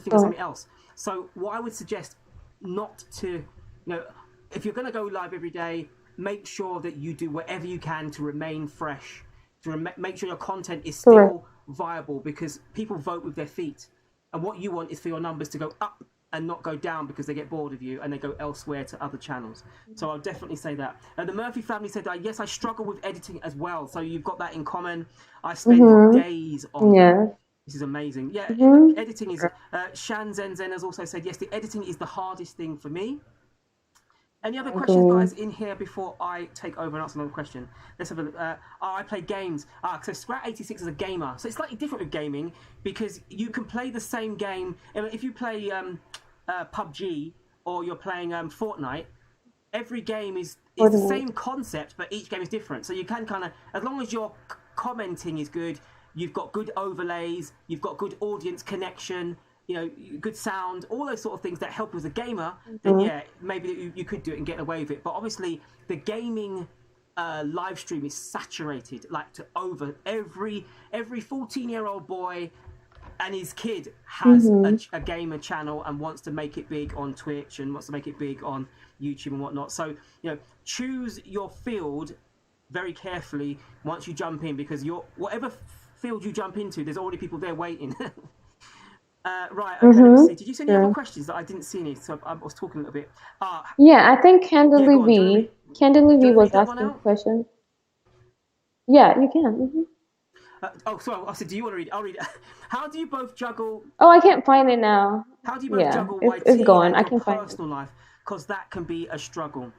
think of something else. So what I would suggest, not to, if you're going to go live every day, make sure that you do whatever you can to remain fresh, to make sure your content is still Correct. viable, because people vote with their feet, and what you want is for your numbers to go up and not go down because they get bored of you and they go elsewhere to other channels. So I'll definitely say that. The Murphy family said, yes, I struggle with editing as well. So you've got that in common. I spend days on that. This is amazing. Yeah, editing is... Shan Zen Zen has also said, yes, the editing is the hardest thing for me. Any other questions, guys, in here before I take over and answer another question? Let's have a look. I play games. So Scrat86 is a gamer. So it's slightly different with gaming, because you can play the same game. If you play PUBG or you're playing Fortnite, every game is the same concept, but each game is different. So you can kind of, as long as your commenting is good, you've got good overlays, you've got good audience connection, good sound, all those sort of things that help you as a gamer, then yeah, maybe you could do it and get away with it. But obviously, the gaming live stream is saturated, like to over every 14-year-old boy and his kid has a gamer channel and wants to make it big on Twitch and wants to make it big on YouTube and whatnot. So, choose your field very carefully once you jump in, because whatever field you jump into, there's already people there waiting. Right, okay, let me see. Did you see any other questions that I didn't see any? So I was talking a little bit. Yeah, I think Candidly on. V was asking a question. Yeah, you can. Sorry, I said, do you want to read? I'll read it. How do you both juggle... Oh, I can't find it now. How do you both juggle it's YT gone. and I your can find it. personal life? Because that can be a struggle.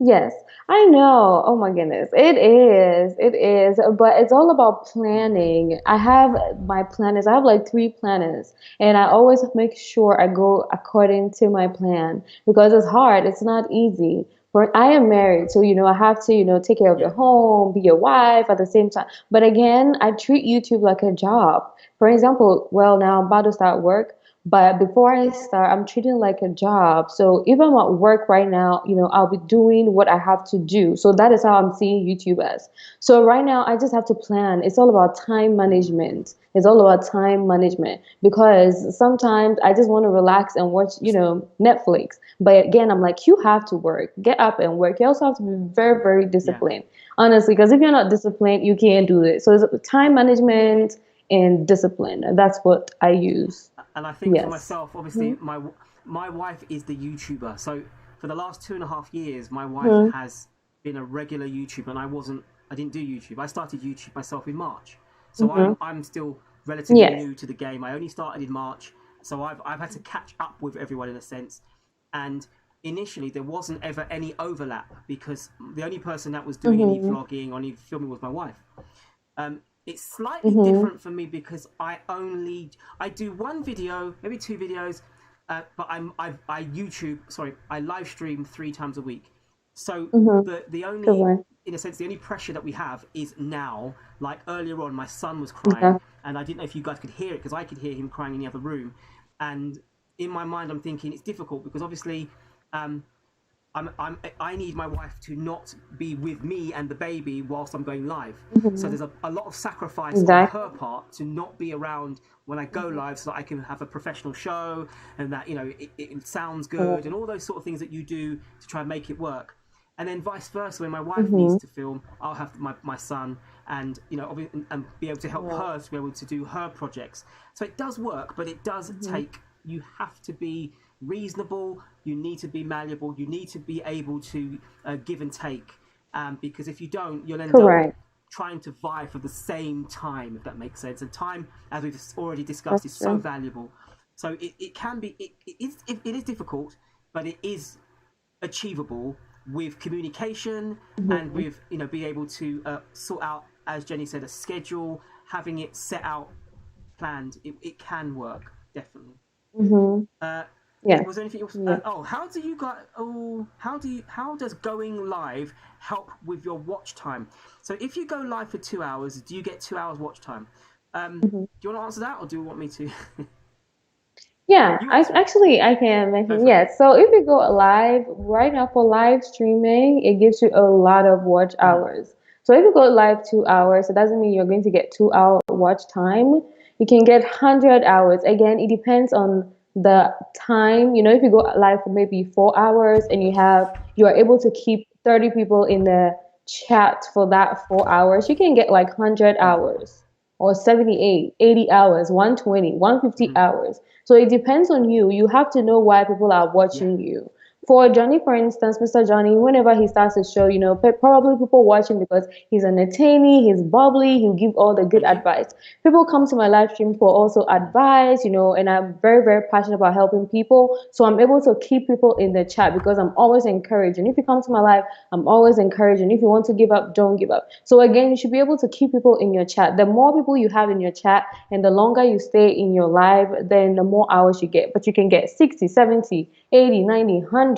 Yes, I know. Oh my goodness. It is. It is. But it's all about planning. I have my planners. I have like 3 planners, and I always make sure I go according to my plan, because it's hard. It's not easy. For I am married, so I have to, take care of the home, be a wife at the same time. But again, I treat YouTube like a job. For example, well, now I'm about to start work. But before I start, I'm treating it like a job. So if I'm at work right now, I'll be doing what I have to do. So that is how I'm seeing YouTube as. So right now, I just have to plan. It's all about time management. It's all about time management, because sometimes I just want to relax and watch, Netflix. But again, I'm like, you have to work, get up and work. You also have to be very, very disciplined, honestly, because if you're not disciplined, you can't do it. So it's time management and discipline. And that's what I use. And I think for myself, obviously, my wife is the YouTuber. So for the last 2.5 years, my wife has been a regular YouTuber, and I didn't do YouTube. I started YouTube myself in March. So I'm still relatively new to the game. I only started in March. So I've had to catch up with everyone in a sense. And initially, there wasn't ever any overlap, because the only person that was doing any vlogging or any filming was my wife. It's slightly different for me, because I do 1 video, maybe 2 videos, but I live stream 3 times a week. So the only, in a sense, the only pressure that we have is now. Like earlier on, my son was crying, and I didn't know if you guys could hear it, because I could hear him crying in the other room. And in my mind, I'm thinking it's difficult, because obviously, I need my wife to not be with me and the baby whilst I'm going live. So there's a lot of sacrifice on her part to not be around when I go live, so that I can have a professional show, and that it sounds good, and all those sort of things that you do to try and make it work. And then vice versa, when my wife needs to film, I'll have my son, and and be able to help her to be able to do her projects. So it does work, but it does take. You have to be reasonable. You need to be malleable. You need to be able to give and take, because if you don't, you'll end up trying to vie for the same time, if that makes sense. And time, as we've already discussed, is so valuable. So it can be, it is difficult, but it is achievable with communication and Mm-hmm. with, be able to sort out, as Jenny said, a schedule, having it set out, planned. It can work, definitely. Mm-hmm. Uh, was Yes. there anything else? Yeah. How do you got? Oh, how does going live help with your watch time? So if you go live for 2 hours, do you get 2 hours watch time? Mm-hmm. Do you want to answer that, or do you want me to? Yeah, You I answer it. actually I can Go mention for it. yes. So if you go live right now for live streaming, it gives you a lot of watch Mm-hmm. hours. So if you go live 2 hours, it doesn't mean you're going to get 2 hour watch time. You can get 100 hours. Again, it depends on the time. If you go live for maybe 4 hours and you are able to keep 30 people in the chat for that 4 hours, you can get like 100 Mm-hmm. hours or 78, 80 hours, 120, 150 Mm-hmm. hours. So it depends on you. You have to know why people are Yeah. watching you. For Johnny, for instance, Mr. Johnny, whenever he starts his show, probably people watch him because he's entertaining, he's bubbly, he'll give all the good Thank you. advice. People come to my live stream for also Mm-hmm. advice, and I'm very, very passionate about helping people. So I'm able to keep people in the chat because I'm always encouraging. If you come to my live, I'm always encouraging. If you want to give up, don't give up. So again, you should be able to keep people in your chat. The more people you have in your chat and the longer you stay in your live, then the more hours you get. But you can get 60, 70, 80, 90, 100.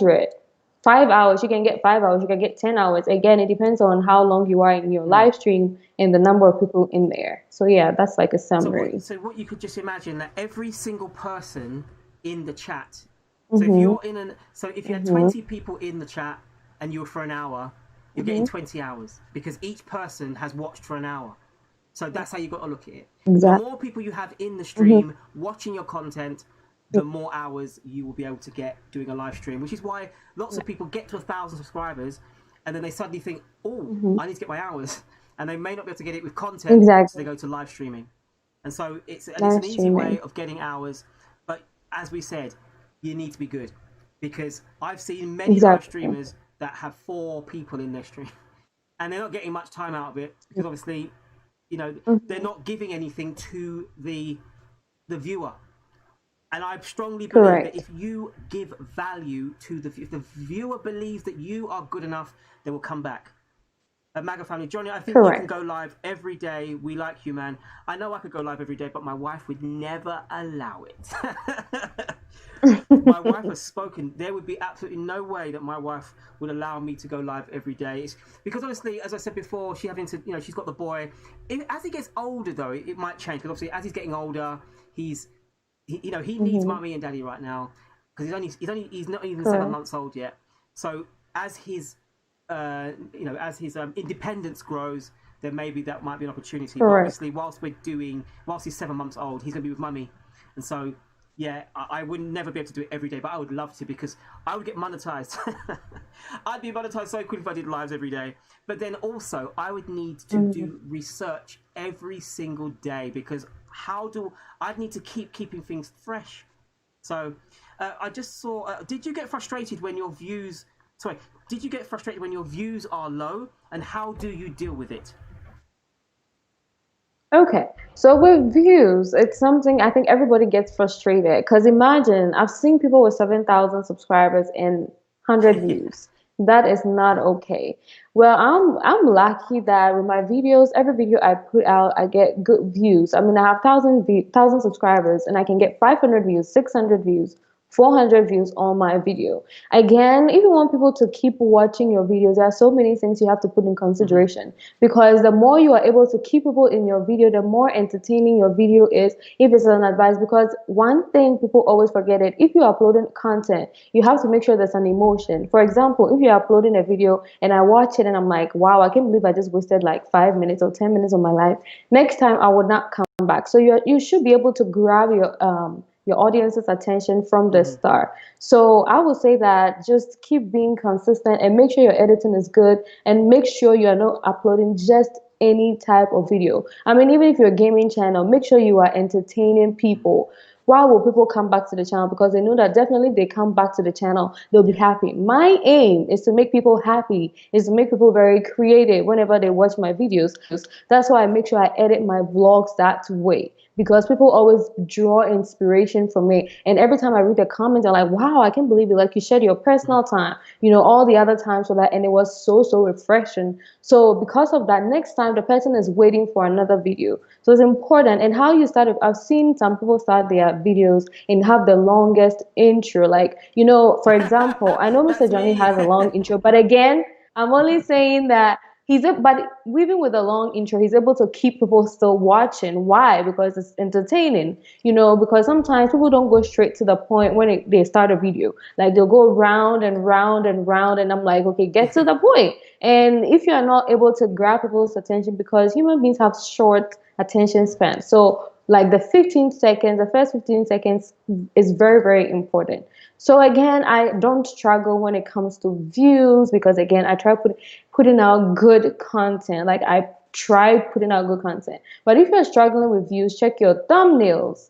5 hours, you can get 5 hours, you can get 10 hours. Again, it depends on how long you are in your Mm. live stream and the number of people in there. So yeah, that's like a So what? summary. So what you could just imagine that every single person in the chat. So if Mm-hmm. you're in an, so if you had Mm-hmm. 20 people in the chat and you were for an hour, you're getting Mm-hmm. 20 hours because each person has watched for an hour. So that's how you got to look at it. The Exactly. more people you have in the Mm-hmm. stream watching your content, the more hours you will be able to get doing a live stream. Which is why lots of people get to 1,000 subscribers, and then they suddenly think, "Oh, Mm-hmm. I need to get my hours," and they may not be able to get it with content, so they Exactly. go to live streaming. And so it's an Live easy way streaming. of getting hours, but as we said, you need to be good because I've seen many live Exactly. streamers that have 4 people in their stream, and they're not getting much time out of it because obviously, you know, they're Mm-hmm. not giving anything to the viewer. And I strongly believe that Correct. if you give value to if the viewer believes that you are good enough, they will come back. MAGA family, Johnny, I think you can Correct. go live every day. We like you, man. I know I could go live every day, but my wife would never allow it. My wife has spoken. There would be absolutely no way that my wife would allow me to go live every day. It's because obviously, as I said before, she having to, she's got the boy. As he gets older, though, it might change. Because obviously, as he's getting older, he needs Mm-hmm. mummy and daddy right now because he's not even seven Correct. months old yet. So as his independence grows, then maybe that might be an opportunity. But Correct. obviously, whilst he's 7 months old, he's gonna be with mummy, and so yeah, I would never be able to do it every day, but I would love to because I would get monetized. I'd be monetized so quick if I did lives every day. But then also, I would need to Mm-hmm. do research every single day because I'd need to keeping things fresh. So I just saw. Did you get frustrated when your views? Sorry, did you get frustrated when your views are low, and how do you deal with it? Okay, so with views, it's something I think everybody gets frustrated because imagine I've seen people with 7,000 subscribers and 100 Yeah. views. That is not okay. Well, I'm lucky that with my videos, every video I put out, I get good views. I mean, I have thousand subscribers and I can get 500 views, 600 views, 400 views on my video. Again, if you want people to keep watching your videos, there are so many things you have to put in Mm-hmm. consideration because the more you are able to keep people in your video, the more entertaining your video is if it's an advice. Because one thing people always forget it, if you're uploading content, you have to make sure there's an emotion. For example, if you're uploading a video and I watch it and I'm like, wow, I can't believe I just wasted like 5 minutes or 10 minutes of my life. Next time I would not come back. So you should be able to grab your audience's attention from the Mm-hmm. start. So I would say that just keep being consistent and make sure your editing is good and make sure you are not uploading just any type of video. I mean, even if you're a gaming channel, make sure you are entertaining Mm-hmm. people. Why will people come back to the channel? Because they know that definitely if they come back to the channel, they'll be Yeah. happy. My aim is to make people happy, is to make people very creative whenever they watch my videos. That's why I make sure I edit my vlogs that way. because people always draw inspiration from it. And every time I read the comments, I'm like, wow, I can't believe it. Like you shared your personal time, all the other times for that. And it was so, so refreshing. So because of that, next time the person is waiting for another video. So it's important. And how you start it, I've seen some people start their videos and have the longest intro. Like, for example, I know Mr. That's Johnny me. has a long intro, but again, I'm only saying that but even with a long intro, he's able to keep people still watching. Why? Because it's entertaining, because sometimes people don't go straight to the point when they start a video. Like they'll go round and round and round, and I'm like, okay, get to the point. And if you are not able to grab people's attention, because human beings have short attention span. So like the 15 seconds, the first 15 seconds is very, very important. So again, I don't struggle when it comes to views because again, I try putting out good content. Like I try putting out good content. But if you're struggling with views, check your thumbnails.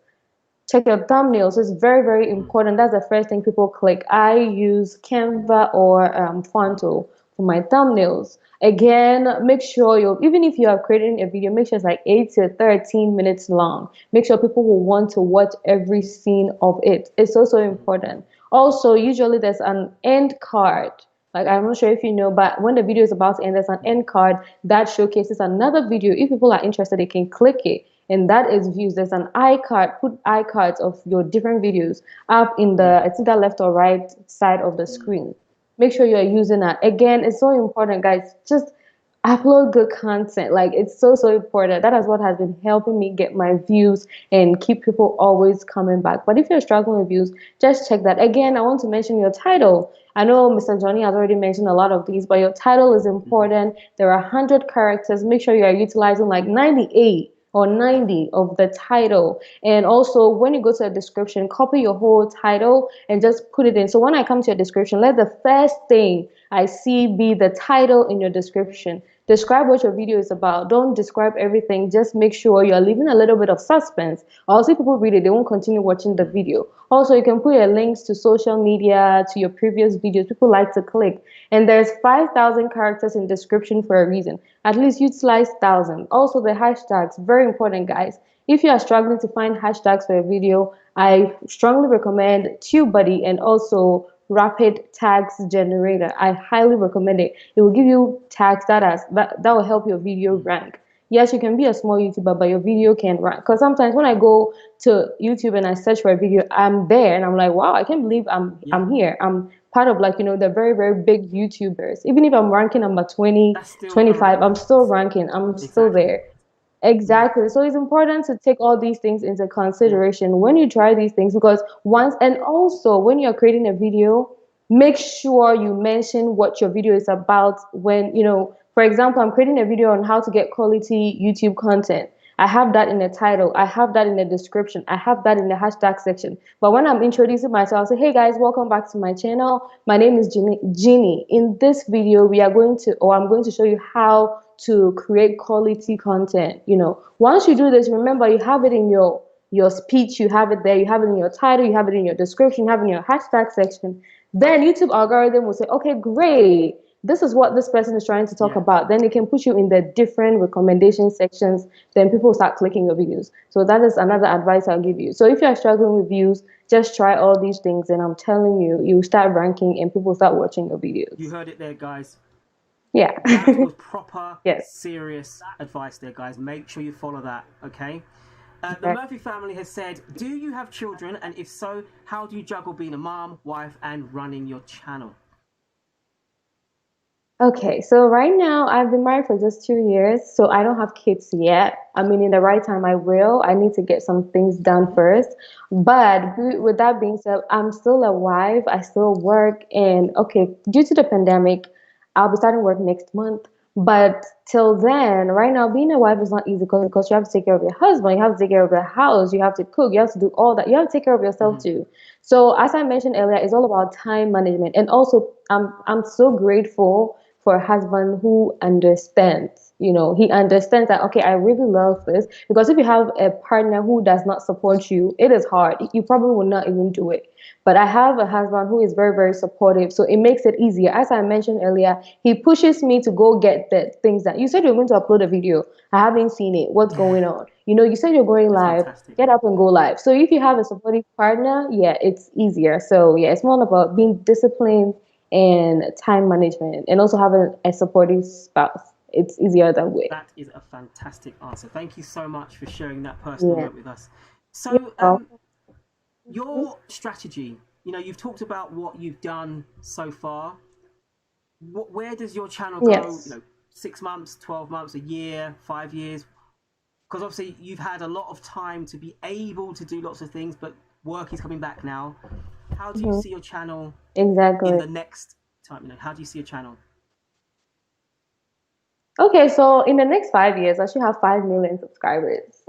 Check your thumbnails. It's very, very important. That's the first thing people click. I use Canva or Fonto for my thumbnails. Again, make sure even if you are creating a video, make sure it's like 8 to 13 minutes long. Make sure people will want to watch every scene of it. It's also important. Also, usually there's an end card. Like I'm not sure if you know, but when the video is about to end, there's an end card that showcases another video. If people are interested, they can click it. And that is views. There's an iCard. Put iCards of your different videos up in it's either left or right side of the screen. Make sure you're using that. Again, it's so important, guys. Just upload good content. Like it's so, so important. That is what has been helping me get my views and keep people always coming back. But if you're struggling with views, just check that. Again, I want to mention your title. I know Mr. Johnny has already mentioned a lot of these, but your title is important. There are 100 characters. Make sure you are utilizing like 98 or 90 of the title. And also when you go to the description, copy your whole title and just put it in. So when I come to your description, let the first thing I see be the title in your description. Describe what your video is about. Don't describe everything. Just make sure you're leaving a little bit of suspense. Or else if people read it, they won't continue watching the video. Also, you can put your links to social media, to your previous videos. People like to click. And there's 5,000 characters in description for a reason. At least utilize 1,000. Also, the hashtags, very important, guys. If you are struggling to find hashtags for a video, I strongly recommend TubeBuddy and also Rapid Tags Generator. I highly recommend it. It will give you tags that will help your video rank. Yes, you can be a small YouTuber, but your video can rank. Because sometimes when I go to YouTube and I search for a video, I'm there and I'm like, wow, I can't believe I'm here. I'm part of like, the very, very big YouTubers. Even if I'm ranking number 20, That's still 25, I'm around. still ranking. I'm still Exactly. there. Exactly. So it's important to take all these things into Yeah. consideration when you try these things because and also when you're creating a video, make sure you mention what your video is about when, for example, I'm creating a video on how to get quality YouTube content. I have that in the title. I have that in the description. I have that in the hashtag section. But when I'm introducing myself, I'll say, hey guys, welcome back to my channel. My name is Jeannie. In this video, I'm going to show you how to create quality content. Once you do this, remember you have it in your speech, you have it there, you have it in your title, you have it in your description, you have it in your hashtag section. Then YouTube algorithm will say, okay, great. This is what this person is trying to talk Yeah. about. Then they can put you in the different recommendation sections. Then people start clicking your videos. So that is another advice I'll give you. So if you're struggling with views, just try all these things. And I'm telling you, you start ranking and people start watching your You videos. heard it there, guys. Yeah. That was proper, Yes. serious advice there, guys. Make sure you follow that, okay? The Okay. Murphy family has said, do you have children? And if so, how do you juggle being a mom, wife, and running your channel? Okay, so right now I've been married for just 2 years, so I don't have kids yet. I mean, in the right time I will. I need to get some things done first. But with that being said, I'm still a wife. I still work, and okay, due to the pandemic, I'll be starting work next month. But till then, right now, being a wife is not easy because you have to take care of your husband, you have to take care of the house, you have to cook, you have to do all that. You have to take care of yourself too. So as I mentioned earlier, it's all about time management, and also I'm so grateful for a husband who understands. He understands that, okay, I really love this. Because if you have a partner who does not support you, it is hard. You probably will not even do it. But I have a husband who is very, very supportive. So it makes it easier. As I mentioned earlier, he pushes me to go get the things that you said you're going to upload a video. I haven't seen it. What's going on? You said you're going That's live. fantastic. Get up and go live. So if you have a supportive partner, yeah, it's easier. So yeah, it's more about being disciplined and time management, and also having a supportive spouse. It's easier that way. That is a fantastic answer. Thank you so much for sharing that personal Yeah. note with us. You're So, welcome. your strategy, you've talked about what you've done so far. Where does your channel go? Yes. 6 months, 12 months, a year, 5 years? Because obviously you've had a lot of time to be able to do lots of things, but work is coming back now. How do you Hmm. see your channel in Exactly. the next time? How do you see your channel? Okay, so in the next 5 years, I should have 5 million subscribers.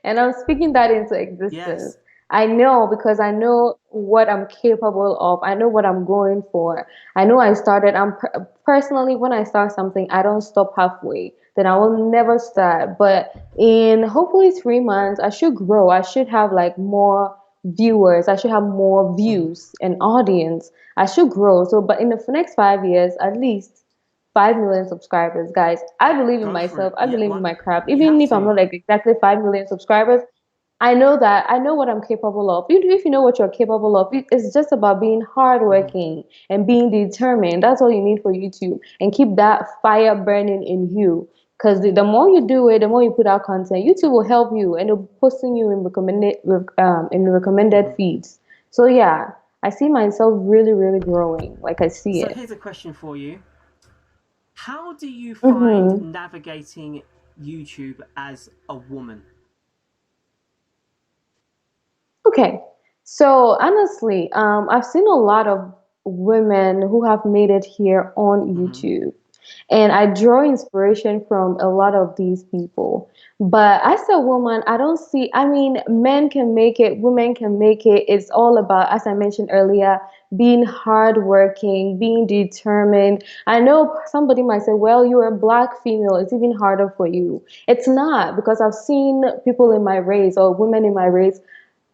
And I'm speaking that into existence. Yes. I know because I know what I'm capable of. I know what I'm going for. I know I started, personally, when I start something, I don't stop halfway. Then I will never start. But in hopefully 3 months, I should grow. I should have like more viewers. I should have more Hmm. views and audience. I should grow. So, but in the next 5 years, at least 5 million subscribers, guys. I believe in Go for myself. it. I Yeah, believe in my craft. you Even have if I'm to. not like exactly 5 million subscribers, I know what I'm capable of. If you know what you're capable of, it's just about being Hmm. hardworking and being determined. That's all you need for YouTube, and keep that fire burning in you. Because the more you do it, the more you put out content, YouTube will help you and it'll be posting you in recommended Hmm. feeds. So yeah, I see myself really, really growing. Like I see So it. here's a question for you. How do you find Mm-hmm. navigating YouTube as a woman? Okay, so honestly, I've seen a lot of women who have made it here on Hmm. YouTube, and I draw inspiration from a lot of these people. But as a woman, I don't see, I mean, men can make it, women can make it. It's all about, as I mentioned earlier, being hardworking, being determined. I know somebody might say, well, you're a black female, it's even harder for you. It's not, because I've seen people in my race or women in my race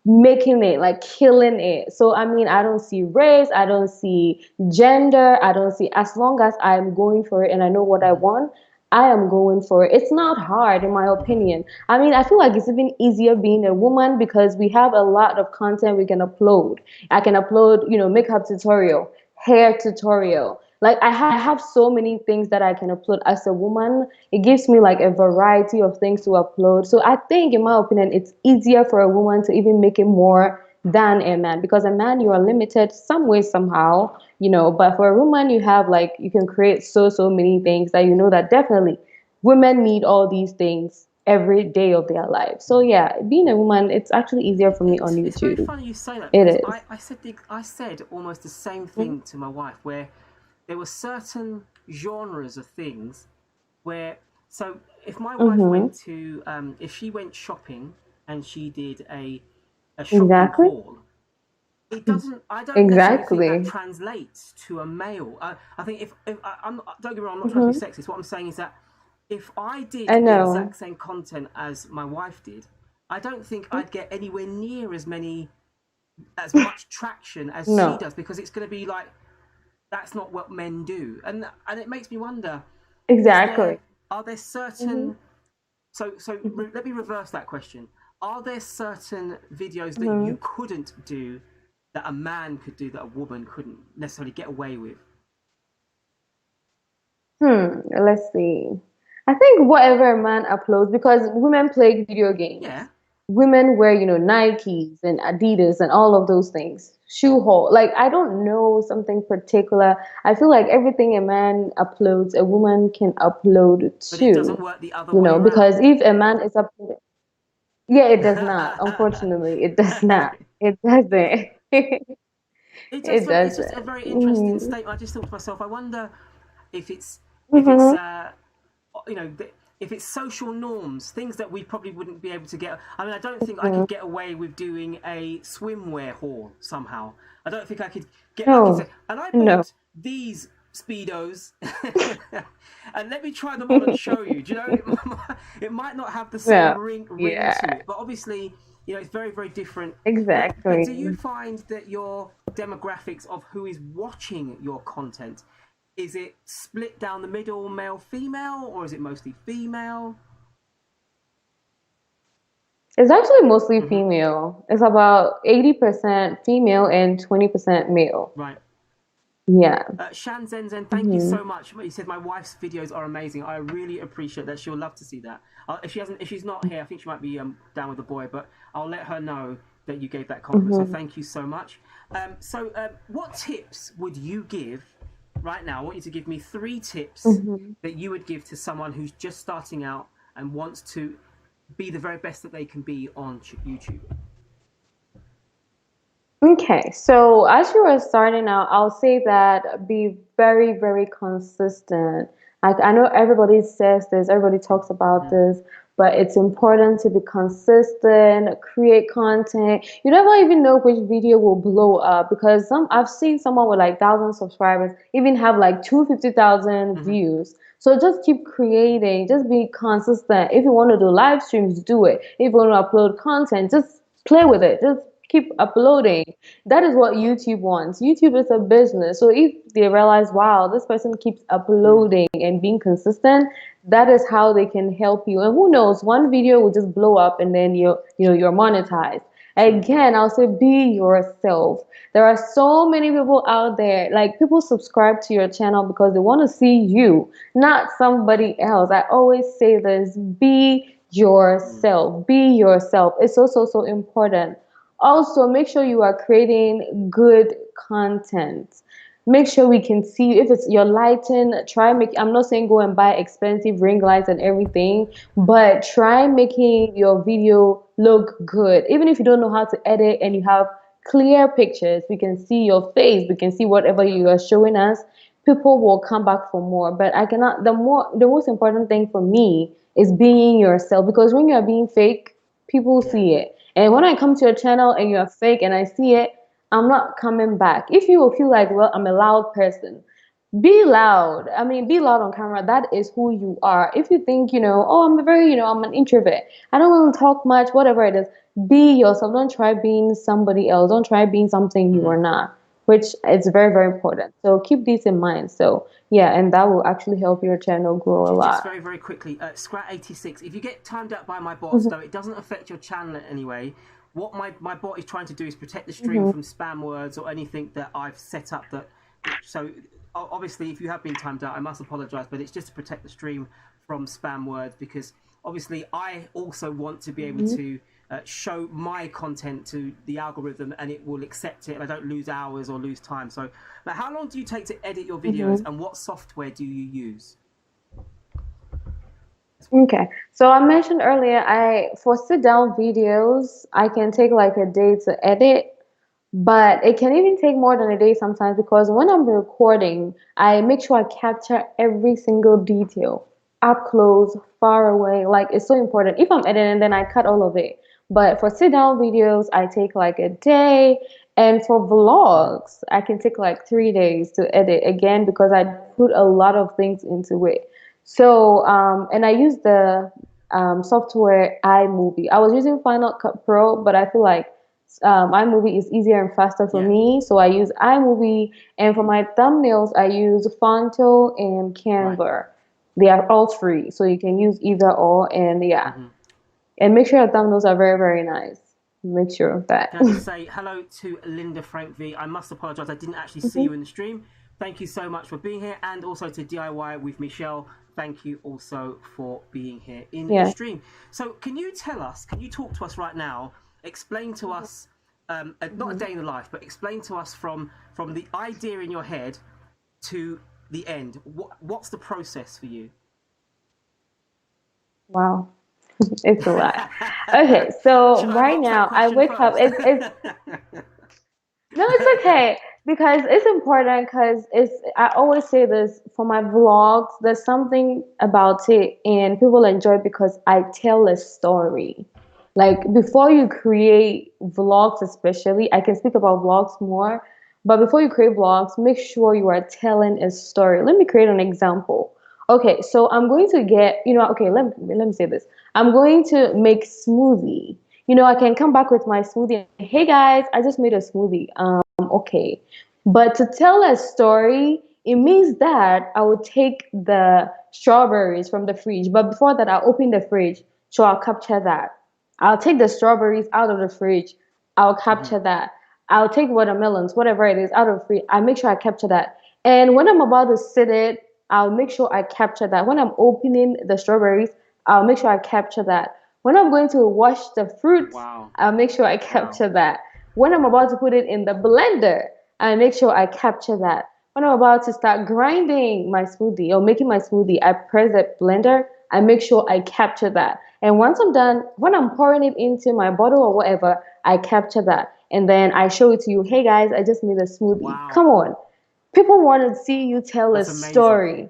making it, like killing it. So I mean, I don't see race, I don't see gender, I don't see, as long as I'm going for it and I know what I Hmm. want, I am going for it. It's not hard in my Hmm. opinion. I mean, I feel like it's even easier being a woman because we have a lot of content we can upload. I can upload, makeup tutorial, hair tutorial. Like I have so many things that I can upload as a woman. It gives me like a variety of things to upload. So I think, in my opinion, it's easier for a woman to even make it more than a man, because a man, you are limited some way somehow, but for a woman, you have like, you can create so many things that, that definitely women need all these things every day of their life. So Hmm. yeah, being a woman, it's actually easier for me on It's very YouTube. funny you say that It because is. I said almost the same Mhm. thing to my wife, where there were certain genres of things where, so if my wife Mhm. went to if she went shopping and she did a shopping Exactly. haul, it doesn't, I don't necessarily think that Exactly. translates to a male. I think if I'm don't get me wrong, I'm not trying to be Mhm. sexist. What I'm saying is that if I I did the know. exact same content as my wife did, I don't think I'd get anywhere near as much traction as she No. does, because it's going to be like, that's not what men do. And it makes me wonder, is there Exactly. are there Mhm. certain, let me reverse that question. Are there certain videos that you Mhm. couldn't do that a man could do that a woman couldn't necessarily get away with? Let's see. I think whatever a man uploads, because women play video Yeah. games. Women wear, Nikes and Adidas and all of those things. Shoe haul. Like, I don't know something particular. I feel like everything a man uploads, a woman can upload But it doesn't too. work the other way Because around. if a man is uploading, yeah, it does not. Unfortunately, it does not. It doesn't. It It's just a doesn't. very interesting Mm-hmm. statement. I just thought to myself, I wonder if it's if it's Mm-hmm. you know if it's social norms, things that we probably wouldn't be able to get. I mean, I don't think I could get away with doing a swimwear haul somehow. I don't think I could say, No, and I no. bought these speedos, and let me try them on and show you. Do you know, it might not have the same Yeah. ring Yeah. to it, but obviously, it's very, very different. But do you Exactly. find that your demographics of who is watching your content, is it split down the middle, male, female, or is it mostly female? It's actually mostly Hmm. female. It's about 80% female and 20% male. Right. Yeah. Shan Zen Zen, thank you Hmm. so much. He said my wife's videos are amazing. I really appreciate that. She'll love to see that. If she's not here, I think she might be down with the boy, but I'll let her know that you gave that compliment. So Hmm. thank you so much. What tips would you give right now? I want you to give me 3 tips Hmm. that you would give to someone who's just starting out and wants to be the very best that they can be on YouTube. Okay, so as you are starting out, I'll say that be very, very consistent. Like I know everybody says this, everybody talks about Mm-hmm. this, but it's important to be consistent, create content. You never even know which video will blow up because I've seen someone with like 1,000 subscribers even have like 250,000 Mm-hmm. views. So just keep creating, just be consistent. If you want to do live streams, do it. If you want to upload content, just play with it. Just keep uploading. That is what YouTube wants. YouTube is a business. So if they realize, wow, this person keeps Mm. uploading and being consistent, that is how they can help you. And who knows, one video will just blow up and then you're monetized. True. Again, I'll say be yourself. There are so many people out there, like people subscribe to your channel because they want to see you, not somebody else. I always say this, be Mm. yourself. Be yourself. It's so, so, so important. Also, make sure you are creating good content. Make sure we can see you. If it's your lighting, try make. I'm not saying go and buy expensive ring lights and everything, but try making your video look good. Even if you don't know how to edit and you have clear pictures, we can see your face, we can see whatever you are showing us. People will come back for more. But I cannot. The most important thing for me is being yourself because when you are being fake, people Yeah. see it. And when I come to your channel and you're fake and I see it, I'm not coming back. If you will feel like, well, I'm a loud person, be loud. I mean, be loud on camera. That is who you are. If you think, oh, I'm an introvert. I don't want to talk much, whatever it is, be yourself. Don't try being somebody else. Don't try being something you Mm-hmm. are not, which is very, very important. So keep these in mind. So, yeah, and that will actually help your channel grow a Just lot. very, very quickly, Scrat86, if you get timed out by my bots, Hmm. though it doesn't affect your channel in any way, what my bot is trying to do is protect the stream Hmm. from spam words or anything that I've set up that. So, obviously, if you have been timed out, I must apologize, but it's just to protect the stream from spam words because obviously I also want to be able Hmm. to show my content to the algorithm and it will accept it and I don't lose hours or lose time. So, now how long do you take to edit your videos Hmm. and what software do you use? Okay. So I mentioned earlier, I for sit down videos, I can take like a day to edit, but it can even take more than a day sometimes because when I'm recording, I make sure I capture every single detail, up close, far away. Like it's so important. If I'm editing, then I cut all of it. But for sit down videos, I take like a day. And for Mhm. vlogs, I can take like 3 days to edit again because I put a lot of things into it. So, and I use the software iMovie. I was using Final Cut Pro, but I feel like iMovie is easier and faster for Yeah, me. So I use iMovie, and for my thumbnails, I use Fonto and right. Canva. They are all free, so you can use either or. And yeah, Hmm. and make sure your thumbnails are very, very nice. Make sure of that. Can I just say hello to Linda Frank V? I must apologize, I didn't actually see you in the stream. Thank you so much for being here, and also to DIY with Michelle. Thank you also for being here in the Yeah. stream. So, can you talk to us right now? Explain to us, not a Hmm. day in the life, but explain to us from the idea in your head to the end. What's the process for you? Wow. It's a lot. Okay, so Should I have right asked that now I question wake up. first? It's No, it's okay because it's important because I always say this for my vlogs, there's something about it and people enjoy it because I tell a story. Like before you create vlogs especially, I can speak about vlogs more, But before you create vlogs, make sure you are telling a story. Let me create an example. Okay, so I'm going to get, okay, let me say this. I'm going to make smoothie. I can come back with my smoothie. Hey guys, I just made a smoothie. Okay. But to tell a story, it means that I will take the strawberries from the fridge. But before that, I'll open the fridge. So I'll capture that. I'll take the strawberries out of the fridge. I'll capture that. I'll take watermelons, whatever it is, out of the fridge. I make sure I capture that. And when I'm about to sit it, I'll make sure I capture that. When I'm opening the strawberries, I'll make sure I capture that. When I'm going to wash the fruits, Wow. I'll make sure I capture that. When I'm about to put it in the blender, I make sure I capture that. When I'm about to start grinding my smoothie or making my smoothie, I press the blender, I make sure I capture that. And once I'm done, when I'm pouring it into my bottle or whatever, I capture that. And then I show it to you. Hey guys, I just made a smoothie. Wow. Come on. People want to see you tell a That's amazing. story.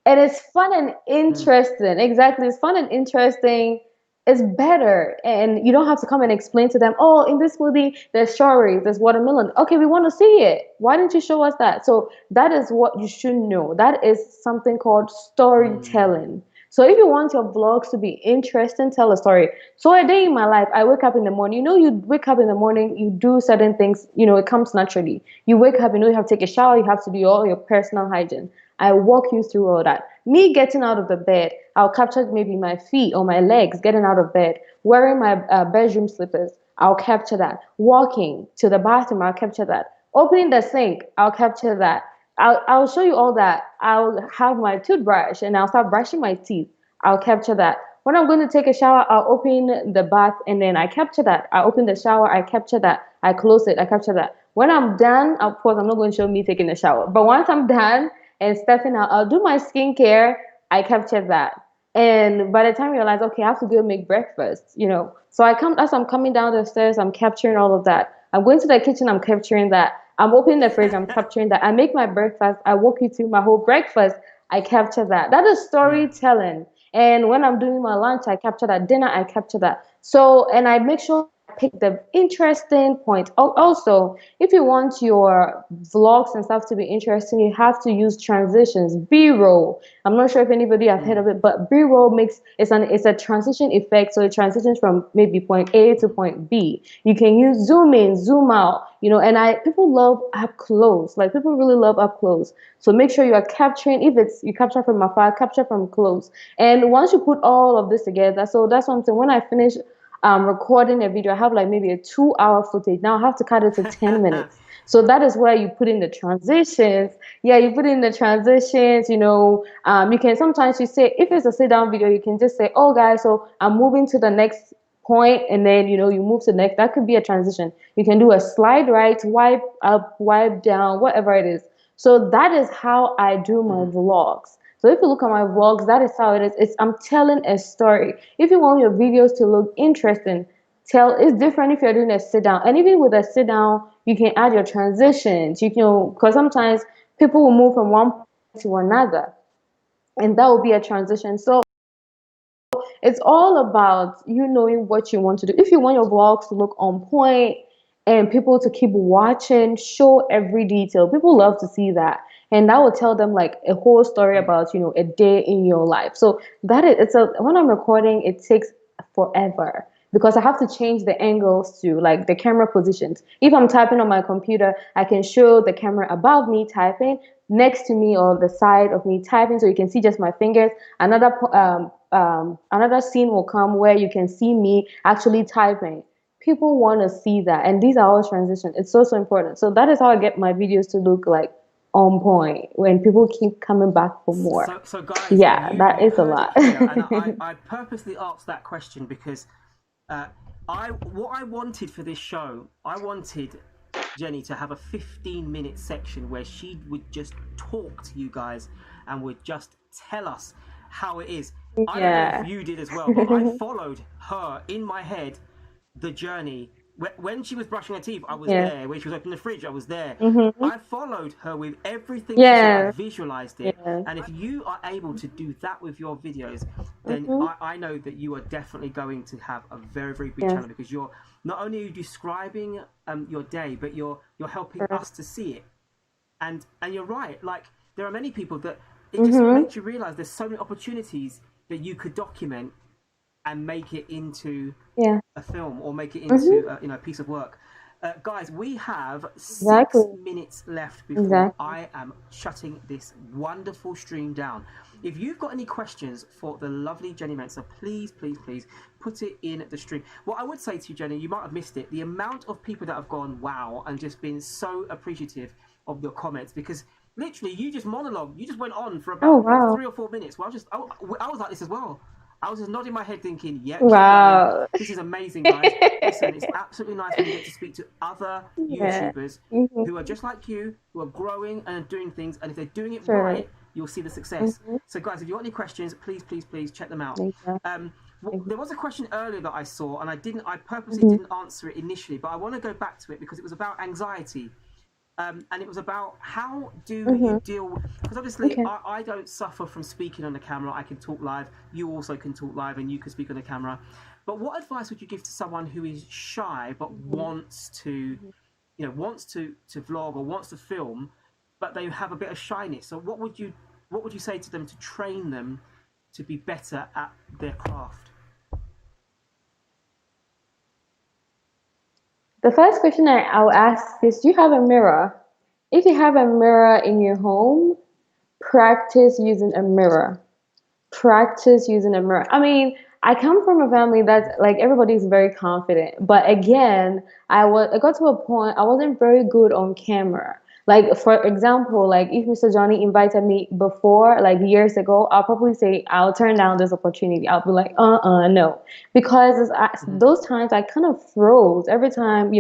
And it's fun and interesting. Exactly. It's fun and interesting. It's better. And you don't have to come and explain to them, oh, in this smoothie, there's strawberries, there's watermelon. Okay, we want to see it. Why didn't you show us that? So that is what you should know. That is something called storytelling. So if you want your vlogs to be interesting, tell a story. So a day in my life, I wake up in the morning. You wake up in the morning, you do certain things, it comes naturally. You wake up, you have to take a shower, you have to do all your personal hygiene. I walk you through all that. Me getting out of the bed, I'll capture maybe my feet or my legs getting out of bed, wearing my bedroom slippers, I'll capture that. Walking to the bathroom, I'll capture that. Opening the sink, I'll capture that. I'll show you all that. I'll have my toothbrush and I'll start brushing my teeth. I'll capture that. When I'm going to take a shower, I'll open the bath and then I capture that. I open the shower, I capture that. I close it, I capture that. When I'm done, of course, I'm not going to show me taking a shower. But once I'm done and stepping out, I'll do my skincare, I capture that. And by the time you realize, okay, I have to go make breakfast. So as I'm coming down the stairs, I'm capturing all of that. I'm going to the kitchen, I'm capturing that. I'm opening the fridge, I'm capturing that. I make my breakfast, I walk you through my whole breakfast, I capture that. That is Yeah. storytelling. And when I'm doing my lunch, I capture that. Dinner, I capture that. So, and I make sure I pick the interesting point. Also, if you want your vlogs and stuff to be interesting, you have to use transitions, B-roll. I'm not sure if anybody have heard of it, but B-roll it's a transition effect. So it transitions from maybe point A to point B. You can use zoom in, zoom out, and people love up close. Like people really love up close. So make sure you are capturing, if it's you capture from afar, capture from close. And once you put all of this together, so that's something when I finish recording a video, I have like maybe a 2 hour footage. Now I have to cut it to 10 minutes. So that is where you put in the transitions. Yeah, you put in the transitions, you can sometimes you say, if it's a sit down video, you can just say, oh guys, so I'm moving to the next point and then you move to the next. That could be a transition. You can do a slide right, wipe up, wipe down, whatever it is. So that is how I do my vlogs. So if you look at my vlogs, that is how it is. I'm telling a story. If you want your videos to look interesting, it's different if you're doing a sit down. And even with a sit down, you can add your transitions. Because sometimes people will move from one point to another, and that will be a transition. So it's all about you knowing what you want to do. If you want your vlogs to look on point and people to keep watching, show every detail. People love to see that. And that will tell them like a whole story about, a day in your life. So when I'm recording, it takes forever because I have to change the angles to like the camera positions. If I'm typing on my computer, I can show the camera above me typing, next to me or the side of me typing, so you can see just my fingers. Another scene will come where you can see me actually typing. People want to see that, and these are all transitions. It's so important. So that is how I get my videos to look like on point when people keep coming back for more. So guys, Yeah, that you is a heard it lot. here, and I purposely asked that question because what I wanted for this show, I wanted Jenny to have a 15-minute section where she would just talk to you guys and would just tell us how it is. I don't know Yeah. if you did as well, but I followed her in my head, the journey when she was brushing her teeth, I was Yeah. there. When she was opening the fridge, I was there. Mm-hmm. I followed her with everything she said. I Yeah. visualized it. Yeah. And if you are able to do that with your videos, then Mm-hmm. I know that you are definitely going to have a very, very big Yes. channel, because you're not only are you describing your day, but you're helping Correct. us to see it. And you're right. Like, there are many people that it just Mm-hmm. makes you realize there's so many opportunities that you could document and make it into Yeah. a film, or make it Mm-hmm. into a piece of work. Guys, we have 6 Exactly. minutes left before Exactly. I am shutting this wonderful stream down. If you've got any questions for the lovely Jeanie Mensah, please, please, please put it in the stream. What I would say to you, Jenny, you might have missed it, the amount of people that have gone wow and just been so appreciative of your comments, because literally you just monologued, you just went on for Oh about wow. 3 or 4 minutes. Well, I was like this as well. I was just nodding my head thinking, yeah, keep going. Wow. This is amazing, guys. Listen, it's absolutely nice when you get to speak to other Yeah. YouTubers Mm-hmm. who are just like you, who are growing and doing things. And if they're doing it Sure. right, you'll see the success. Mm-hmm. So, guys, if you want any questions, please, please, please check them out. Exactly. There was a question earlier that I saw, and I purposely Mm-hmm. didn't answer it initially, but I want to go back to it because it was about anxiety. And it was about how do Mm-hmm. you deal, because obviously Okay. I don't suffer from speaking on the camera. I can talk live, you also can talk live, and you can speak on the camera. But what advice would you give to someone who is shy but wants to vlog or wants to film, but they have a bit of shyness? So what would you say to them to train them to be better at their craft? The first question I'll ask is, do you have a mirror? If you have a mirror in your home, practice using a mirror. Practice using a mirror. I mean, I come from a family that's like everybody's very confident, but again, I got to a point I wasn't very good on camera. Like for example, like if Mr. Johnny invited me before, like years ago, I'll probably say I'll turn down this opportunity. I'll be like, no, because those times I kind of froze every time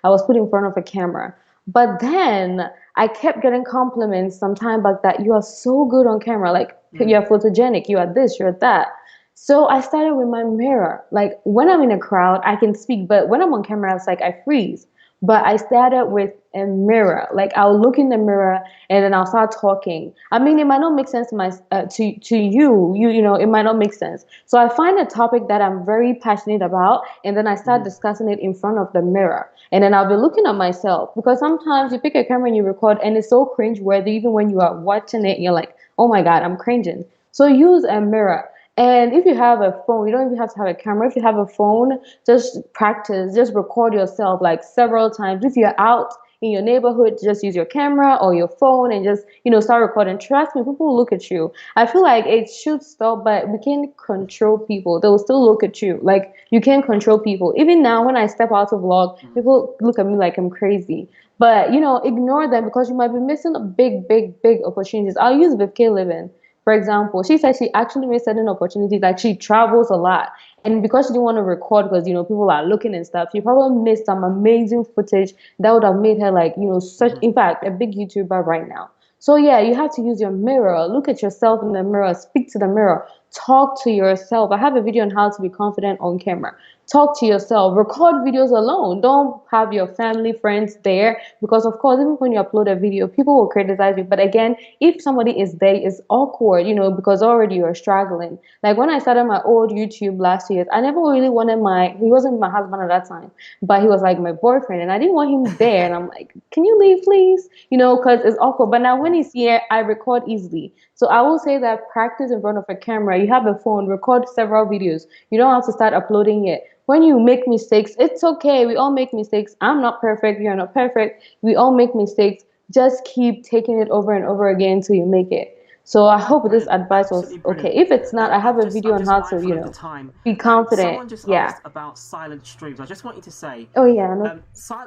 I was put in front of a camera. But then I kept getting compliments sometime back that you are so good on camera, like you're photogenic, you are this, you're that. So I started with my mirror. Like when I'm in a crowd, I can speak, but when I'm on camera, it's like I freeze. But I started with a mirror. Like I'll look in the mirror and then I'll start talking. I mean, it might not make sense to you. It might not make sense. So I find a topic that I'm very passionate about, and then I start discussing it in front of the mirror. And then I'll be looking at myself, because sometimes you pick a camera and you record, and it's so cringe worthy. Even when you are watching it, you're like, oh my god, I'm cringing. So use a mirror. And if you have a phone, you don't even have to have a camera. If you have a phone, just practice, just record yourself like several times. If you're out in your neighborhood, just use your camera or your phone and just, start recording. Trust me, people will look at you. I feel like it should stop, but we can't control people. They will still look at you. Like you can't control people. Even now, when I step out to vlog, people look at me like I'm crazy. But, ignore them, because you might be missing big, big, big opportunities. I'll use Vivke Living. For example, she said she actually made certain opportunities. Like she travels a lot, and because she didn't want to record because people are looking and stuff, she probably missed some amazing footage that would have made her like such. In fact, a big YouTuber right now. So yeah, you have to use your mirror. Look at yourself in the mirror. Speak to the mirror. Talk to yourself. I have a video on how to be confident on camera. Talk to yourself. Record videos alone. Don't have your family, friends there, because of course, even when you upload a video, people will criticize you. But again, if somebody is there, it's awkward, because already you're struggling. Like when I started my old YouTube last year, I never really wanted he wasn't my husband at that time, but he was like my boyfriend, and I didn't want him there. And I'm like, can you leave, please? Because it's awkward. But now when he's here, I record easily. So I will say that practice in front of a camera. You have a phone, record several videos. You don't have to start uploading it. When you make mistakes, it's okay. We all make mistakes. I'm not perfect. You're not perfect. We all make mistakes. Just keep taking it over and over again until you make it. So I hope this Brilliant, advice was absolutely okay. brilliant. If it's not, I have a video I'm on just how to, mindful of the time. be confident. Someone just Yeah. asked about silent streams. I just want you to say, Oh yeah. No.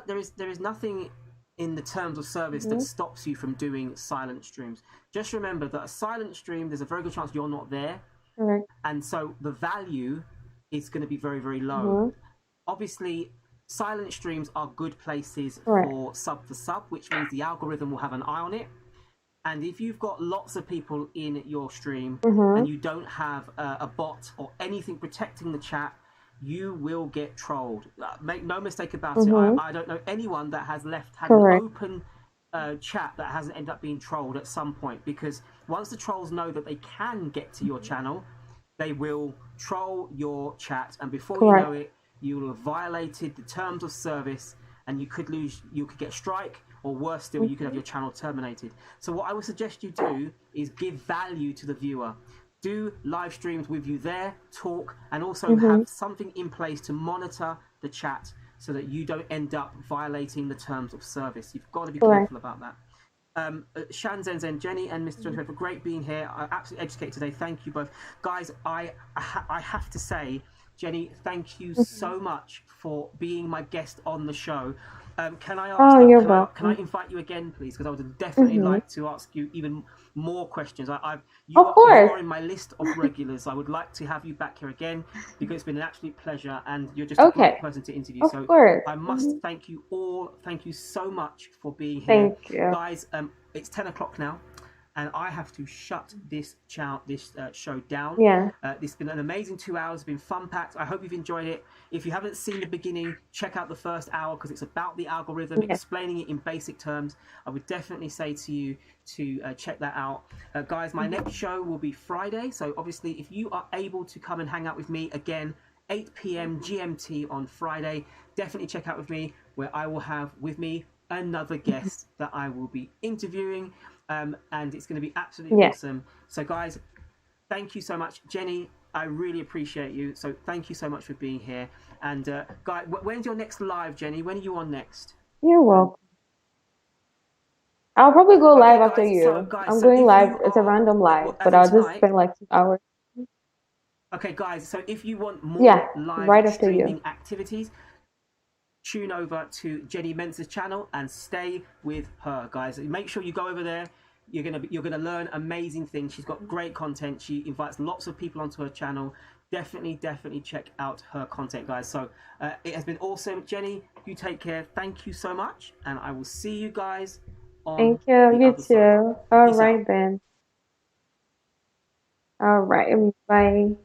there is nothing in the terms of service that stops you from doing silent streams. Just remember that a silent stream, there's a very good chance you're not there, Correct. and so the value is going to be very, very low. Obviously, silent streams are good places Correct. for sub, which means the algorithm will have an eye on it. And if you've got lots of people in your stream and you don't have a bot or anything protecting the chat, you will get trolled. Make no mistake about it. Mm-hmm. I don't know anyone that has had an Correct. open chat that hasn't ended up being trolled at some point, because once the trolls know that they can get to your channel, they will troll your chat, and before you know Correct. it, you will have violated the terms of service, and you could get strike, or worse still, you could have Mm-hmm. your channel terminated. So what I would suggest you do is give value to the viewer. Do live streams with you there, talk, and also Mm-hmm. have something in place to monitor the chat so that you don't end up violating the terms of service. You've got to be Correct. careful about that. Shan, Zen, Zen, Jenny, and Mr. 25 for great being here. I absolutely educated today. Thank you both, guys. I have to say, Jenny, thank you Mm-hmm. so much for being my guest on the show. Can I ask Oh, that? you're Can I welcome. invite you again, please? Because I would definitely Mm-hmm. like to ask you even more questions. Of You course. are in my list of regulars. I would like to have you back here again, because it's been an absolute pleasure, and you're just a great Okay. person to interview. Of So course. I must Mm-hmm. thank you all. Thank you so much for being here, Thank you. guys. It's 10 o'clock now, and I have to shut this show down. Yeah. This has been an amazing 2 hours. It's been fun packed. I hope you've enjoyed it. If you haven't seen the beginning, check out the first hour, because it's about the algorithm, Yeah. explaining it in basic terms. I would definitely say to you to check that out. Guys, my Mm-hmm. next show will be Friday. So obviously, if you are able to come and hang out with me again, 8 p.m. GMT on Friday, definitely check out with me, where I will have with me another guest that I will be interviewing, and it's going to be absolutely Yeah. awesome. So guys, thank you so much, Jenny. I really appreciate you. So thank you so much for being here. And guys, when's your next live, Jenny? When are you on next? You're welcome. I'll probably go Okay, live after guys. So you. guys, I'm so going if live. you It's a are, random live, well, as but in I'll just tonight. spend like 2 hours. Okay, guys. So if you want Yeah, more live right after you. streaming activities, tune over to Jeanie Mensah's channel and stay with her, guys. Make sure you go over there. You're gonna learn amazing things. She's got great content. She invites lots of people onto her channel. Definitely check out her content, guys. So it has been awesome. Jenny, you take care. Thank you so much, and I will see you guys on Thank you. the You other side. too. All Peace out. right then. All right. Bye.